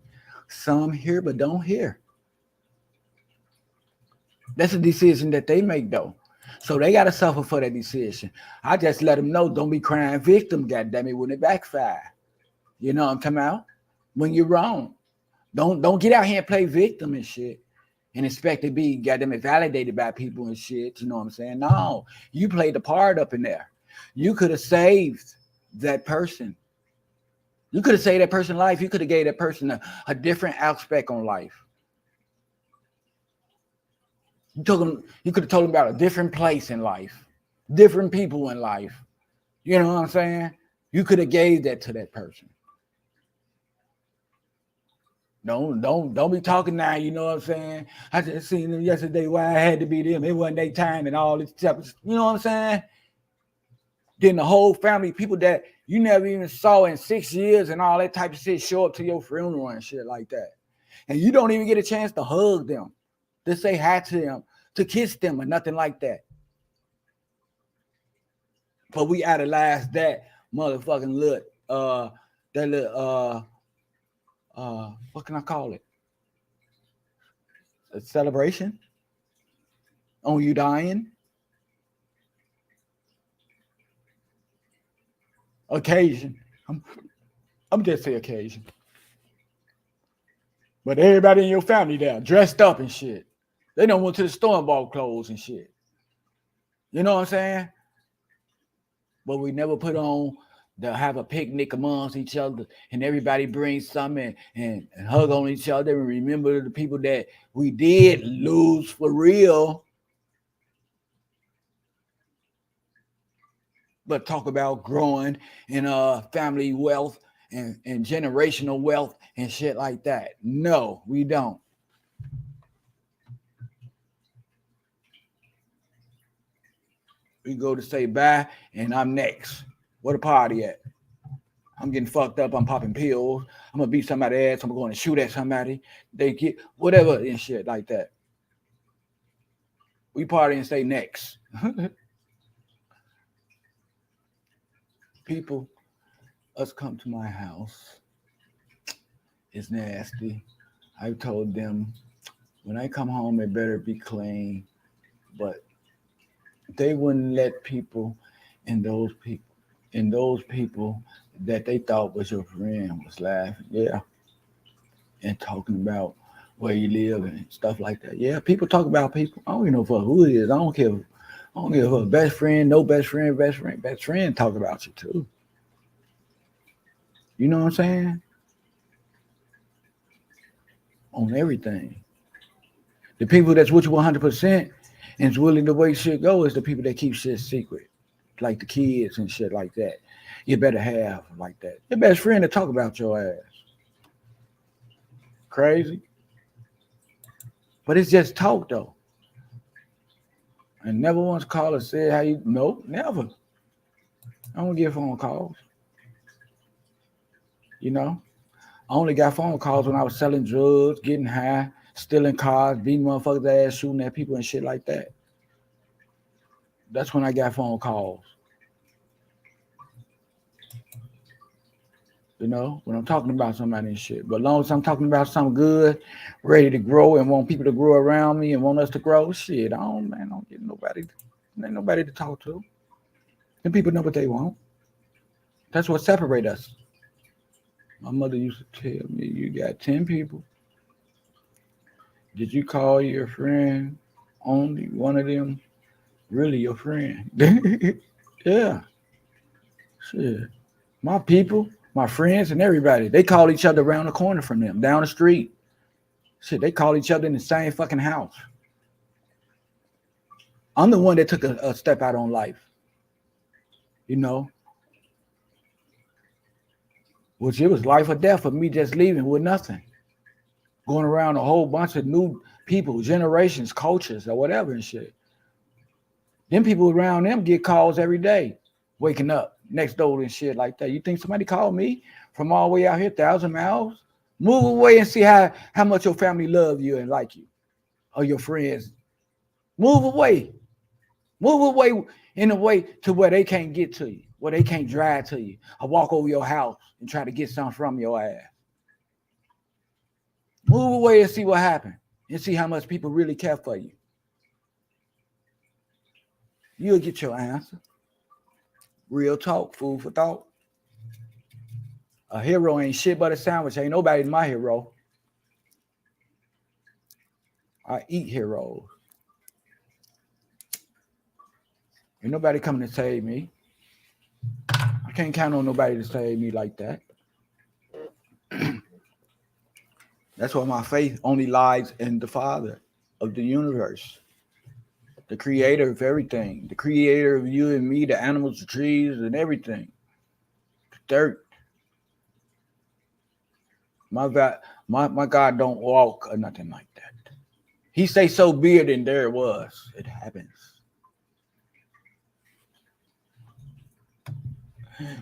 Some hear but don't hear. That's a decision that they make, though. So they got to suffer for that decision. I just let them know, don't be crying victim, goddammit, when it backfire. You know what I'm talking about? When you're wrong. Don't get out here and play victim and shit and expect to be, goddammit, validated by people and shit. You know what I'm saying? No, you played the part up in there. You could have saved that person. You could have saved that person's life. You could have gave that person a different aspect on life. You could have told them about a different place in life, different people in life. You know what I'm saying? You could have gave that to that person. Don't be talking now. You know what I'm saying? I just seen them yesterday. Why I had to be them? It wasn't their time and all this stuff. You know what I'm saying? Then the whole family, people that you never even saw in 6 years and all that type of shit, show up to your funeral and shit like that. And you don't even get a chance to hug them, to say hi to them, to kiss them or nothing like that. But we idolize that motherfucking look, that little what can I call it? A celebration on you dying. Occasion. I'm just say occasion. But everybody in your family there dressed up and shit. They don't went to the store and bought clothes and shit. You know what I'm saying? But we never put on to have a picnic amongst each other and everybody brings something and hug on each other and remember the people that we did lose for real. But talk about growing in family wealth and generational wealth and shit like that. No, we don't. We go to say bye and I'm next. Where the party at? I'm getting fucked up. I'm popping pills. I'm gonna beat somebody's ass. I'm going to shoot at somebody. They get whatever and shit like that. We party and say next. People, us come to my house. It's nasty. I told them when I come home, it better be clean. But they wouldn't let people And those people that they thought was your friend was laughing, yeah, and talking about where you live and stuff like that. Yeah, people talk about people. I don't even know for who it is. I don't care. I don't care if a best friend, no best friend talk about you too. You know what I'm saying? On everything. The people that's with you 100% and is willing to wait shit go is the people that keep shit secret, like the kids and shit like that. You better have like that. Your best friend to talk about your ass. Crazy. But it's just talk though. And never once called or said how you. No, never. I don't get phone calls. You know, I only got phone calls when I was selling drugs, getting high, stealing cars, beating motherfuckers' ass, shooting at people and shit like that. That's when I got phone calls. You know, when I'm talking about somebody and shit. But as long as I'm talking about something good, ready to grow and want people to grow around me and want us to grow, shit, I don't get nobody. Ain't nobody to talk to. And people know what they want. That's what separates us. My mother used to tell me, you got 10 people. Did you call your friend? Only one of them really your friend. Yeah, shit. My people, my friends, and everybody, they call each other around the corner from them, down the street. Shit, they call each other in the same fucking house. I'm the one that took a step out on life, you know, which it was life or death for me just leaving with nothing, going around a whole bunch of new people, generations, cultures, or whatever and shit. Them people around them get calls every day, waking up next door and shit like that. You think somebody called me from all the way out here, 1,000 miles? Move away and see how much your family love you and like you, or your friends. Move away. Move away in a way to where they can't get to you, where they can't drive to you, or walk over your house and try to get something from your ass. Move away and see what happens, and see how much people really care for you. You'll get your answer. Real talk, food for thought. A hero ain't shit but a sandwich. Ain't nobody my hero. I eat heroes. Ain't nobody coming to save me. I can't count on nobody to save me like that. That's why my faith only lies in the Father of the universe, the creator of everything, the creator of you and me, the animals, the trees, and everything. The dirt. My God don't walk or nothing like that. He say so be it, and there it was. It happens.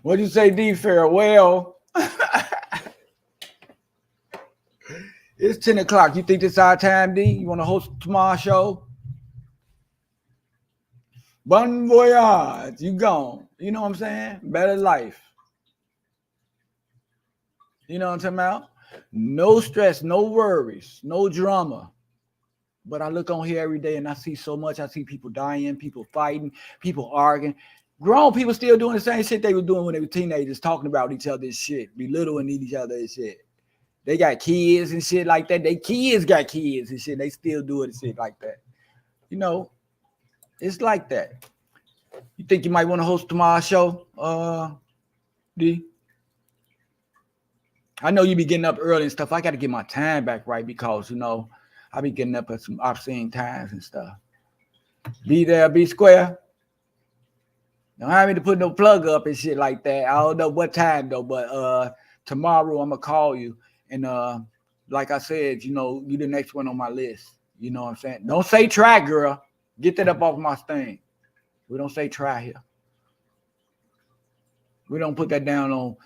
What'd you say, D? Farewell. It's 10 o'clock. You think this our time, D? You want to host tomorrow's show? Bon voyage. You gone. You know what I'm saying? Better life. You know what I'm talking about? No stress, no worries, no drama. But I look on here every day and I see so much. I see people dying, people fighting, people arguing. Grown people still doing the same shit they were doing when they were teenagers, talking about each other's shit, belittling each other's shit. They got kids and shit like that. They kids got kids and shit. They still doing shit like that. You know, it's like that. You think you might want to host tomorrow's show, D? I know you be getting up early and stuff. I got to get my time back right because, you know, I be getting up at some obscene times and stuff. Be there, be square. Don't have me to put no plug up and shit like that. I don't know what time though, but tomorrow I'm gonna call you and like I said, you know, you the next one on my list. You know what I'm saying? Don't say try, girl. Get that up off my thing. We don't say try here. We don't put that down on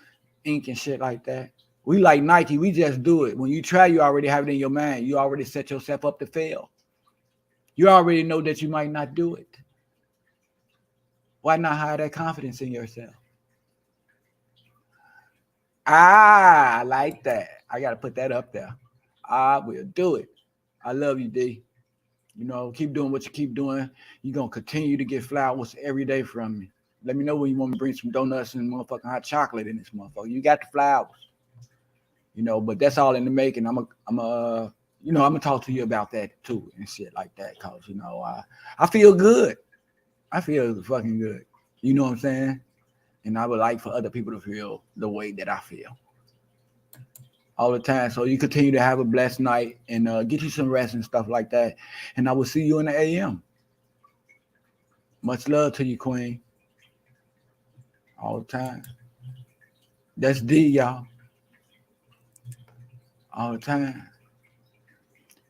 ink and shit like that. We like Nike. We just do it. When you try, you already have it in your mind. You already set yourself up to fail. You already know that you might not do it. Why not have that confidence in yourself? I like that. I got to put that up there. I will do it. I love you, D. You know, keep doing what you keep doing. You're going to continue to get flowers every day from me. Let me know when you want me to bring some donuts and motherfucking hot chocolate in this motherfucker. You got the flowers, but that's all in the making. I'm gonna talk to you about that too and shit like that, cause I feel good. I feel fucking good. You know what I'm saying? And I would like for other people to feel the way that I feel all the time. So you continue to have a blessed night and get you some rest and stuff like that. And I will see you in the AM. Much love to you, Queen. All the time. That's D, y'all. All the time.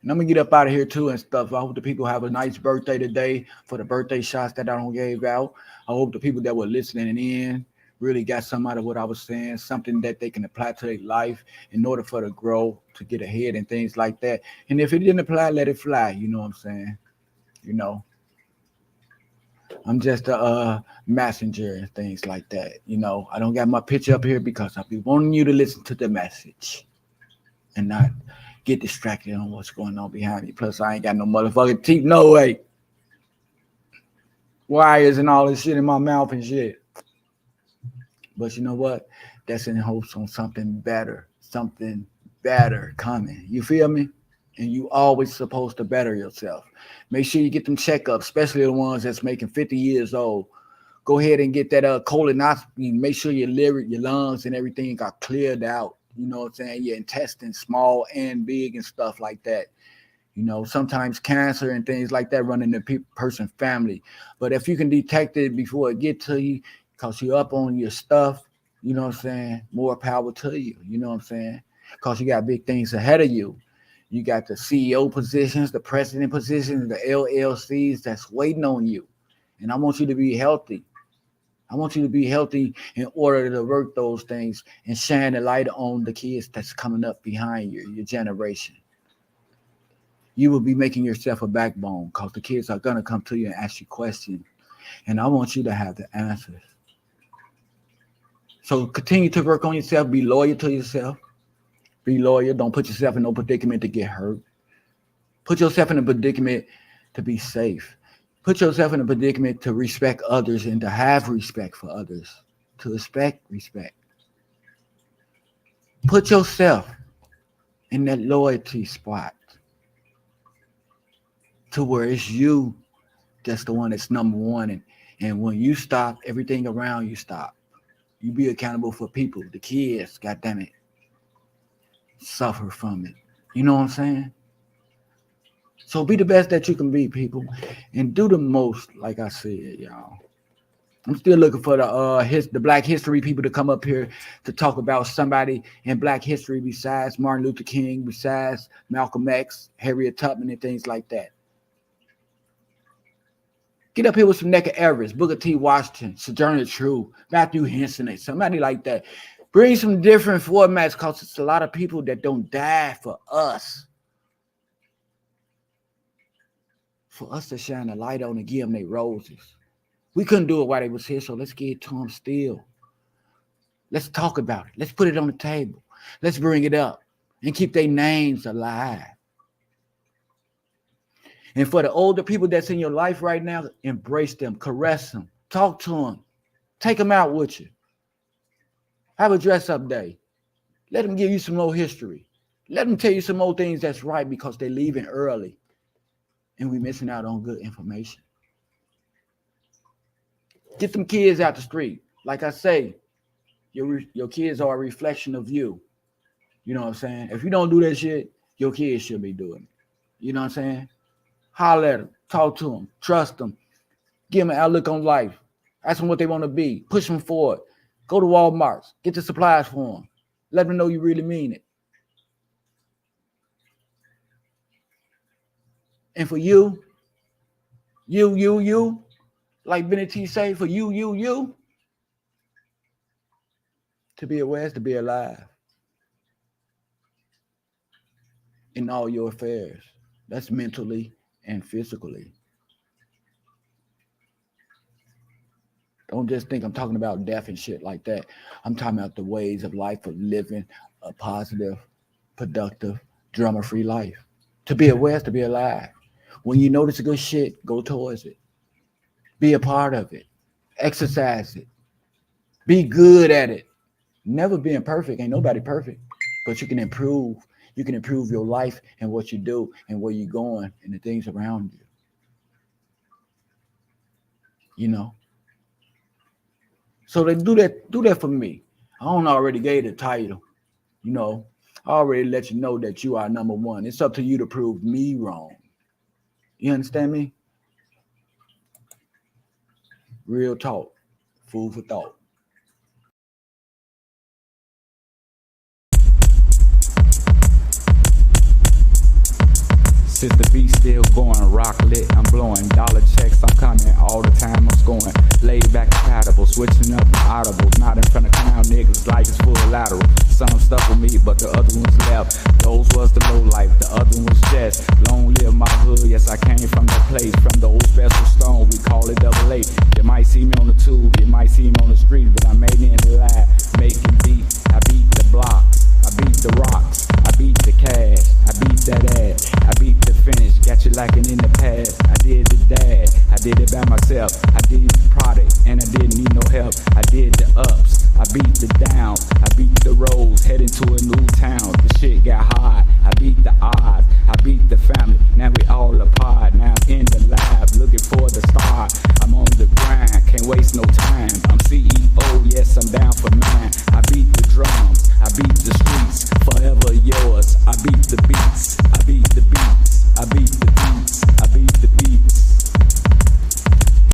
And I'm gonna get up out of here too and stuff. I hope the people have a nice birthday today for the birthday shots that I don't gave out. I hope the people that were listening in really got some out of what I was saying, something that they can apply to their life in order for to grow, to get ahead and things like that. And if it didn't apply, let it fly. You know what I'm saying? You know, I'm just a messenger and things like that. I don't got my picture up here because I be wanting you to listen to the message and not get distracted on what's going on behind me. Plus, I ain't got no motherfucking teeth. No way. Wires and all this shit in my mouth and shit. But you know what? That's in hopes on something better coming. You feel me? And you always supposed to better yourself. Make sure you get them checkups, especially the ones that's making 50 years old. Go ahead and get that colonoscopy. Make sure your liver, your lungs, and everything got cleared out. You know what I'm saying? Your intestines, small and big and stuff like that. Sometimes cancer and things like that run in the person's family. But if you can detect it before it get to you, because you're up on your stuff, you know what I'm saying? More power to you. You know what I'm saying? Because you got big things ahead of you. You got the CEO positions, the president positions, the LLCs that's waiting on you. And I want you to be healthy. I want you to be healthy in order to work those things and shine the light on the kids that's coming up behind you, your generation. You will be making yourself a backbone because the kids are going to come to you and ask you questions. And I want you to have the answers. So continue to work on yourself. Be loyal to yourself. Be loyal. Don't put yourself in no predicament to get hurt. Put yourself in a predicament to be safe. Put yourself in a predicament to respect others and to have respect for others. To expect respect. Put yourself in that loyalty spot to where it's you that's the one that's number one. And when you stop, everything around you stop. You be accountable for people. The kids, goddammit, suffer from it. You know what I'm saying? So be the best that you can be, people, and do the most. Like I said, y'all. I'm still looking for the Black History people to come up here to talk about somebody in Black history besides Martin Luther King, besides Malcolm X, Harriet Tubman, and things like that. Get up here with some Medgar Evers, Booker T. Washington, Sojourner Truth, Matthew Henson, and somebody like that. Bring some different formats because it's a lot of people that don't die for us. For us to shine a light on and give them their roses. We couldn't do it while they was here, so let's get it to them still. Let's talk about it. Let's put it on the table. Let's bring it up and keep their names alive. And for the older people that's in your life right now, embrace them, caress them, talk to them, take them out with you. Have a dress-up day. Let them give you some more history. Let them tell you some more things that's right because they're leaving early. And we're missing out on good information. Get them kids out the street. Like I say, your kids are a reflection of you. You know what I'm saying? If you don't do that shit, your kids should be doing it. You know what I'm saying? Holler at them. Talk to them. Trust them. Give them an outlook on life. Ask them what they want to be. Push them forward. Go to Walmart. Get the supplies for them. Let them know you really mean it. And for you, like Benny T say, for you, to be aware is to be alive in all your affairs. That's mentally and physically. Don't just think I'm talking about death and shit like that. I'm talking about the ways of life of living a positive, productive, drama-free life. To be aware is to be alive. When you notice a good shit, go towards it. Be a part of it. Exercise it. Be good at it. Never being perfect. Ain't nobody perfect. But you can improve. You can improve your life and what you do and where you're going and the things around you. You know. So they do that for me. I don't already gave the title. You know, I already let you know that you are number one. It's up to you to prove me wrong. You understand me? Real talk. Food for thought. Since the beat still going, rock lit, I'm blowing. Dollar checks, I'm coming all the time, I'm scoring. Laid back compatible, switching up my audibles. Not in front of clown niggas like it's full lateral. Some stuck with me, but the other ones left. Those was the low life, the other ones just. Long live my hood, yes I came from that place. From the old special stone, we call it double A. You might see me on the tube, you might see me on the street, but I made it in the lab, making beat. I beat the blocks, I beat the rocks, I beat the cash, I beat that ass, I beat the finish, got you lacking in the past. I did the dad, I did it by myself. I did the product, and I didn't need no help. I did the ups, I beat the downs, I beat the roads, heading to a new town. The shit got hard, I beat the odds, I beat the family. Now we all apart. Now I'm in the lab, looking for the star. I'm on the grind, can't waste no time. I'm CEO, yes I'm down for mine. I beat the drums, I beat the streets, forever yours. I beat the beats.